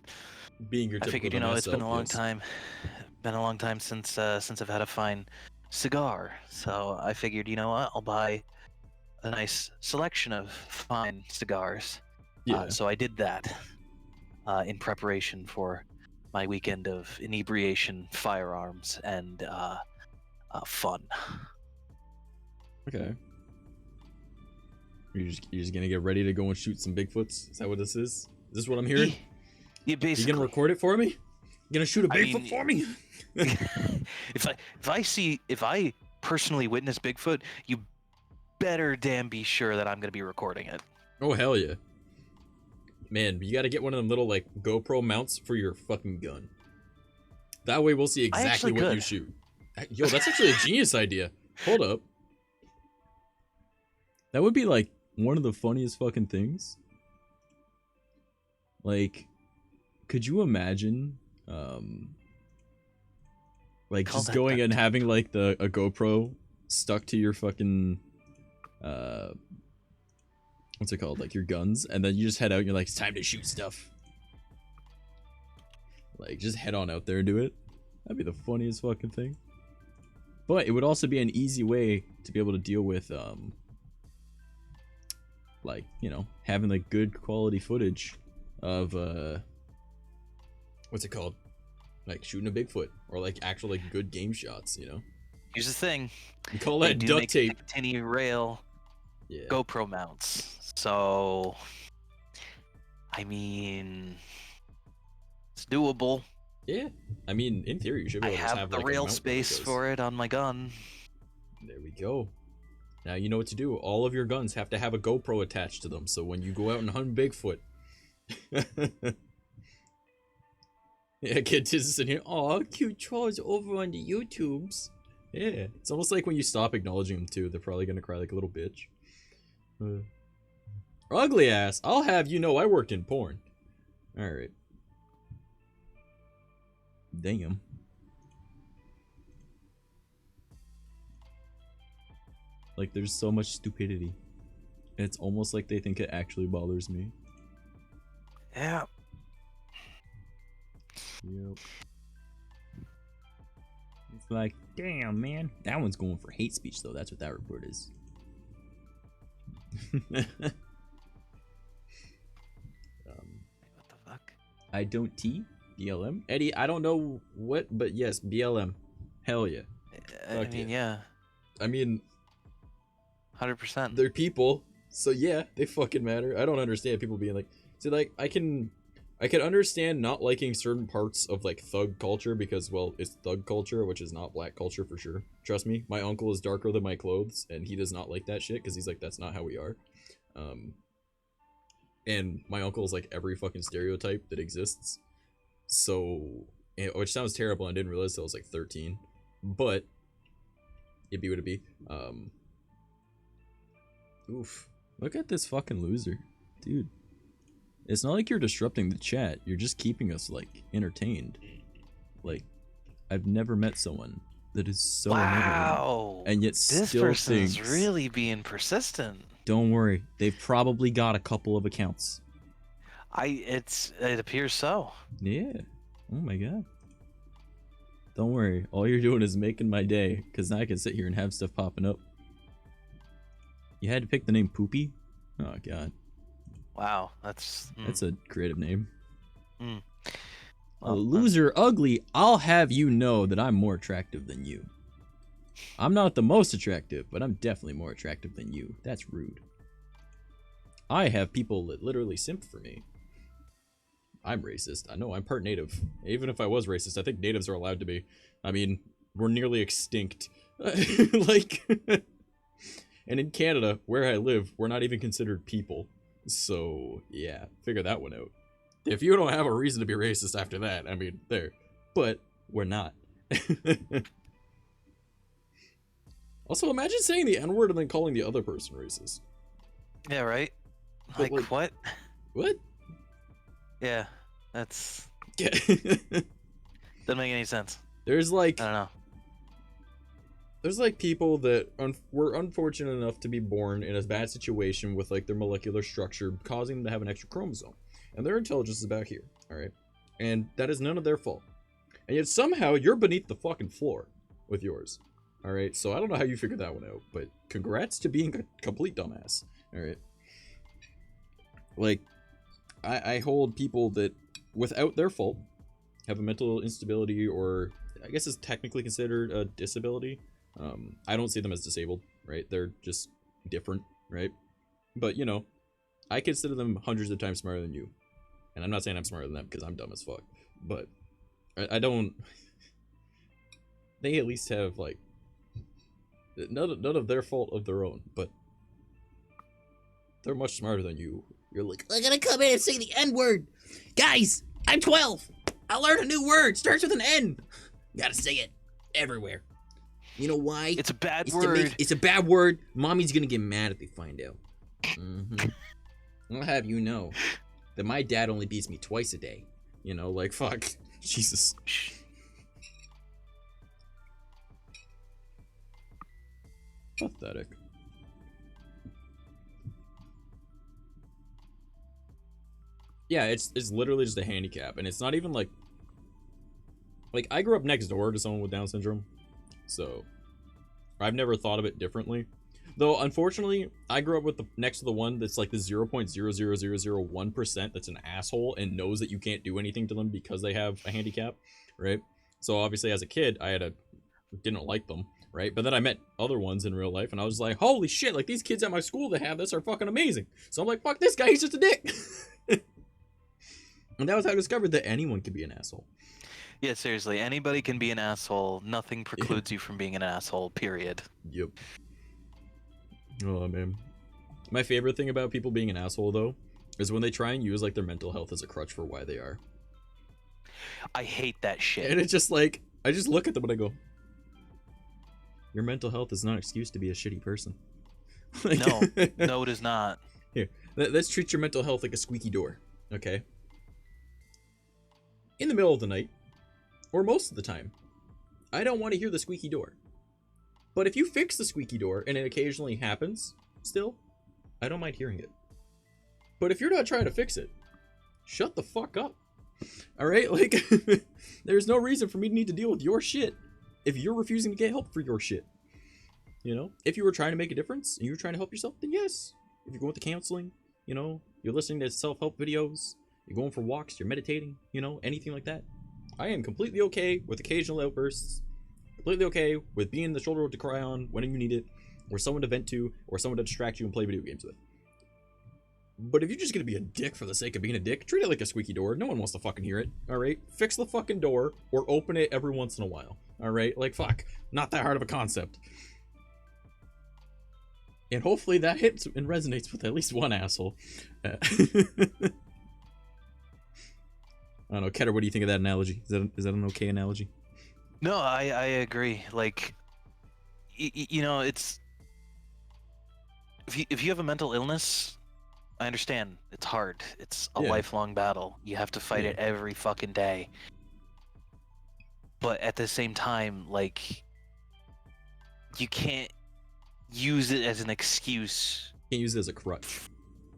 Being your I typical figured, it's been a long yes. time. Been a long time since I've had a fine cigar. So I figured, you know what, I'll buy a nice selection of fine cigars. Yeah. So I did that in preparation for my weekend of inebriation, firearms, and fun. Okay. You're just gonna get ready to go and shoot some Bigfoots? Is that what this is? Is this what I'm hearing? Yeah, You basically. gonna record it for me? You gonna shoot a I Bigfoot mean, for me? if I personally witness Bigfoot, you better damn be sure that I'm gonna be recording it. Oh, hell yeah. Man, you gotta get one of them little, like, GoPro mounts for your fucking gun. That way we'll see exactly what you shoot. Yo, that's actually a genius idea. Hold up. That would be, like, one of the funniest fucking things. Like, could you imagine, like, Call just that going duct and tape. having, like, a GoPro stuck to your fucking, what's it called? Like, your guns, and then you just head out and you're like, it's time to shoot stuff. Like, just head on out there and do it. That'd be the funniest fucking thing. But it would also be an easy way to be able to deal with, like, having, like, good quality footage of, what's it called? Like, shooting a Bigfoot, or, like, actual, like, good game shots, Here's the thing. You call They that do duct make tape. tinny rail Yeah. GoPro mounts. So, I mean, it's doable. Yeah. I mean, in theory, you should be I able to just have the like, a rail mount that space goes. for it on my gun. There we go. Now you know what to do. All of your guns have to have a GoPro attached to them, so when you go out and hunt Bigfoot. Yeah, kid is in here. Aw, cute trolls over on the YouTubes. Yeah, it's almost like when you stop acknowledging them too, they're probably gonna cry like a little bitch. Ugly ass. I'll have you know I worked in porn. Alright. Damn. Like, there's so much stupidity. It's almost like they think it actually bothers me. Yeah. Yep. It's like, damn, man. That one's going for hate speech, though. That's what that report is. What the fuck? I don't T? BLM? Eddie, I don't know what, but yes, BLM. Hell yeah. I Fuck mean, yeah. yeah. I mean, 100%. they're people, so yeah, they fucking matter. I don't understand people being like, see, like, I can understand not liking certain parts of, like, thug culture because, well, it's thug culture, which is not black culture for sure. Trust me, my uncle is darker than my clothes, and he does not like that shit because he's like, that's not how we are. And my uncle is like every fucking stereotype that exists. So, which sounds terrible. I didn't realize I was like 13, But it be what it be. Oof. Look at this fucking loser. Dude. It's not like you're disrupting the chat. You're just keeping us, like, entertained. Like, I've never met someone that is so wow. annoying and yet This still person's thinks, really being persistent. don't worry, they've probably got a couple of accounts. It appears so. Yeah. Oh my god. Don't worry, all you're doing is making my day, because now I can sit here and have stuff popping up. You had to pick the name Poopy? Oh god. Wow, that's a creative name. Well, Loser ugly, I'll have you know that I'm more attractive than you. I'm not the most attractive, but I'm definitely more attractive than you. That's rude. I have people that literally simp for me. I'm racist. I know, I'm part native. Even if I was racist, I think natives are allowed to be. I mean, we're nearly extinct. Like, and in Canada, where I live, we're not even considered people. So, yeah, figure that one out. If you don't have a reason to be racist after that, I mean, there. But, we're not. Also, imagine saying the N-word and then calling the other person racist. yeah, right? But, Like, what? What? Yeah, that's... Yeah. Doesn't make any sense. There's like... I don't know. There's like people that were unfortunate enough to be born in a bad situation with like their molecular structure causing them to have an extra chromosome. And their intelligence is about here, alright? And that is none of their fault. And yet somehow you're beneath the fucking floor with yours. Alright, so I don't know how you figured that one out, but congrats to being a complete dumbass. Alright. Like, I hold people that, without their fault, have a mental instability, or I guess it's technically considered a disability. I don't see them as disabled, right? They're just different, right? But, you know, I consider them hundreds of times smarter than you. And I'm not saying I'm smarter than them, because I'm dumb as fuck. But, I don't... They at least have, like... None of their fault of their own, but... They're much smarter than you. You're like, I'm gonna come in and say the N-word! Guys, I'm 12! I learned a new word! Starts with an N! Gotta say it. Everywhere. You know why? It's a bad word. It's a bad word. Mommy's gonna get mad if they find out. I'll have you know that my dad only beats me twice a day. You know, like, fuck. Jesus. Pathetic. Yeah, it's literally just a handicap, and it's not even like I grew up next door to someone with Down syndrome, so I've never thought of it differently. Though unfortunately, I grew up with next to the one that's like the 0.00001% that's an asshole and knows that you can't do anything to them because they have a handicap, right? So obviously as a kid, didn't like them, right? But then I met other ones in real life, and I was like, holy shit, like these kids at my school that have this are fucking amazing. So I'm like, fuck this guy, he's just a dick. And that was how I discovered that anyone can be an asshole. Yeah, seriously, anybody can be an asshole. Nothing precludes you from being an asshole, period. Yep. Oh, man. My favorite thing about people being an asshole, though, is when they try and use, like, their mental health as a crutch for why they are. I hate that shit. And it's just like, I just look at them and I go, your mental health is not an excuse to be a shitty person. Like, No, it is not. Here, let's treat your mental health like a squeaky door, okay? In the middle of the night, or most of the time, I don't want to hear the squeaky door. But if you fix the squeaky door, and it occasionally happens, still, I don't mind hearing it. But if you're not trying to fix it, shut the fuck up. Alright? Like, there's no reason for me to need to deal with your shit if you're refusing to get help for your shit. You know? If you were trying to make a difference, and you were trying to help yourself, then yes. If you're going to counseling, you know, you're listening to self-help videos, you're going for walks, you're meditating, you know, anything like that. I am completely okay with occasional outbursts, completely okay with being the shoulder to cry on when you need it, or someone to vent to, or someone to distract you and play video games with. But if you're just gonna be a dick for the sake of being a dick, treat it like a squeaky door. No one wants to fucking hear it, alright? Fix the fucking door, or open it every once in a while, alright? Like, fuck. Not that hard of a concept. And hopefully that hits and resonates with at least one asshole. I don't know, Ketter, what do you think of that analogy? Is that an okay analogy? No, I agree. Like, you know, it's if you have a mental illness, I understand it's hard. It's a Yeah. lifelong battle. You have to fight Yeah. it every fucking day. But at the same time, like, you can't use it as an excuse. Can't use it as a crutch.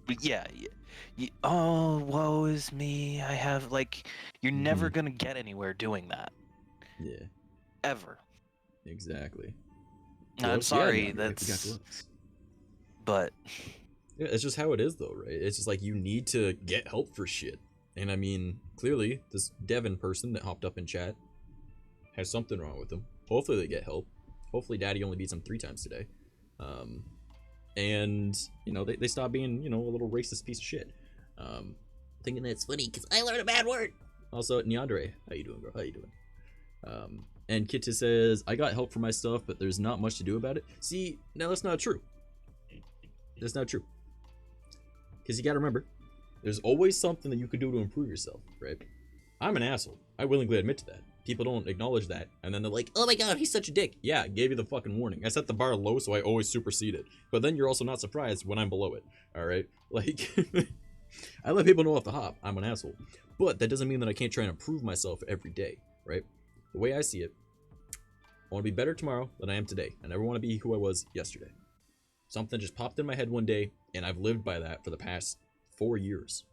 But yeah, oh, woe is me. I have, like, you're never gonna get anywhere doing that. Yeah. Ever. Exactly. I'm Gloves? sorry, Yeah, no, we got that's. gloves. But Yeah, it's just how it is though, right? It's just like you need to get help for shit. And I mean, clearly, this Devin person that hopped up in chat has something wrong with them. Hopefully they get help. Hopefully Daddy only beats them 3 times today. And, you know, they stop being, you know, a little racist piece of shit. Thinking that's funny because I learned a bad word. Also, Neandre, how you doing, bro? How you doing? And Kitta says, I got help for my stuff, but there's not much to do about it. See, now that's not true. That's not true. Because you gotta remember, there's always something that you could do to improve yourself, right? I'm an asshole. I willingly admit to that. People don't acknowledge that, and then they're like, oh my god, he's such a dick. Yeah, I gave you the fucking warning. I set the bar low, so I always supersede it. But then you're also not surprised when I'm below it, alright? Like, I let people know off the hop, I'm an asshole. But that doesn't mean that I can't try and improve myself every day, right? The way I see it, I want to be better tomorrow than I am today. I never want to be who I was yesterday. Something just popped in my head one day, and I've lived by that for the past 4 years.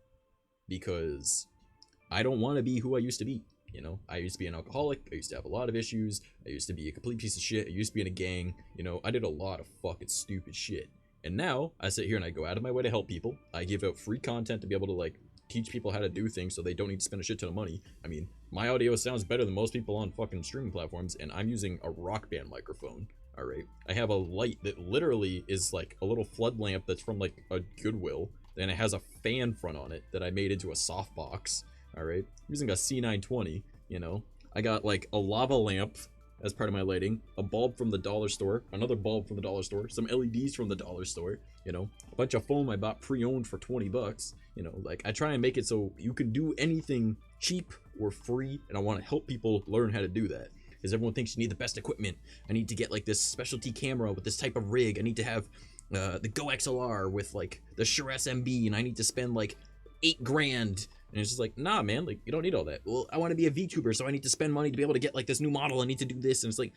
Because I don't want to be who I used to be. You know, I used to be an alcoholic, I used to have a lot of issues, I used to be a complete piece of shit, I used to be in a gang, you know, I did a lot of fucking stupid shit. And now, I sit here and I go out of my way to help people, I give out free content to be able to, like, teach people how to do things so they don't need to spend a shit ton of money. I mean, my audio sounds better than most people on fucking streaming platforms, and I'm using a Rock Band microphone, alright? I have a light that literally is like a little flood lamp that's from like a Goodwill, and it has a fan front on it that I made into a softbox, alright? Using a C920, you know? I got like a lava lamp as part of my lighting, a bulb from the dollar store, another bulb from the dollar store, some LEDs from the dollar store, you know, a bunch of foam I bought pre-owned for 20 bucks, you know, like I try and make it so you can do anything cheap or free, and I want to help people learn how to do that. Because everyone thinks you need the best equipment. I need to get like this specialty camera with this type of rig. I need to have the Go XLR with like the Shure SMB, and I need to spend like $8 grand. And it's just like, nah, man, like you don't need all that. Well, I want to be a VTuber, so I need to spend money to be able to get like this new model. I need to do this, and it's like,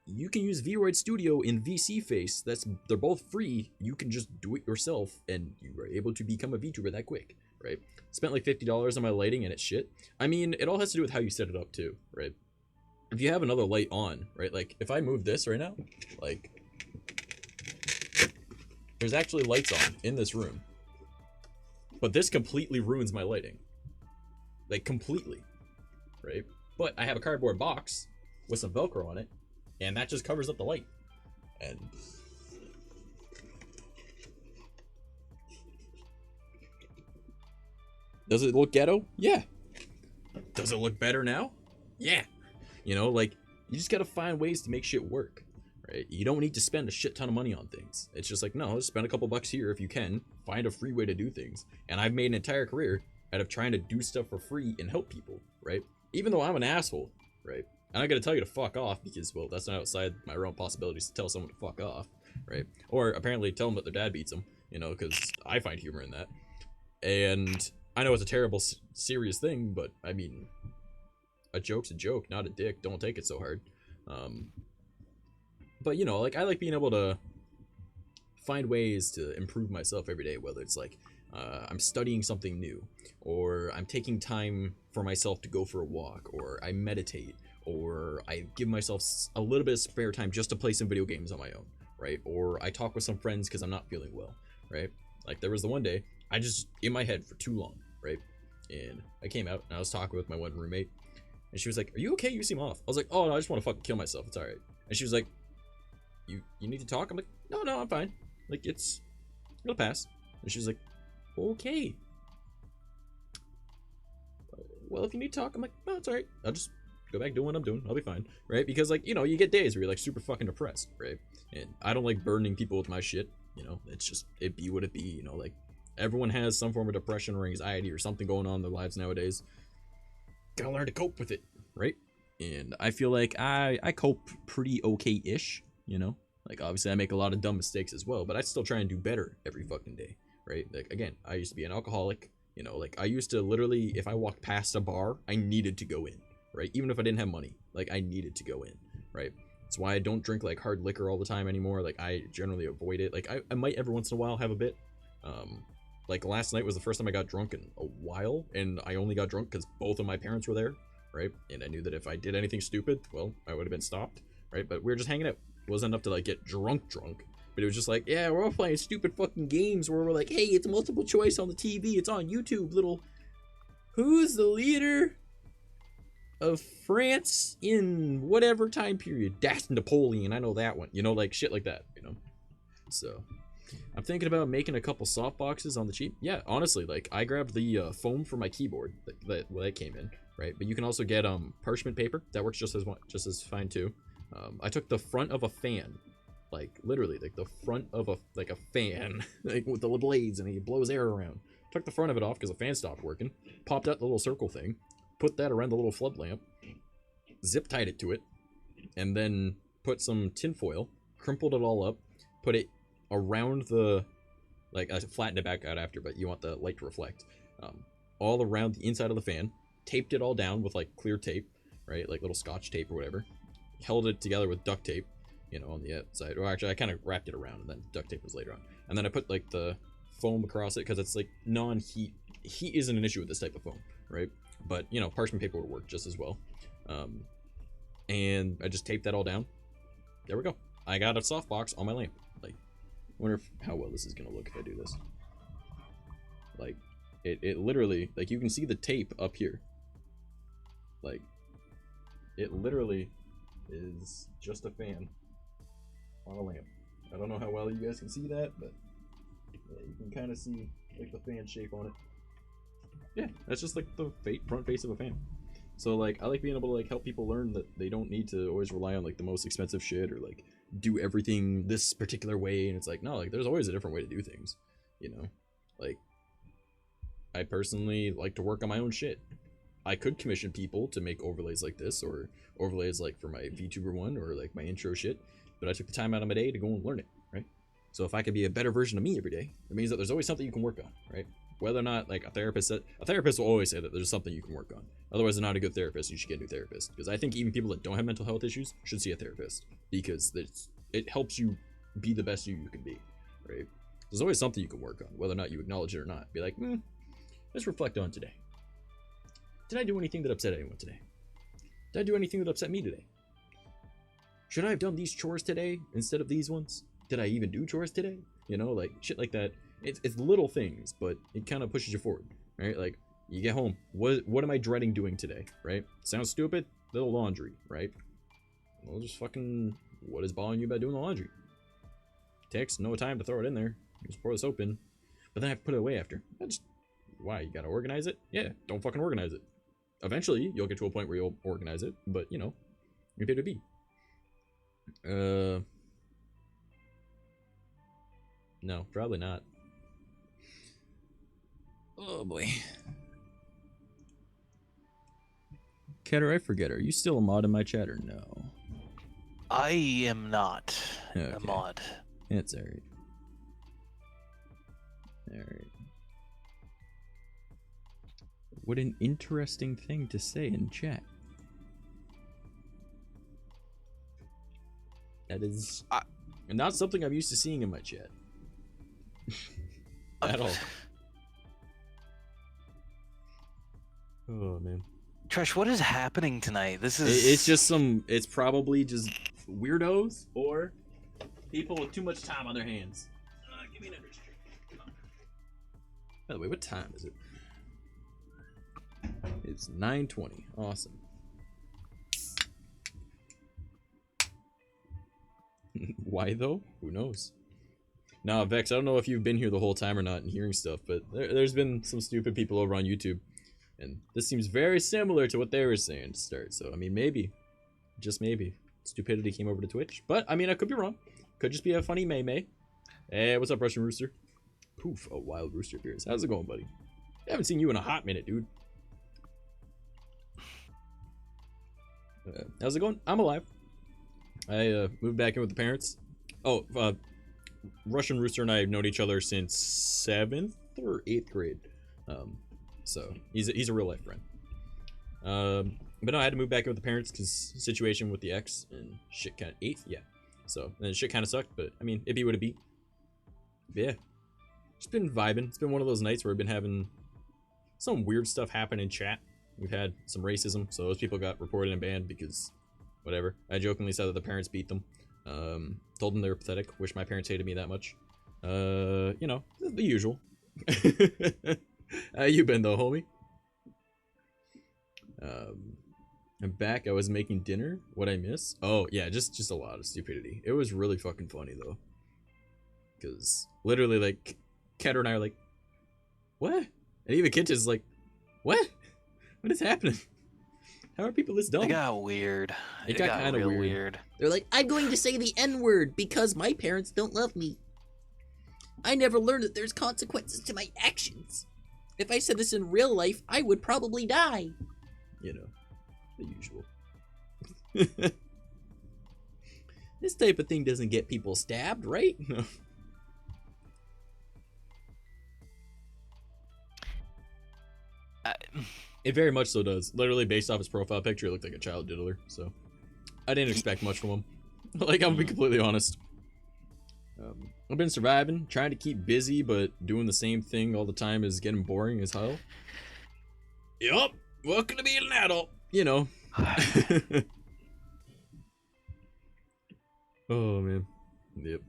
you can use VRoid Studio in VC Face. They're both free. You can just do it yourself, and you are able to become a VTuber that quick, right? Spent like $50 on my lighting, and it's shit. I mean, it all has to do with how you set it up too, right? If you have another light on, right? Like if I move this right now, like there's actually lights on in this room, but this completely ruins my lighting. Like completely, right? But I have a cardboard box with some Velcro on it, and that just covers up the light. And does it look ghetto? Yeah. Does it look better now? Yeah. You know, like you just gotta find ways to make shit work, right? You don't need to spend a shit ton of money on things. It's just like, no, spend a couple bucks here if you can. Find a free way to do things. And I've made an entire career out of trying to do stuff for free and help people, right? Even though I'm an asshole, right? I'm not gonna tell you to fuck off because, well, that's not outside my realm of possibilities to tell someone to fuck off, right? Or apparently tell them that their dad beats them, you know, because I find humor in that. And I know it's a terrible, serious thing, but I mean, a joke's a joke, not a dick. Don't take it so hard. But you know, like I like being able to find ways to improve myself every day, whether it's like I'm studying something new, or I'm taking time for myself to go for a walk, or I meditate, or I give myself a little bit of spare time just to play some video games on my own, right? Or I talk with some friends because I'm not feeling well, right? Like there was the one day I just in my head for too long, right? And I came out and I was talking with my one roommate, and she was like, "Are you okay? You seem off." I was like, "Oh no, I just want to fucking kill myself. It's all right." And she was like, "You need to talk?" I'm like, "No, I'm fine. Like it'll pass." And she was like, "Okay. Well, if you need to talk," I'm like, "No, it's all right. I'll just go back doing what I'm doing. I'll be fine." Right? Because like, you know, you get days where you're like super fucking depressed, right? And I don't like burdening people with my shit. You know, it's just it be what it be. You know, like everyone has some form of depression or anxiety or something going on in their lives nowadays. Gotta learn to cope with it, right? And I feel like I cope pretty okay-ish, you know? Like, obviously I make a lot of dumb mistakes as well, but I still try and do better every fucking day, right? Like, again, I used to be an alcoholic, you know, like, I used to literally, if I walked past a bar, I needed to go in, right? Even if I didn't have money, like, I needed to go in, right? That's why I don't drink, like, hard liquor all the time anymore. Like, I generally avoid it. Like, I might every once in a while have a bit. Like, last night was the first time I got drunk in a while, and I only got drunk because both of my parents were there, right? And I knew that if I did anything stupid, well, I would have been stopped, right? But we were just hanging out. It wasn't enough to, like, get drunk, but it was just like, yeah, we're all playing stupid fucking games where we're like, hey, it's multiple choice on the TV, it's on YouTube, little, who's the leader of France in whatever time period? That's Napoleon, I know that one, you know, like, shit like that, you know? So, I'm thinking about making a couple soft boxes on the cheap. Yeah, honestly, like, I grabbed the foam for my keyboard that came in, right? But you can also get parchment paper. That works just as fine too. I took the front of a fan, like literally, like the front of a fan, like with the blades, and he blows air around. Took the front of it off because the fan stopped working. Popped out the little circle thing, put that around the little flood lamp, zip tied it to it, and then put some tin foil, crumpled it all up, put it around the, like, I flattened it back out after, but you want the light to reflect, all around the inside of the fan, taped it all down with like clear tape, right, like little scotch tape or whatever, held it together with duct tape, you know, on the outside, or actually I kind of wrapped it around, and then duct tape was later on, and then I put like the foam across it because it's like non-heat. Heat isn't an issue with this type of foam, right? But you know, parchment paper would work just as well. And I just taped that all down. There we go. I got a softbox on my lamp. Like, I wonder how well this is gonna look if I do this. Like, it literally, like, you can see the tape up here. Like, it literally is just a fan on a lamp. I don't know how well you guys can see that, but yeah, you can kind of see like the fan shape on it. Yeah, that's just like the front face of a fan. So like, I like being able to like help people learn that they don't need to always rely on like the most expensive shit or like do everything this particular way. And it's like, no, like there's always a different way to do things, you know? Like, I personally like to work on my own shit. I could commission people to make overlays like this, or overlays like for my VTuber one, or like my intro shit, but I took the time out of my day to go and learn it, right? So if I could be a better version of me every day, it means that there's always something you can work on, right? Whether or not, like, a therapist will always say that there's something you can work on. Otherwise, they're not a good therapist. You should get a new therapist. Because I think even people that don't have mental health issues should see a therapist, because it helps you be the best you can be, right? There's always something you can work on, whether or not you acknowledge it or not. Be like, let's reflect on today. Did I do anything that upset anyone today? Did I do anything that upset me today? Should I have done these chores today instead of these ones? Did I even do chores today? You know, like, shit like that. It's little things, but it kind of pushes you forward, right? Like, you get home, what am I dreading doing today, right? Sounds stupid, little laundry, right? Well, just fucking, what is bothering you about doing the laundry? Takes no time to throw it in there. Just pour the soap in, but then I have to put it away after. Why, you gotta organize it? Yeah, don't fucking organize it. Eventually, you'll get to a point where you'll organize it, but, you know, maybe it'll be. No, probably not. Oh boy. Ketter, I forget, are you still a mod in my chat or no? I am not a mod. It's alright. Alright. What an interesting thing to say in chat. That is not something I'm used to seeing in my chat. At all. Oh man. Trash, what is happening tonight? This is... It's just it's probably just weirdos or people with too much time on their hands. Give me another drink. By the way, what time is it? It's 9:20. Awesome. Why though? Who knows? Now, Vex, I don't know if you've been here the whole time or not and hearing stuff, but there's been some stupid people over on YouTube. And this seems very similar to what they were saying to start. So, I mean, maybe, just maybe, stupidity came over to Twitch. But, I mean, I could be wrong. Could just be a funny May. Hey, what's up, Russian Rooster? Poof, a wild rooster appears. How's it going, buddy? I haven't seen you in a hot minute, dude. How's it going? I'm alive. I moved back in with the parents. Oh, Russian Rooster and I have known each other since 7th or 8th grade. So he's a real life friend. But no, I had to move back in with the parents because situation with the ex and shit kind of 8th, yeah. So and shit kind of sucked, but I mean, it be what it be. But yeah, just been vibing. It's been one of those nights where I've been having some weird stuff happen in chat. We've had some racism, so those people got reported and banned because whatever. I jokingly said that the parents beat them. Told them they were pathetic. Wish my parents hated me that much. You know, the usual. How you been though, homie? I'm back. I was making dinner. What'd I miss? Oh yeah, just a lot of stupidity. It was really fucking funny though, because literally like Ketter and I are like, what? And even Kitchen's like, what? What is happening? How are people this dumb? It got weird. It got kind of real weird. They're like, I'm going to say the N-word because my parents don't love me. I never learned that there's consequences to my actions. If I said this in real life, I would probably die. You know, the usual. This type of thing doesn't get people stabbed, right? No. It very much so does. Literally, based off his profile picture, it looked like a child diddler. So, I didn't expect much from him. Like, I'm gonna be completely honest. I've been surviving, trying to keep busy, but doing the same thing all the time is getting boring as hell. Yup, welcome to being an adult. You know. Oh man. Yep.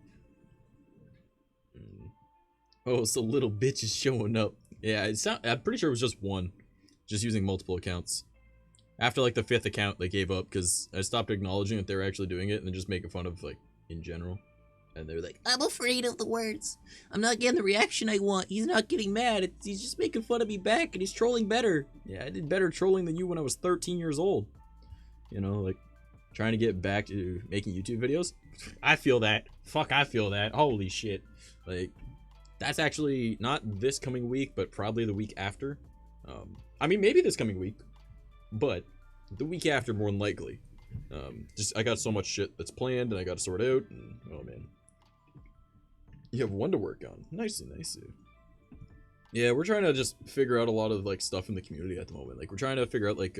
Oh, so little bitch is showing up. Yeah, I'm pretty sure it was just one. Just using multiple accounts. After like the 5th account, they gave up because I stopped acknowledging that they were actually doing it and then just making fun of like in general. And they were like, I'm afraid of the words. I'm not getting the reaction I want. He's not getting mad. He's just making fun of me back and he's trolling better. yeah, I did better trolling than you when I was 13 years old. You know, like trying to get back to making YouTube videos. I feel that. Fuck, I feel that. Holy shit. Like, that's actually not this coming week, but probably the week after. I mean, maybe this coming week, but the week after more than likely. Just I got so much shit that's planned and I got to sort out. And, oh man, you have one to work on. Nicely. Yeah, we're trying to just figure out a lot of like stuff in the community at the moment. Like we're trying to figure out like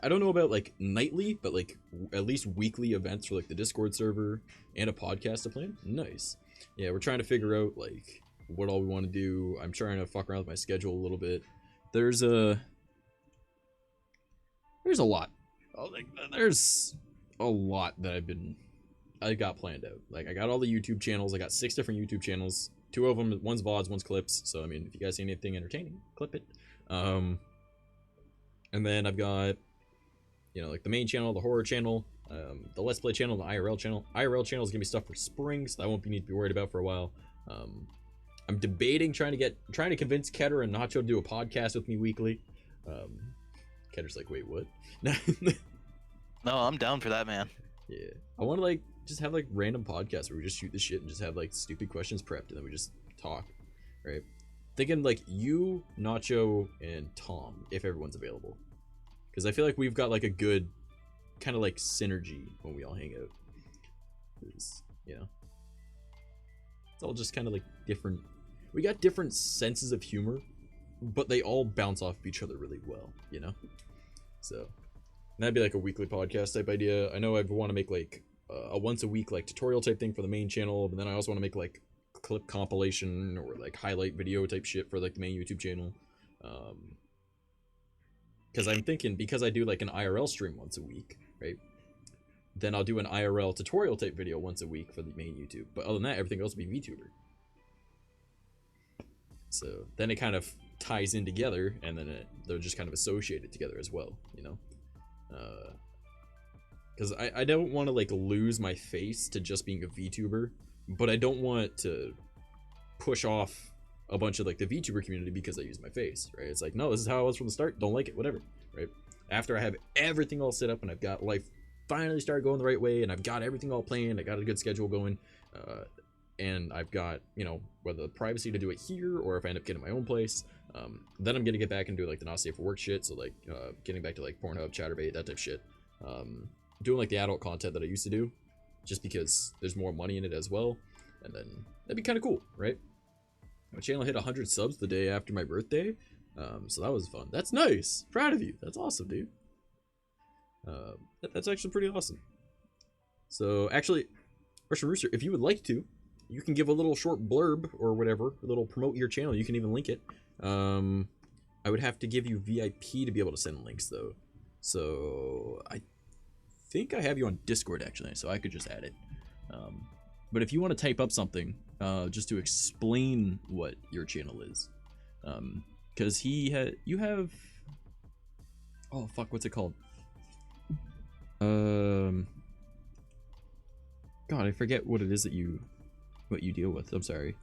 I don't know about like nightly, but like at least weekly events for like the Discord server and a podcast to plan. Nice. Yeah, we're trying to figure out like what all we want to do. I'm trying to fuck around with my schedule a little bit. There's a lot. There's a lot that I got planned out. Like I got all the YouTube channels. I got 6 different YouTube channels. 2 of them, one's VODs, one's clips. So I mean, if you guys see anything entertaining, clip it. And then I've got, you know, like the main channel, the horror channel, the Let's Play channel, the IRL channel. IRL channel is gonna be stuff for spring, so that won't need to be worried about for a while. I'm debating trying to convince Ketter and Nacho to do a podcast with me weekly. Ketter's like, wait, what? No, I'm down for that, man. Yeah, I want to like just have like random podcasts where we just shoot the shit and just have like stupid questions prepped and then we just talk, right? Thinking like you, Nacho, and Tom if everyone's available, because I feel like we've got like a good kind of like synergy when we all hang out. Because, you know, it's all just kind of like different. We got different senses of humor, but they all bounce off of each other really well, you know? So that'd be like a weekly podcast type idea. I know I want to make like a once a week like tutorial type thing for the main channel, but then I also want to make like clip compilation or like highlight video type shit for like the main YouTube channel. Because I'm thinking, because I do like an IRL stream once a week, right? Then I'll do an IRL tutorial type video once a week for the main YouTube. But other than that, everything else will be VTuber. So then it kind of ties in together, and then they're just kind of associated together as well, you know? Because I don't want to like lose my face to just being a VTuber, but I don't want to push off a bunch of like the VTuber community because I use my face, right? It's like, no, this is how I was from the start. Don't like it, whatever, right? After I have everything all set up and I've got life finally started going the right way and I've got everything all planned, I got a good schedule going, and I've got, you know, whether the privacy to do it here or if I end up getting my own place, then I'm gonna get back and do like the not safe for work shit. So like getting back to like Pornhub, Chatterbait, that type of shit. Doing like the adult content that I used to do, just because there's more money in it as well. And then that'd be kind of cool, right? My channel hit 100 subs the day after my birthday, so that was fun. That's nice. Proud of you. That's awesome, dude. That's actually pretty awesome. So actually, Russian Rooster, if you would like to, you can give a little short blurb or whatever, a little promote your channel. You can even link it. I would have to give you VIP to be able to send links though. So I think I have you on Discord actually, so I could just add it. But if you want to type up something, just to explain what your channel is, because you have, oh fuck, what's it called? God, I forget what it is that you deal with. I'm sorry.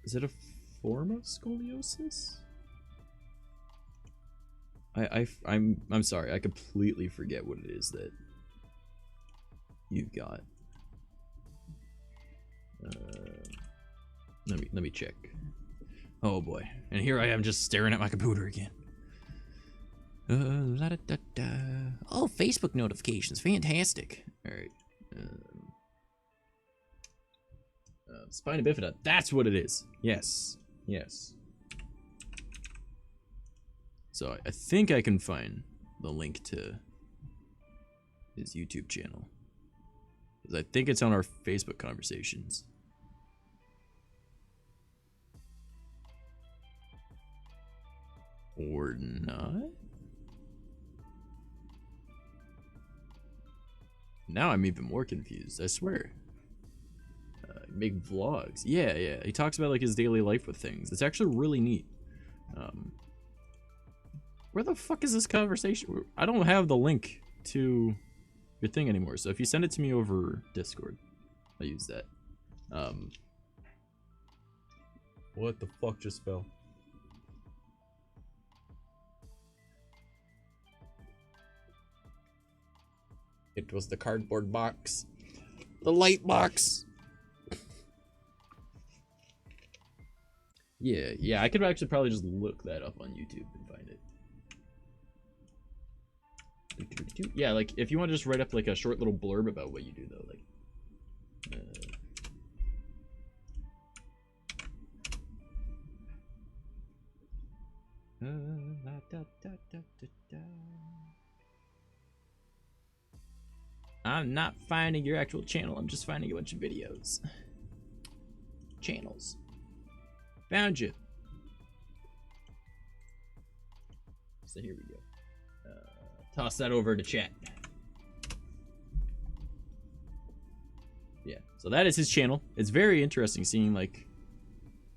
Is it a form of scoliosis? I'm sorry. I completely forget what it is that you've got. Let me check. Oh boy, and here I am just staring at my computer again. Oh, Facebook notifications, fantastic. All right. Spina bifida, that's what it is. Yes, yes. So I think I can find the link to his YouTube channel, because I think it's on our Facebook conversations. Or not? Now I'm even more confused, I swear. Make vlogs. Yeah, yeah. He talks about like his daily life with things. It's actually really neat. Where the fuck is this conversation? I don't have the link to your thing anymore. So if you send it to me over Discord, I'll use that. What the fuck just fell? It was the cardboard box. The light box. Yeah, I could actually probably just look that up on YouTube and find it. Yeah, like, if you want to just write up, like, a short little blurb about what you do, though, like... I'm not finding your actual channel, I'm just finding a bunch of videos. Channels. Found you. So here we go. Toss that over to chat. Yeah, so that is his channel. It's very interesting seeing like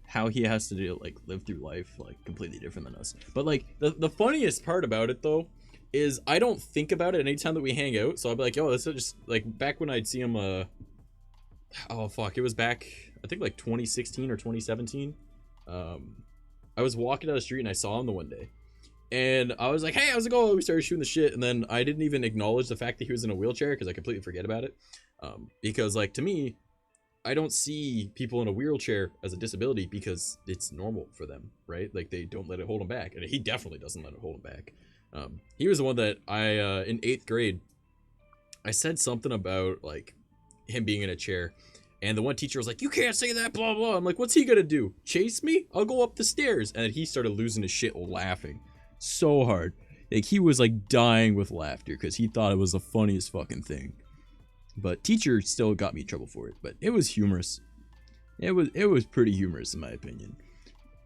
how he has to do like live through life like completely different than us. But like the funniest part about it though is I don't think about it anytime that we hang out. So I'll be like, yo, this is just like back when I'd see him. Oh fuck, it was back I think like 2016 or 2017. I was walking down the street and I saw him the one day. And I was like, hey, how's it going? We started shooting the shit. And then I didn't even acknowledge the fact that he was in a wheelchair because I completely forget about it. Because, like, to me, I don't see people in a wheelchair as a disability because it's normal for them, right? Like, they don't let it hold them back. And he definitely doesn't let it hold him back. He was the one that in 8th grade, I said something about, like, him being in a chair. And the one teacher was like, you can't say that, blah, blah. I'm like, what's he gonna do? Chase me? I'll go up the stairs. And then he started losing his shit laughing so hard. Like, he was, like, dying with laughter because he thought it was the funniest fucking thing. But teacher still got me in trouble for it. But it was humorous. It was pretty humorous, in my opinion.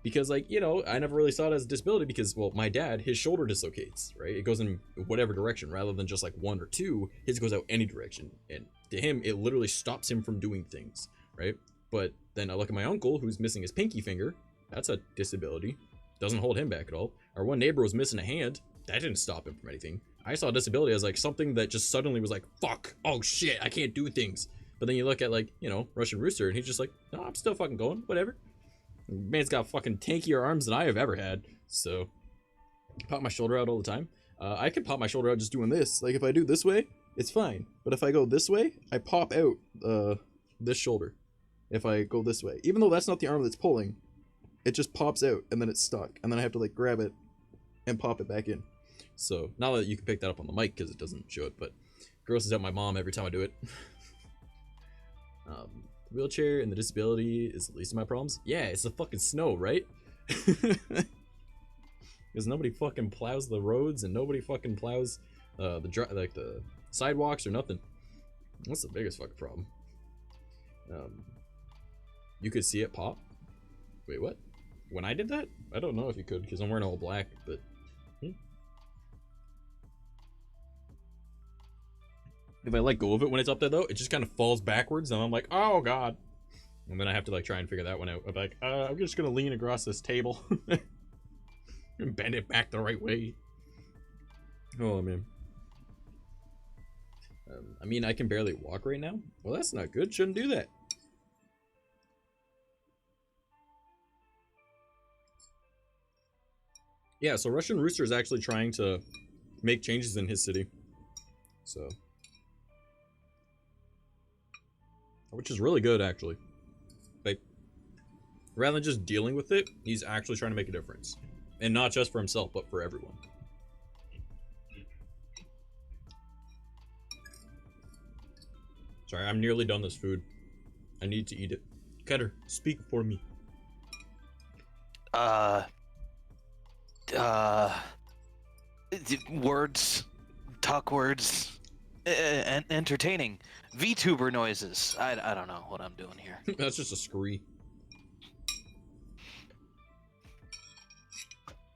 Because, like, you know, I never really saw it as a disability because, well, my dad, his shoulder dislocates, right? It goes in whatever direction rather than just, like, 1 or 2. His goes out any direction. And to him, it literally stops him from doing things, right? But then I look at my uncle, who's missing his pinky finger. That's a disability. Doesn't hold him back at all. Our one neighbor was missing a hand. That didn't stop him from anything. I saw disability as, like, something that just suddenly was like, fuck, oh shit, I can't do things. But then you look at, like, you know, Russian Rooster, and he's just like, no, I'm still fucking going, whatever. Man's got fucking tankier arms than I have ever had. So, pop my shoulder out all the time. I can pop my shoulder out just doing this. Like, if I do this way, it's fine. But if I go this way, I pop out this shoulder. If I go this way, even though that's not the arm that's pulling, it just pops out and then it's stuck, and then I have to like grab it and pop it back in. So now that you can pick that up on the mic because it doesn't show it, but grosses out my mom every time I do it. The wheelchair and the disability is the least of my problems. Yeah, it's the fucking snow, right? Because nobody fucking plows the roads and nobody fucking plows the sidewalks or nothing. That's the biggest fucking problem. You could see it pop. Wait, what? When I did that? I don't know if you could because I'm wearing all black, but if I let go of it when it's up there though, it just kind of falls backwards and I'm like, oh god. And then I have to like try and figure that one out. I'm like, I'm just gonna lean across this table and bend it back the right way. Oh man. I mean, I can barely walk right now. Well, that's not good. Shouldn't do that. Yeah, so Russian Rooster is actually trying to make changes in his city. So. Which is really good, actually. Like, rather than just dealing with it, he's actually trying to make a difference. And not just for himself, but for everyone. Sorry, I'm nearly done this food. I need to eat it. Ketter, speak for me. Words, talk words, entertaining, VTuber noises. I don't know what I'm doing here. That's just a scree.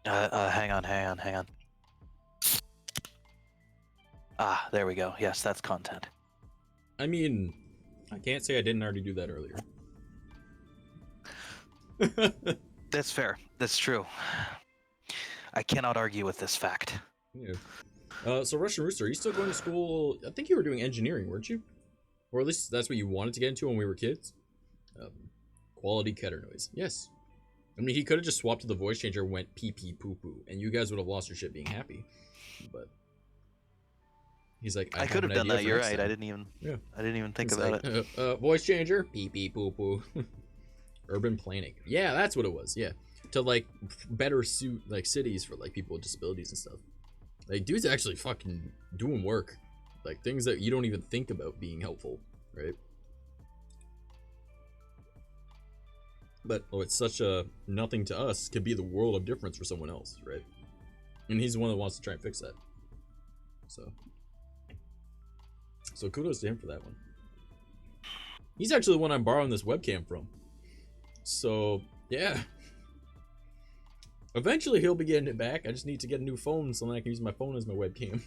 Hang on. Ah, there we go. Yes, that's content. I mean, I can't say I didn't already do that earlier. That's fair. That's true. I cannot argue with this fact. Yeah. So Russian Rooster, are you still going to school? I think you were doing engineering, weren't you? Or at least that's what you wanted to get into when we were kids. Quality Ketter noise. Yes. I mean, he could have just swapped to the voice changer and went pee pee poo poo, and you guys would have lost your shit being happy. But he's like, I could have done that. You're right. I didn't even think it's about like, it. Voice changer, pee pee poo poo. Urban planning. Yeah, that's what it was. Yeah, to like better suit like cities for like people with disabilities and stuff. Like, dude's actually fucking doing work, like things that you don't even think about being helpful, right? But oh, it's such a nothing to us could be the world of difference for someone else, right? And he's the one that wants to try and fix that. So kudos to him for that one. He's actually the one I'm borrowing this webcam from. So yeah. Eventually he'll be getting it back. I just need to get a new phone so then I can use my phone as my webcam.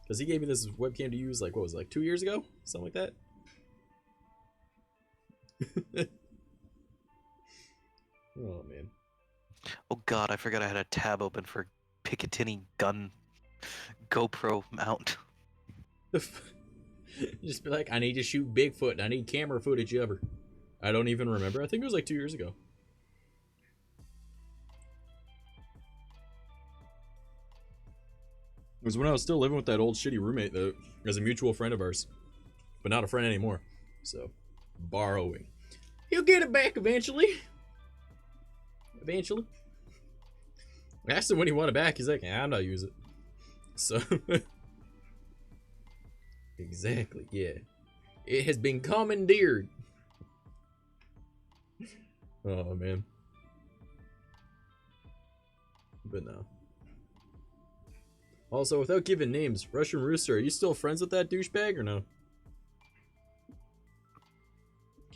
Because he gave me this webcam to use like, what was it, like 2 years ago? Something like that. Oh man. Oh god, I forgot I had a tab open for Picatinny gun GoPro mount. Just be like, I need to shoot Bigfoot. I need camera footage ever. I don't even remember. I think it was like 2 years ago. It was when I was still living with that old shitty roommate that was a mutual friend of ours. But not a friend anymore. So, borrowing. He'll get it back eventually. Eventually. I asked him when he wanted it back. He's like, I'm not using it. So, exactly, yeah. It has been commandeered. Oh, man. But no. Also, without giving names, Russian Rooster, are you still friends with that douchebag or no?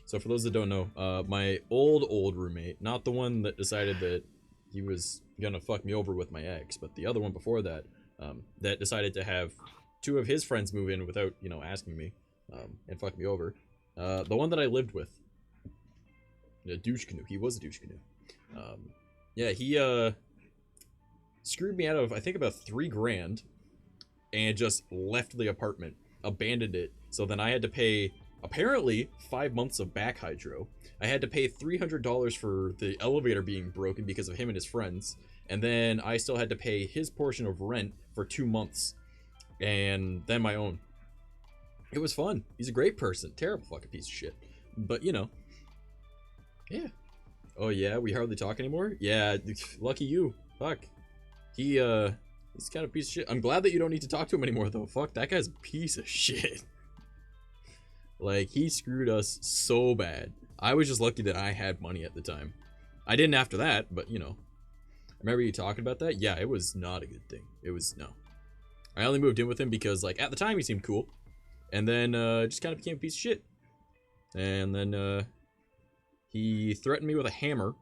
So for those that don't know, my old roommate, not the one that decided that he was gonna fuck me over with my ex, but the other one before that, that decided to have two of his friends move in without, you know, asking me, and fuck me over. The one that I lived with, a douche canoe. He was a douche canoe. Yeah, he screwed me out of I think about $3,000, and just left the apartment, abandoned it. So then I had to pay apparently 5 months of back hydro. I had to pay $300 for the elevator being broken because of him and his friends, and then I still had to pay his portion of rent for 2 months, and then my own. It was fun. He's a great person. Terrible fucking piece of shit. But, you know. Yeah. Oh, yeah? We hardly talk anymore? Yeah, lucky you. Fuck. He's kind of a piece of shit. I'm glad that you don't need to talk to him anymore, though. Fuck, that guy's a piece of shit. Like, he screwed us so bad. I was just lucky that I had money at the time. I didn't after that, but, you know. Remember you talking about that? Yeah, it was not a good thing. It was, no. I only moved in with him because, like, at the time he seemed cool. And then, just kind of became a piece of shit. And then, he threatened me with a hammer.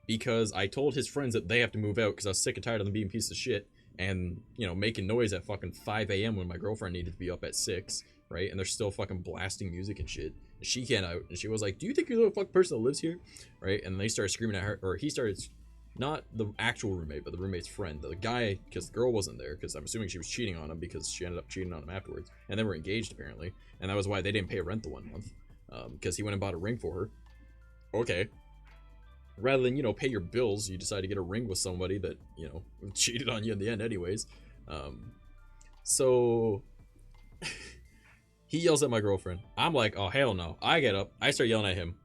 Because I told his friends that they have to move out because I was sick and tired of them being pieces of shit. And, you know, making noise at fucking 5 a.m. when my girlfriend needed to be up at 6. Right? And they're still fucking blasting music and shit. And she came out and she was like, do you think you're the fucking person that lives here? Right? And they started screaming at her. Or he started... Not the actual roommate, but the roommate's friend. The guy, because the girl wasn't there, because I'm assuming she was cheating on him because she ended up cheating on him afterwards. And they were engaged, apparently. And that was why they didn't pay rent the 1 month. Because he went and bought a ring for her. Okay. Rather than, you know, pay your bills, you decide to get a ring with somebody that, you know, cheated on you in the end anyways. So... he yells at my girlfriend. I'm like, oh, hell no. I get up. I start yelling at him.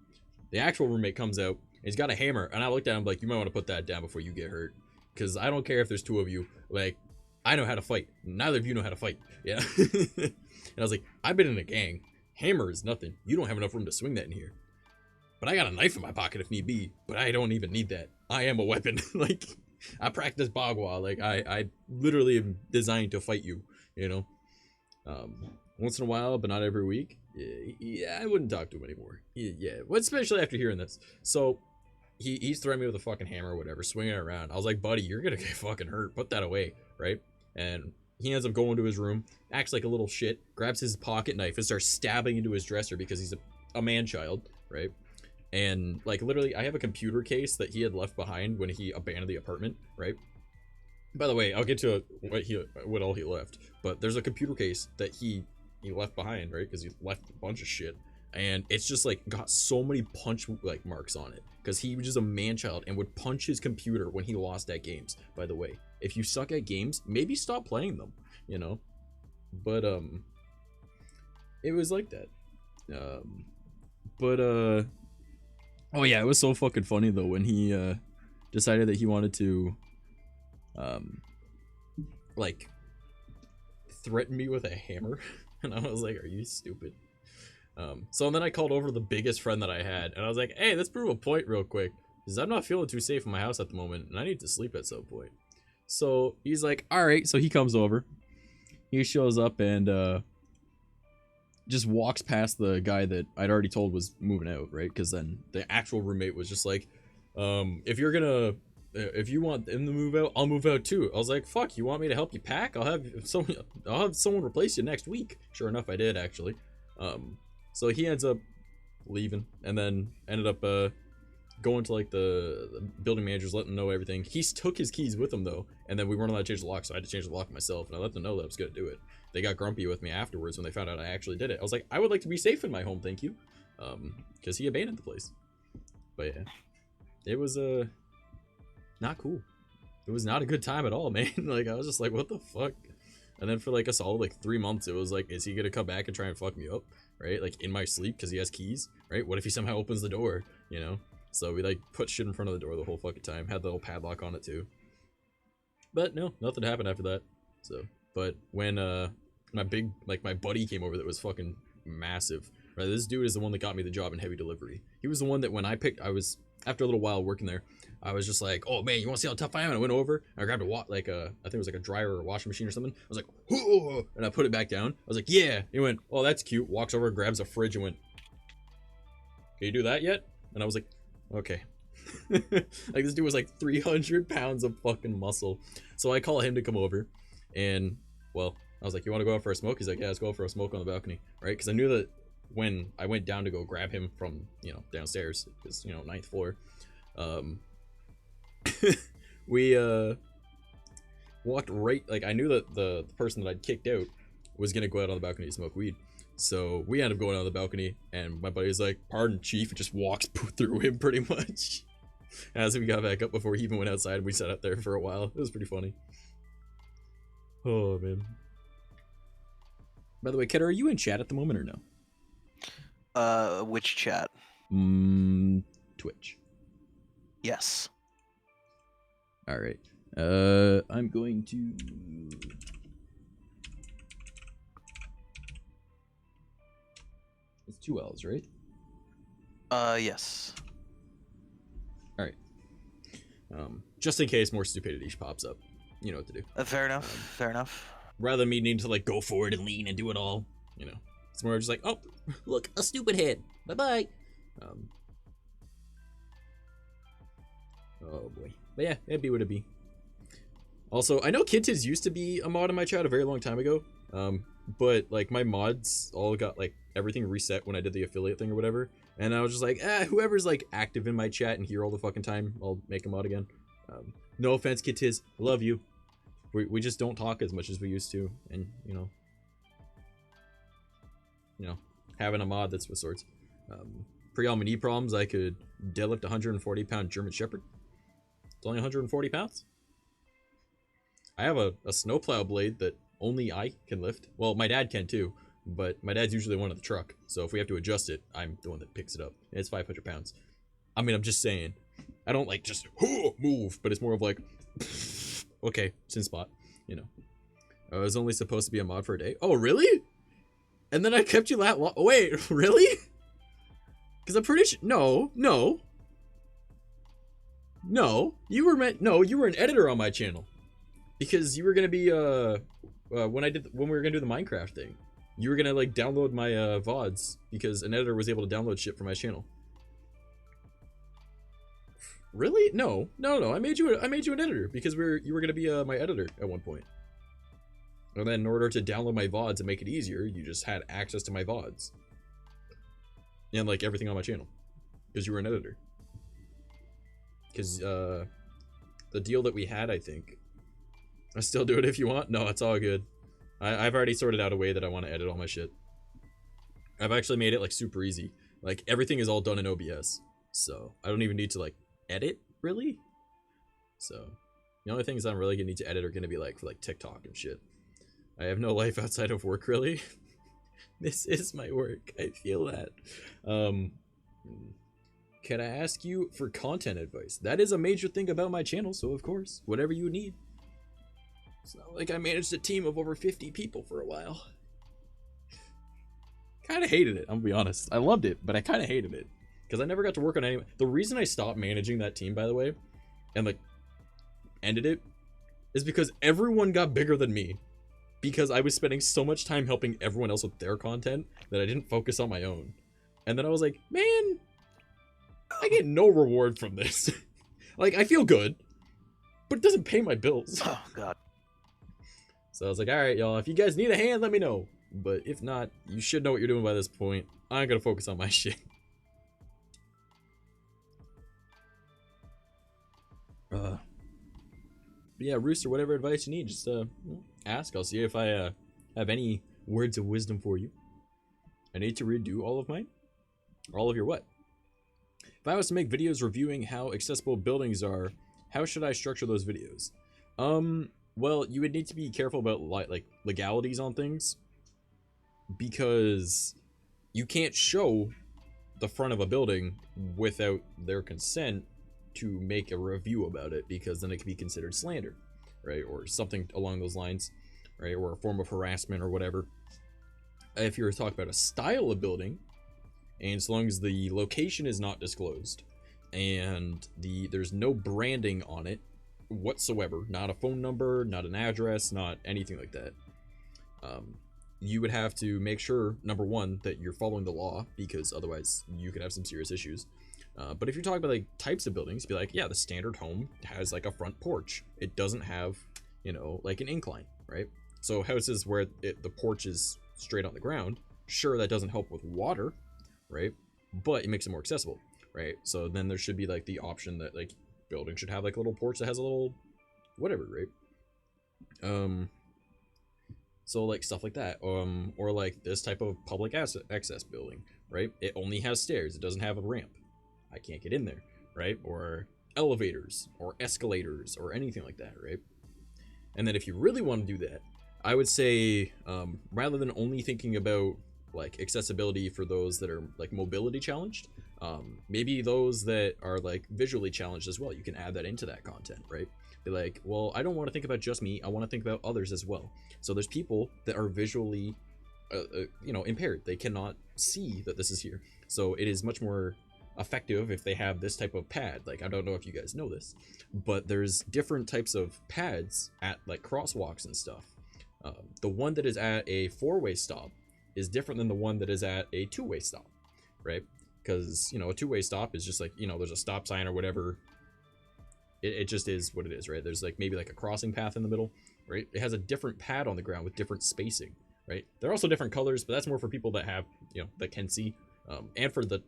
The actual roommate comes out. He's got a hammer, and I looked at him like, you might want to put that down before you get hurt. Because I don't care if there's 2 of you. Like, I know how to fight. Neither of you know how to fight. Yeah. And I was like, I've been in a gang. Hammer is nothing. You don't have enough room to swing that in here. But I got a knife in my pocket if need be. But I don't even need that. I am a weapon. Like, I practice bagua. Like, I literally am designed to fight you, you know? Once in a while, but not every week. Yeah, I wouldn't talk to him anymore. Yeah, well, especially after hearing this. So... He's throwing me with a fucking hammer or whatever, swinging it around. I was like, buddy, you're gonna get fucking hurt. Put that away, right? And he ends up going to his room, acts like a little shit, grabs his pocket knife and starts stabbing into his dresser because he's a man-child, right? And, like, literally, I have a computer case that he had left behind when he abandoned the apartment, right? By the way, I'll get to what all he left. But there's a computer case that he left behind, right? Because he left a bunch of shit. And it's just, like, got so many punch, like, marks on it. Because he was just a man-child and would punch his computer when he lost at games, by the way. If you suck at games, maybe stop playing them, you know? But, it was like that. Oh yeah, it was so fucking funny, though, when he, decided that he wanted to, like, threaten me with a hammer. And I was like, are you stupid? So then I called over the biggest friend that I had, and I was like, hey, let's prove a point real quick, because I'm not feeling too safe in my house at the moment, and I need to sleep at some point. So he's like, alright, so he comes over. He shows up and, just walks past the guy that I'd already told was moving out, right? Because then the actual roommate was just like, if you want him to move out, I'll move out too. I was like, fuck, you want me to help you pack? I'll have someone replace you next week. Sure enough, I did, actually. So he ends up leaving, and then ended up going to like the building managers, letting them know everything. He took his keys with him though, and then we weren't allowed to change the lock, so I had to change the lock myself, and I let them know that I was gonna do it. They got grumpy with me afterwards when they found out I actually did it. I was like, I would like to be safe in my home, thank you, because he abandoned the place. But yeah, it was not cool. It was not a good time at all, man. Like, I was just like, what the fuck? And then for like a solid like 3 months, it was like, is he gonna come back and try and fuck me up, right? Like in my sleep because he has keys, right? What if he somehow opens the door, you know? So we like put shit in front of the door the whole fucking time. Had the little padlock on it too. But no, nothing happened after that. So, but when my buddy came over that was fucking massive, right? This dude is the one that got me the job in heavy delivery. He was the one that when I was after a little while working there, I was just like, oh man, you want to see how tough I am? And I went over and I grabbed I think it was like a dryer or a washing machine or something. I was like, whoa, and I put it back down. I was like, yeah. He went, oh, that's cute. Walks over, grabs a fridge and went, can you do that yet? And I was like, okay. Like, this dude was like 300 pounds of fucking muscle. So I call him to come over, and well, I was like, you want to go out for a smoke? He's like, yeah, let's go out for a smoke on the balcony, right? Because I knew that when I went down to go grab him from, you know, downstairs, because, you know, 9th floor, we walked right, like, I knew that the person that I'd kicked out was gonna go out on the balcony to smoke weed. So we ended up going out on the balcony, and my buddy's like, pardon chief, and just walks through him pretty much. As we got back up before he even went outside, we sat out there for a while. It was pretty funny. Oh man. By the way, Kedar, are you in chat at the moment or no? Which chat? Twitch. Yes. All right. I'm going to. It's 2 L's, right? Yes. All right. Just in case more stupidity pops up, you know what to do. Fair enough. Fair enough. Rather than me needing to like go forward and lean and do it all, you know, it's more just like, oh, look, a stupid head. Bye bye. Oh boy. But yeah, it'd be what it'd be. Also, I know 𝐂𝐡𝐚𝐭 used to be a mod in my chat a very long time ago. But like my mods all got like everything reset when I did the affiliate thing or whatever. And I was just like, whoever's like active in my chat and here all the fucking time, I'll make a mod again. No offense, 𝐂𝐡𝐚𝐭, love you. We just don't talk as much as we used to, and you know, having a mod that's with sorts. Pre all my knee problems, I could deadlift 140-pound German Shepherd. It's only 140 pounds. I have a snowplow blade that only I can lift. Well, my dad can too, but my dad's usually one of the truck. So if we have to adjust it, I'm the one that picks it up. And it's 500 pounds. I mean, I'm just saying. I don't like just move, but it's more of like, okay, it's in spot, you know. I was only supposed to be a mod for a day. Oh, really? And then I kept you that long. Wait, really? Because I'm pretty sure. No. You were an editor on my channel. Because you were gonna be when we were gonna do the Minecraft thing, you were gonna like download my VODs because an editor was able to download shit from my channel. Really? No. I made you an editor because you were gonna be my editor at one point. And then in order to download my VODs and make it easier, you just had access to my VODs and like everything on my channel because you were an editor. Because the deal that we had, I think. I still do it if you want. No, it's all good. I've already sorted out a way that I want to edit all my shit. I've actually made it like super easy. Like everything is all done in OBS, so I don't even need to like edit really. So the only things I'm really gonna need to edit are gonna be like for like TikTok and shit. I have no life outside of work really. This is my work. I feel that. Can I ask you for content advice? That is a major thing about my channel, so of course, whatever you need. It's not like I managed a team of over 50 people for a while. Kind of hated it, I'm gonna be honest. I loved it, but I kind of hated it. Because I never got to work on any... The reason I stopped managing that team, by the way, and like, ended it, is because everyone got bigger than me. Because I was spending so much time helping everyone else with their content that I didn't focus on my own. And then I was like, man, I get no reward from this. Like, I feel good, but it doesn't pay my bills. Oh, God. So I was like, alright, y'all, if you guys need a hand, let me know. But if not, you should know what you're doing by this point. I'm gonna focus on my shit. But yeah, Rooster, whatever advice you need, just ask. I'll see if I have any words of wisdom for you. I need to redo all of mine? All of your what? If I was to make videos reviewing how accessible buildings are, how should I structure those videos? Well, you would need to be careful about like legalities on things, because you can't show the front of a building without their consent to make a review about it, because then it could be considered slander, right? Or something along those lines, right? Or a form of harassment or whatever. If you're talking about a style of building, and so long as the location is not disclosed and there's no branding on it whatsoever, not a phone number, not an address, not anything like that, you would have to make sure, number one, that you're following the law, because otherwise you could have some serious issues. But if you're talking about like types of buildings, be like, yeah, the standard home has like a front porch. It doesn't have, you know, like an incline, right? So houses where the porch is straight on the ground, sure, that doesn't help with water, right? But it makes it more accessible, right? So then there should be like the option that like building should have like a little porch that has a little whatever, right? So like stuff like that, or like this type of public access building, right? It only has stairs, it doesn't have a ramp, I can't get in there, right? Or elevators or escalators or anything like that, right? And then if you really want to do that, I would say rather than only thinking about like accessibility for those that are like mobility challenged, maybe those that are like visually challenged as well, you can add that into that content, right? Be like, well, I don't want to think about just me, I want to think about others as well. So there's people that are visually you know, impaired, they cannot see that this is here, so it is much more effective if they have this type of pad. Like, I don't know if you guys know this, but there's different types of pads at like crosswalks and stuff. The one that is at a 4-way stop is different than the one that is at a 2-way stop, right? Because, you know, a 2-way stop is just like, you know, there's a stop sign or whatever. It just is what it is, right? There's like maybe like a crossing path in the middle, right? It has a different pad on the ground with different spacing, right? They're also different colors, but that's more for people that have, you know, that can see, and for the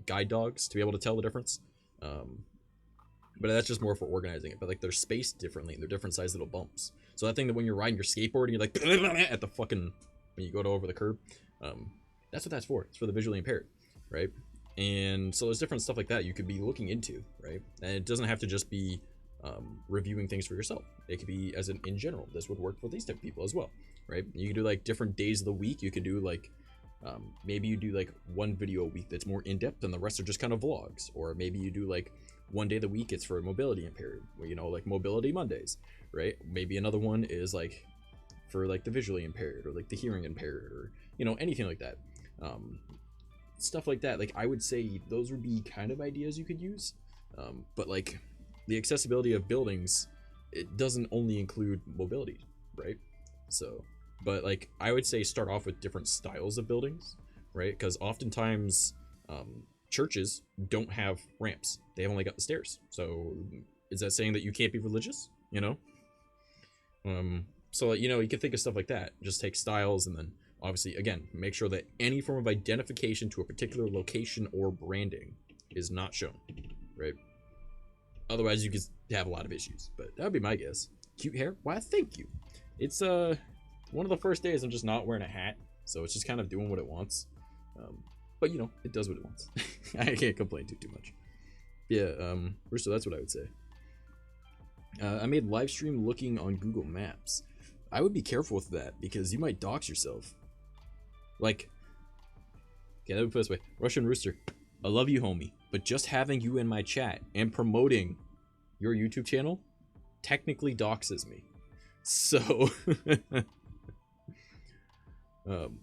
guide dogs to be able to tell the difference. But that's just more for organizing it. But like they're spaced differently, and they're different sized little bumps. So that thing that when you're riding your skateboard and you're like at the fucking, when you go to over the curb, that's what that's for. It's for the visually impaired, right? And so there's different stuff like that you could be looking into, right? And it doesn't have to just be reviewing things for yourself. It could be as in general. This would work for these type of people as well, right? You can do like different days of the week. You could do like maybe you do like one video a week that's more in-depth and the rest are just kind of vlogs. Or maybe you do like one day of the week it's for mobility impaired, you know, like mobility Mondays, right? Maybe another one is like for like the visually impaired or like the hearing impaired, or, you know, anything like that. Stuff like that. Like, I would say those would be kind of ideas you could use. But like the accessibility of buildings, it doesn't only include mobility, right? So, but like I would say start off with different styles of buildings, right? Because oftentimes churches don't have ramps, they have only got the stairs. So is that saying that you can't be religious, you know? So, you know, you can think of stuff like that. Just take styles, and then obviously again make sure that any form of identification to a particular location or branding is not shown, right? Otherwise you could have a lot of issues. But that would be my guess. Cute hair? Why, thank you. It's one of the first days I'm just not wearing a hat, so it's just kind of doing what it wants. But you know, it does what it wants. I can't complain too much. Yeah, Russo, that's what I would say. I made live stream looking on Google Maps. I would be careful with that because you might dox yourself. Like, okay, let me put it this way. Russian Rooster, I love you, homie, but just having you in my chat and promoting your YouTube channel technically doxes me. So,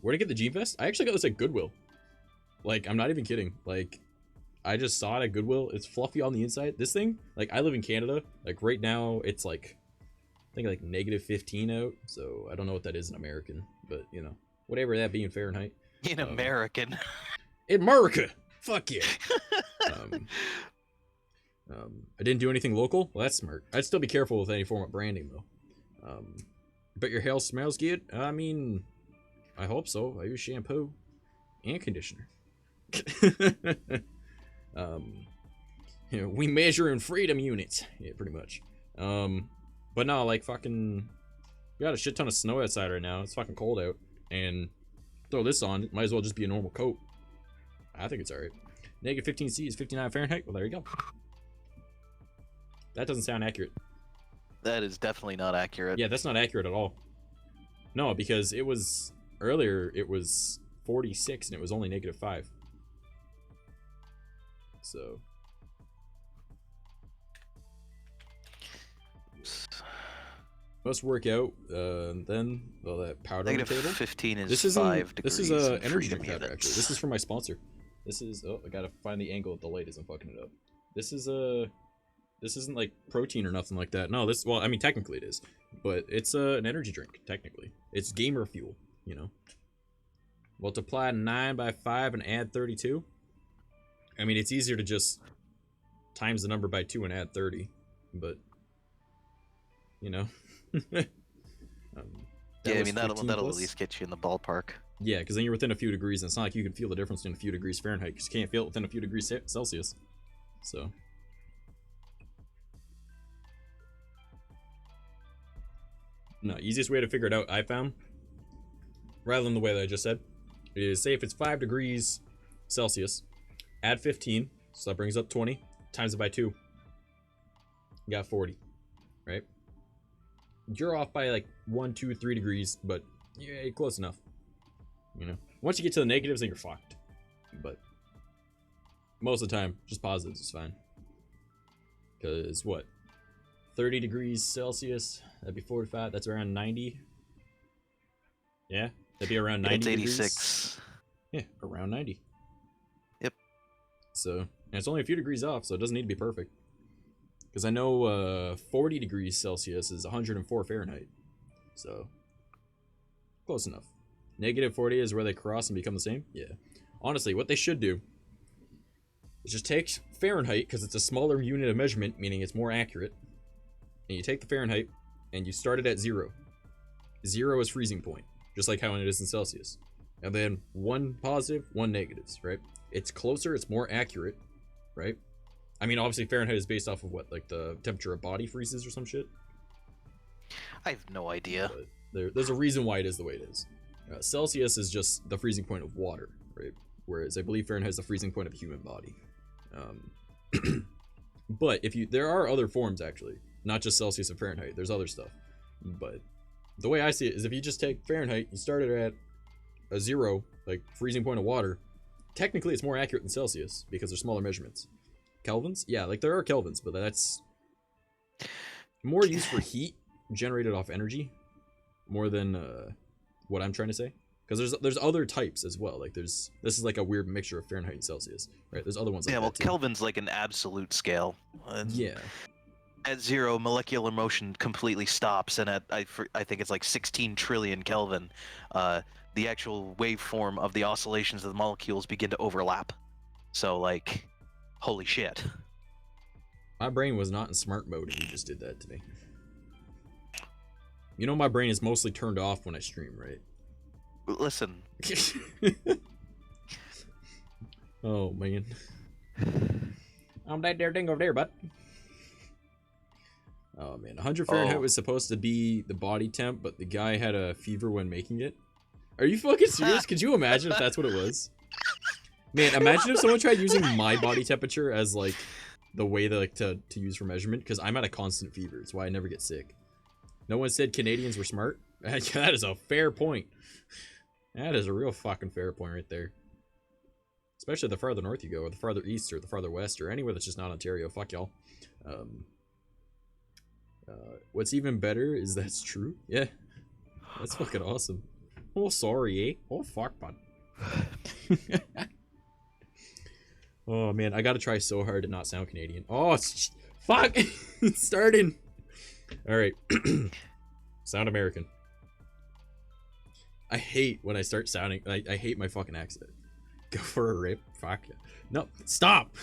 where'd I get the Gene Vest? I actually got this at Goodwill. Like, I'm not even kidding. Like, I just saw it at Goodwill. It's fluffy on the inside. This thing, like, I live in Canada. Like, right now, it's like, I think like -15 out. So, I don't know what that is in American. But, you know, whatever that be in Fahrenheit. In American. In America! Fuck yeah! I didn't do anything local? Well, that's smart. I'd still be careful with any form of branding, though. But your hair smells good? I mean, I hope so. I use shampoo and conditioner. You know, we measure in freedom units. Yeah, pretty much. But no, like fucking, we got a shit ton of snow outside right now. It's fucking cold out, and throw this on, it might as well just be a normal coat. I think it's alright. -15°C is 59 Fahrenheit. Well, there you go. That doesn't sound accurate. That is definitely not accurate. Yeah, that's not accurate at all. No, because it was earlier. It was 46, and it was only -5. So. Must work out. Then, well, that powder on the table. -15 is this 5 degrees. This is in energy freedom drink powder, units. actually. This is from my sponsor. This is. Oh, I gotta find the angle of the light as I'm fucking it up. This is This isn't like protein or nothing like that. No, this. Well, I mean, technically it is, but it's an energy drink. Technically, it's gamer fuel. You know. Multiply 9 by 5 and add 32. I mean, it's easier to just times the number by 2 and add 30, but you know. Yeah, I mean that'll at least get you in the ballpark. Yeah, because then you're within a few degrees, and it's not like you can feel the difference in a few degrees Fahrenheit, because you can't feel it within a few degrees Celsius. So. No, easiest way to figure it out, I found, rather than the way that I just said, is say if it's 5 degrees Celsius, add 15, so that brings up 20, times it by 2. You got 40, right? you're off by like 1, 2, 3 degrees, but yeah, close enough. You know, once you get to the negatives, then you're fucked. But most of the time, just positives is fine. Because what? 30 degrees Celsius, that'd be 45, that's around 90. Yeah, that'd be around 90 It's degrees. 86. Yeah, around 90. Yep. So, and it's only a few degrees off, so it doesn't need to be perfect. Because I know 40 degrees Celsius is 104 Fahrenheit. So, close enough. Negative 40 is where they cross and become the same? Yeah. Honestly, what they should do is just take Fahrenheit, because it's a smaller unit of measurement, meaning it's more accurate. And you take the Fahrenheit, and you start it at 0. 0 is freezing point, just like how it is in Celsius. And then 1 positive, 1 negatives, right? It's closer, it's more accurate, right? I mean, obviously Fahrenheit is based off of what, like the temperature of body freezes or some shit? I have no idea. But there's a reason why it is the way it is. Celsius is just the freezing point of water, right? Whereas I believe Fahrenheit is the freezing point of the human body. But there are other forms actually, not just Celsius and Fahrenheit. There's other stuff. But the way I see it is if you just take Fahrenheit, you start it at a 0, like freezing point of water. Technically, it's more accurate than Celsius because they're smaller measurements. Kelvins? Yeah, like there are kelvins, but that's more used for heat generated off energy more than what I'm trying to say. Because there's other types as well. Like this is like a weird mixture of Fahrenheit and Celsius, right? There's other ones like Yeah, well, that too. Kelvin's like an absolute scale. Yeah. At 0, molecular motion completely stops, and I think it's like 16 trillion Kelvin, the actual waveform of the oscillations of the molecules begin to overlap. So, like, holy shit. My brain was not in smart mode and you just did that to me. You know my brain is mostly turned off when I stream, right? Listen. Oh, man. I'm that there thing over there, bud. Oh, man. 100 Fahrenheit was supposed to be the body temp, but the guy had a fever when making it. Are you fucking serious? Could you imagine if that's what it was? Man, imagine if someone tried using my body temperature as, like, the way they like to use for measurement, because I'm at a constant fever. It's why I never get sick. No one said Canadians were smart. That is a fair point. That is a real fucking fair point right there. Especially the farther north you go, or the farther east, or the farther west, or anywhere that's just not Ontario. Fuck y'all. What's even better is that's true. Yeah. That's fucking awesome. Oh, sorry, eh? Oh, fuck, bud. Oh, man. I gotta try so hard to not sound Canadian. Oh, fuck! It's starting. Alright. Sound American. I hate when I start sounding. I hate my fucking accent. Go for a rape. Fuck yeah. No, stop!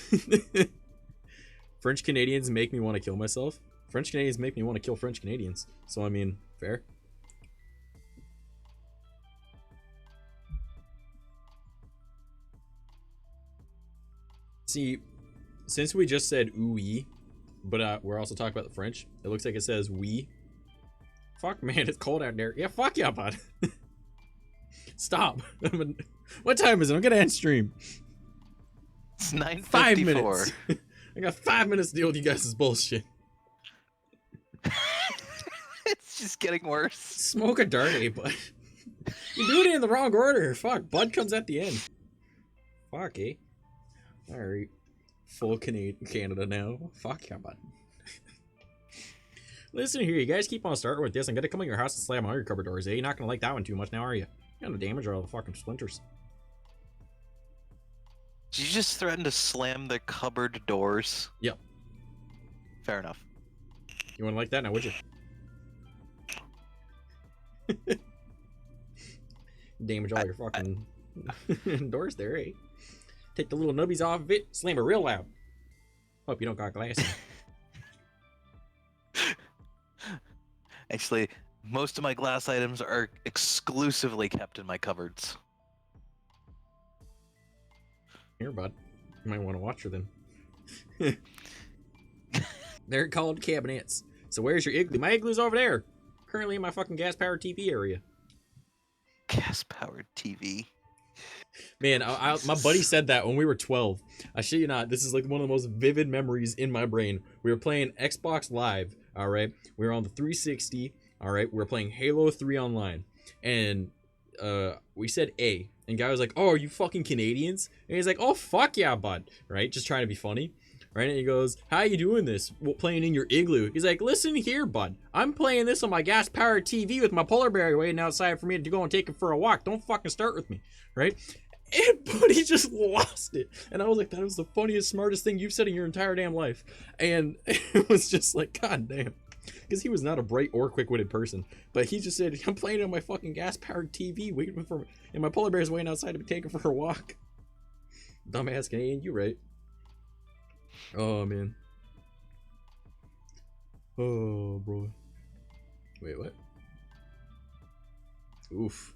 French Canadians make me want to kill myself. French Canadians make me want to kill French Canadians. So, I mean, fair. See, since we just said ooey, but we're also talking about the French, it looks like it says we. Fuck, man, it's cold out there. Yeah, fuck yeah, bud. Stop. What time is it? I'm gonna end stream. It's 9:54. 5 minutes. I got 5 minutes to deal with you guys' bullshit. It's just getting worse. Smoke a dart, eh, bud? You're doing it in the wrong order. Fuck, bud comes at the end. Fuck, eh? Alright. Full Canada now. Fuck yeah, bud. Listen here, you guys keep on starting with this. I'm gonna come in your house and slam all your cupboard doors, eh? You're not gonna like that one too much now, are you? You're gonna damage all the fucking splinters. Did you just threaten to slam the cupboard doors? Yep. Fair enough. You wouldn't like that now, would you? Damage all your fucking doors there, eh? Take the little nubbies off of it, slam it real loud. Hope you don't got glass in. Actually, most of my glass items are exclusively kept in my cupboards. Here, bud. You might want to watch her then. They're called cabinets. So where's your igloo? My igloo's over there. Currently in my fucking gas-powered TV area. Gas-powered TV. Man, my buddy said that when we were 12. I shit you not. This is like one of the most vivid memories in my brain. We were playing Xbox Live, all right? We were on the 360, All right, we're playing Halo 3 online, and we said A, and guy was like, "Oh, are you fucking Canadians?" And he's like, "Oh, fuck yeah, bud," right? Just trying to be funny, right? And he goes, "How you doing this? Well, playing in your igloo?" He's like, "Listen here, bud. I'm playing this on my gas-powered TV with my polar bear waiting outside for me to go and take it for a walk. Don't fucking start with me, right?" And Buddy just lost it, and I was like, "That was the funniest, smartest thing you've said in your entire damn life." And it was just like, God damn. Because he was not a bright or quick-witted person, but he just said, "I'm playing on my fucking gas-powered TV, waiting for, and my polar bear's waiting outside to be taken for a walk." Dumbass Canadian, you right? Oh man. Oh boy. Wait, what? Oof.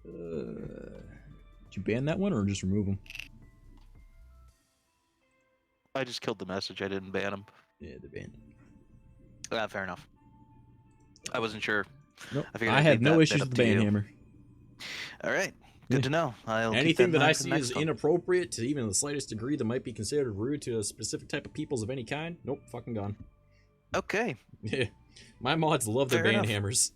Did you ban that one or just remove him? I just killed the message. I didn't ban him. Yeah, they banned him. Fair enough. I wasn't sure. Nope. figured I I'd have leave no that issues bit with up the to ban you. hammer. All right. Good to know. I'll keep Anything that that in I mind for the see next as one. inappropriate to even the slightest degree that might be considered rude to a specific type of peoples of any kind, nope, fucking gone. Okay. Yeah, my mods love their Fair ban enough. hammers.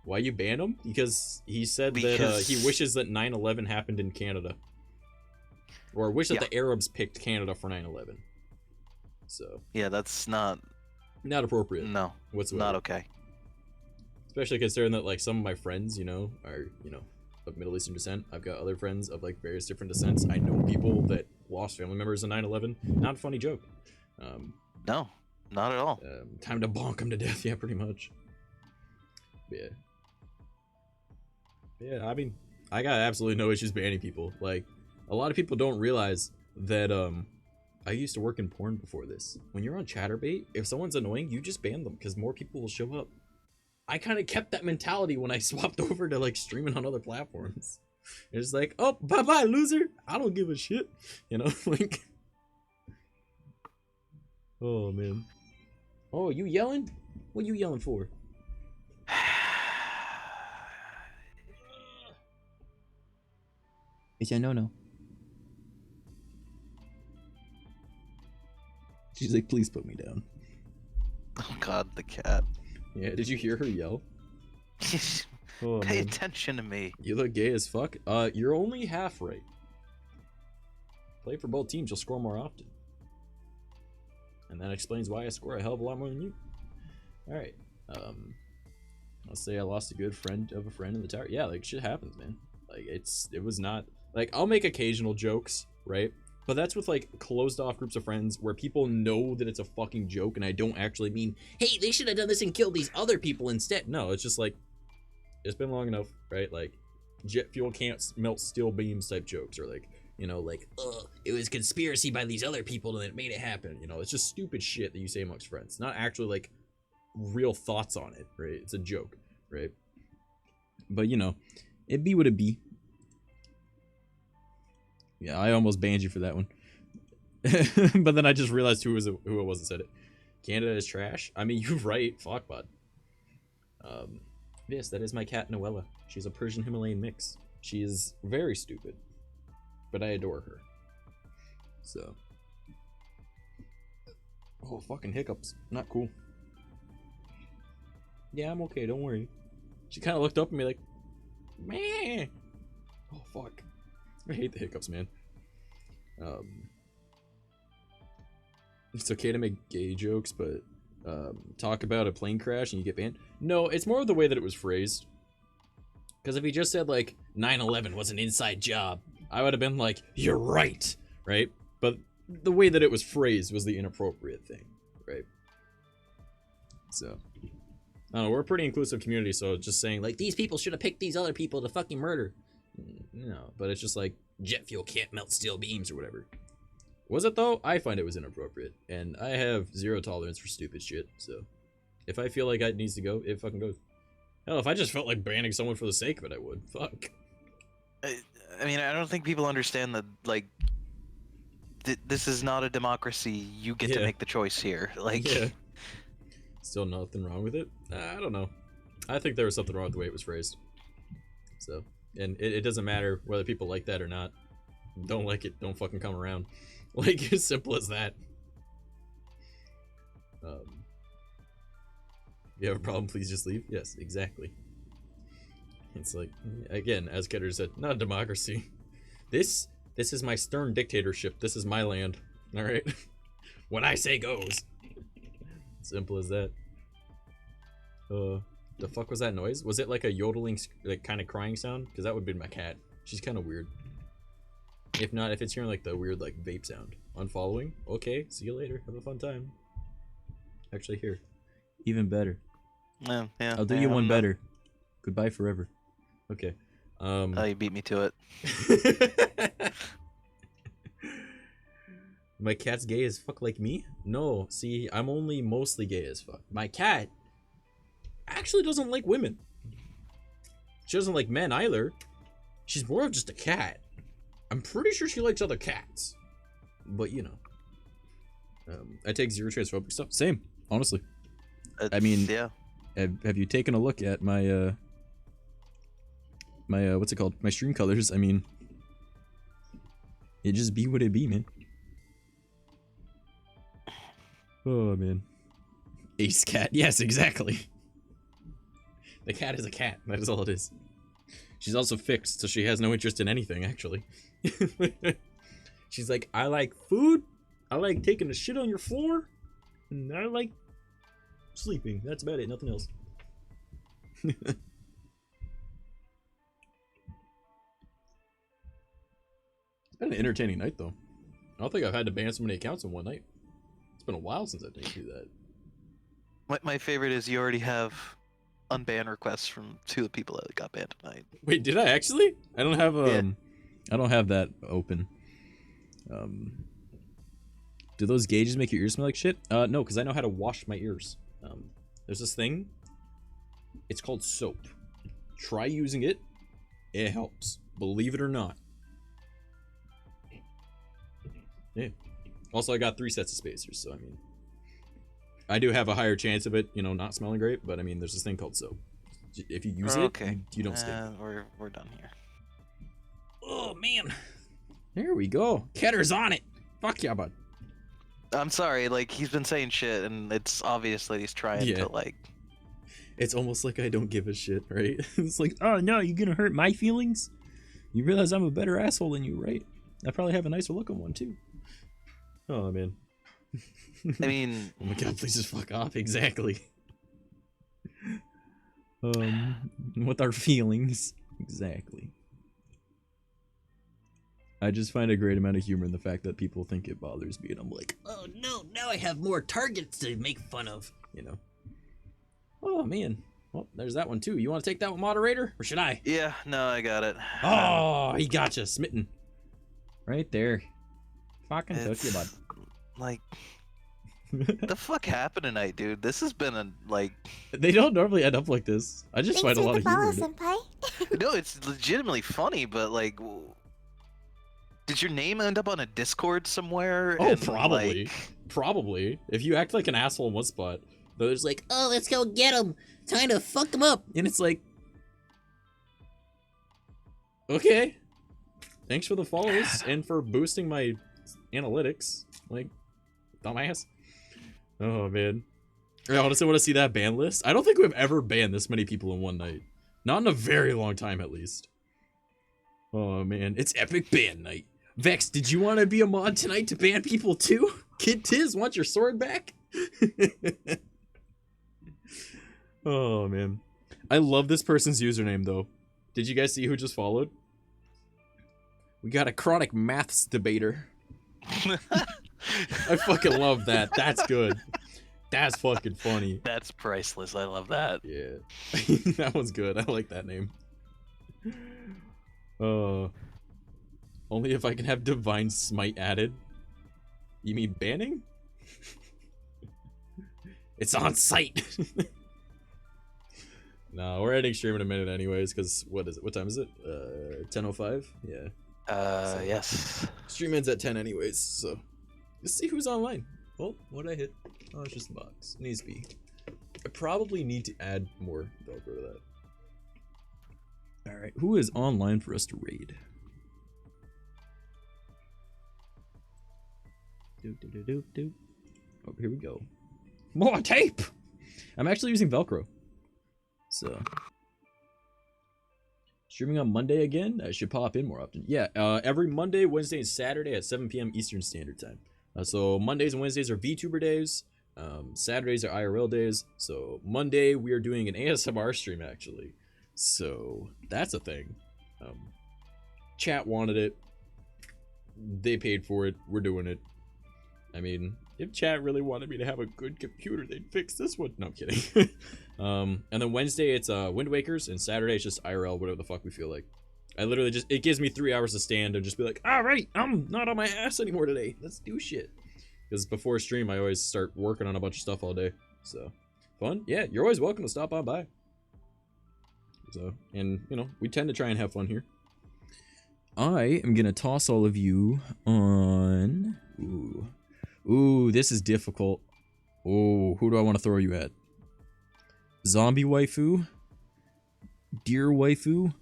Why you banned him? Because he said that Because- he wishes that 9/11 happened in Canada, or wish that Yeah. the Arabs picked Canada for 9/11. So Yeah, that's not appropriate whatsoever. not okay. Especially considering that like some of my friends, are of Middle Eastern descent. I've got other friends of like various different descents. I know people that lost family members in 9/11. Not a funny joke. No, not at all. Time to bonk them to death. Yeah, pretty much. Yeah. Yeah, I mean, I got absolutely no issues banning people. Like, a lot of people don't realize that I used to work in porn before this. When you're on Chatterbait, if someone's annoying, you just ban them because more people will show up. I kind of kept that mentality when I swapped over to like streaming on other platforms. It's like, oh, bye-bye, loser. I don't give a shit. Like... Oh, man. Oh, you yelling? What you yelling for? It's a no-no. She's like, please put me down. Oh God, the cat. Yeah, did you hear her yell? Oh, Pay man. attention to me. You look gay as fuck. You're only half right. Play for both teams, you'll score more often. And that explains why I score a hell of a lot more than you. Alright. I'll say I lost a good friend of a friend in the tower. Yeah, like, shit happens, man. Like, it was not... Like, I'll make occasional jokes, right? But that's with, like, closed-off groups of friends where people know that it's a fucking joke and I don't actually mean, hey, they should have done this and killed these other people instead. No, it's just like, it's been long enough, right? Like, jet fuel can't melt steel beams type jokes, or like, it was conspiracy by these other people and it made it happen. It's just stupid shit that you say amongst friends. Not actually, like, real thoughts on it, right? It's a joke, right? But, it be what it be. Yeah, I almost banned you for that one. But then I just realized who it was that said it. Canada is trash? I mean, you're right. Fuck, bud. Yes, that is my cat, Noella. She's a Persian Himalayan mix. She is very stupid. But I adore her. So. Oh, fucking hiccups. Not cool. Yeah, I'm okay. Don't worry. She kind of looked up at me like, meh. Oh, fuck. I hate the hiccups, man. It's okay to make gay jokes, but talk about a plane crash and you get banned? No, it's more of the way that it was phrased. Because if he just said, like, 9/11 was an inside job, I would have been like, you're right, right? But the way that it was phrased was the inappropriate thing, right? So, I don't know, we're a pretty inclusive community, so just saying, like, these people should have picked these other people to fucking murder. No, but it's just like, jet fuel can't melt steel beams or whatever. Was it though? I find it was inappropriate, and I have zero tolerance for stupid shit, so if I feel like it needs to go, it fucking goes. Hell, if I just felt like banning someone for the sake of it, I would. Fuck. I mean, I don't think people understand that, like, this is not a democracy. You get to Yeah. make the choice here. Like, Yeah. Still nothing wrong with it? I don't know. I think there was something wrong with the way it was phrased. So, and it doesn't matter whether people like that or not. Don't like it, don't fucking come around. Like, as simple as that. You have a problem, please just leave. Yes, exactly. It's like, again, as Ketter said, not a democracy. This is my stern dictatorship. This is my land. All right. What I say goes. Simple as that. The fuck was that noise? Was it like a yodeling, like kind of crying sound? Because that would be my cat. She's kind of weird. If not, if it's hearing like the weird like vape sound. Unfollowing? Okay, see you later. Have a fun time. Actually, here. Even better. Yeah, I'll do you one better. Goodbye forever. Okay. Oh, you beat me to it. My cat's gay as fuck like me? No, see, I'm only mostly gay as fuck. My cat actually doesn't like women. She doesn't like men either. She's more of just a cat. I'm pretty sure she likes other cats. But, you know. I take zero transphobic stuff. Same, honestly. I mean, yeah. Have you taken a look at my, what's it called? My stream colors? I mean, it just be what it be, man. Oh, man. Ace cat. Yes, exactly. The cat is a cat. That is all it is. She's also fixed, so she has no interest in anything, actually. She's like, I like food, I like taking a shit on your floor, and I like sleeping. That's about it, nothing else. It's been an entertaining night, though. I don't think I've had to ban so many accounts in one night. It's been a while since I didn't do that. My favorite is you already have unban requests from 2 of the people that got banned tonight. Wait, did I actually? I don't have Yeah. I don't have that open. Do those gauges make your ears smell like shit? No, because I know how to wash my ears. There's this thing. It's called soap. Try using it. It helps. Believe it or not. Yeah. Also, I got 3 sets of spacers, so I mean, I do have a higher chance of it, you know, not smelling great. But I mean, there's this thing called soap. If you use it, you don't stink. We're done here. Oh man. There we go. Ketter's on it. Fuck yeah, bud. I'm sorry, like, he's been saying shit, and it's obvious that he's trying to, like... It's almost like I don't give a shit, right? It's like, oh no, you're gonna hurt my feelings? You realize I'm a better asshole than you, right? I probably have a nicer looking one, too. Oh, man. I mean... Oh my god, please just fuck off. Exactly. With our feelings. Exactly. I just find a great amount of humor in the fact that people think it bothers me, and I'm like, oh no, now I have more targets to make fun of, you know. Oh man, well, there's that one too. You want to take that one, moderator, or should I? Yeah, no, I got it. Oh, he gotcha, smitten. Right there. Fucking took you, bud. Like, the fuck happened tonight, dude? This has been a, like... They don't normally end up like this. I just find a lot of humor in it. Senpai. No, it's legitimately funny, but like... Did your name end up on a Discord somewhere? Oh, and, probably. like... Probably. If you act like an asshole in one spot, there's like, Oh, let's go get him. Time to fuck him up. and it's like, okay. Thanks for the follows and for boosting my analytics. Like, dumbass. Oh, man. I honestly want to see that ban list. I don't think we've ever banned this many people in one night. Not in a very long time, at least. Oh, man. It's epic ban night. Vex, did you want to be a mod tonight to ban people too? Kid Tiz, want your sword back? Oh, man. I love this person's username, though. Did you guys see who just followed? We got a chronic maths debater. I fucking love that. That's good. That's fucking funny. That's priceless. I love that. Yeah. That one's good. I like that name. Only if I can have Divine Smite added. You mean banning? It's on site. No, we're ending stream in a minute anyways, because what is it? What time is it? 10:05? Yeah. Yes. Stream ends at 10 anyways, so let's see who's online. Oh, what'd I hit? Oh, it's just a box. Needs to be. I probably need to add more Velcro to that. Alright, who is online for us to raid? Oh, here we go. More tape! I'm actually using Velcro. So. Streaming on Monday again? I should pop in more often. Yeah, every Monday, Wednesday, and Saturday at 7 p.m. Eastern Standard Time. So Mondays and Wednesdays are VTuber days. Saturdays are IRL days. So Monday, we are doing an ASMR stream, actually. So that's a thing. Chat wanted it. They paid for it. We're doing it. I mean, if chat really wanted me to have a good computer, they'd fix this one. No, I'm kidding. And then Wednesday, it's Wind Wakers, and Saturday, it's just IRL, whatever the fuck we feel like. I literally just, it gives me 3 hours to stand and just be like, alright, I'm not on my ass anymore today. Let's do shit. Because before stream, I always start working on a bunch of stuff all day. So, fun? Yeah, you're always welcome to stop on by. So, and, you know, we tend to try and have fun here. I am gonna toss all of you on... Ooh, this is difficult. Oh, who do I want to throw you at? Zombie waifu? Deer waifu?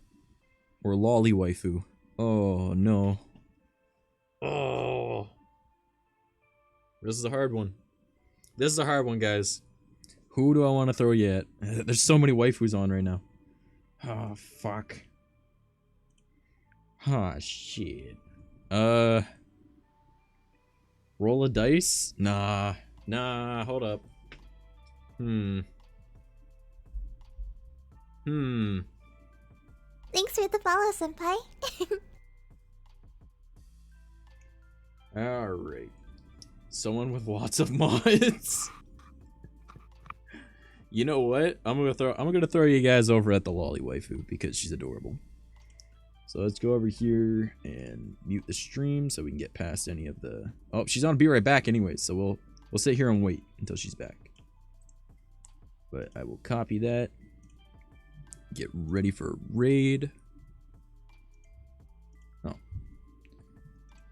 Or lolly waifu? Oh, no. Oh. This is a hard one. This is a hard one, guys. Who do I want to throw you at? There's so many waifus on right now. Oh, fuck. Ah, shit. Roll a dice? Nah, hold up. Thanks for the follow, senpai. Alright. Someone with lots of mods. You know what? I'm gonna throw you guys over at the lolly waifu because she's adorable. So let's go over here and mute the stream so we can get past any of the... Oh, she's on Be Right Back anyway, so we'll sit here and wait until she's back. But I will copy that. Get ready for raid. Oh.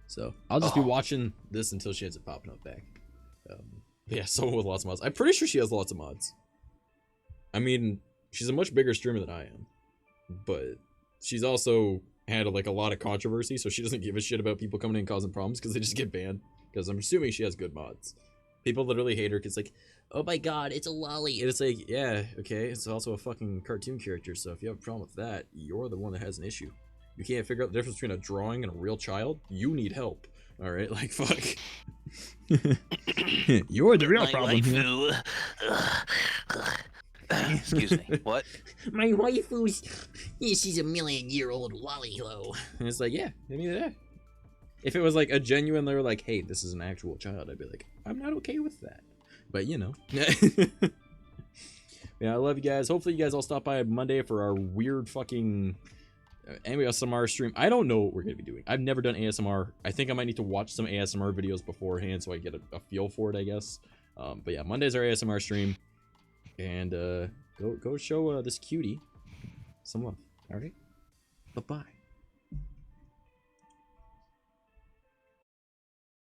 So I'll just be watching this until she ends up popping up back. Yeah, someone with lots of mods. I'm pretty sure she has lots of mods. I mean, she's a much bigger streamer than I am. But she's also had like a lot of controversy, so she doesn't give a shit about people coming in and causing problems because they just get banned. Because I'm assuming she has good mods. People literally hate her because like, oh my god, it's a lolly. And it's like, yeah, okay, it's also a fucking cartoon character, so if you have a problem with that, you're the one that has an issue. You can't figure out the difference between a drawing and a real child? You need help. Alright, like, fuck. You're the real problem here. Excuse me, what? My waifu's... Yeah, she's a million-year-old lolly ho. And it's like, yeah, maybe that. If it was like a genuine, they were like, hey, this is an actual child, I'd be like, I'm not okay with that. But, you know. Yeah, I love you guys. Hopefully you guys all stop by Monday for our weird fucking ASMR stream. I don't know what we're going to be doing. I've never done ASMR. I think I might need to watch some ASMR videos beforehand so I get a feel for it, I guess. But yeah, Monday's our ASMR stream. And go show this cutie some love. All right? Bye-bye.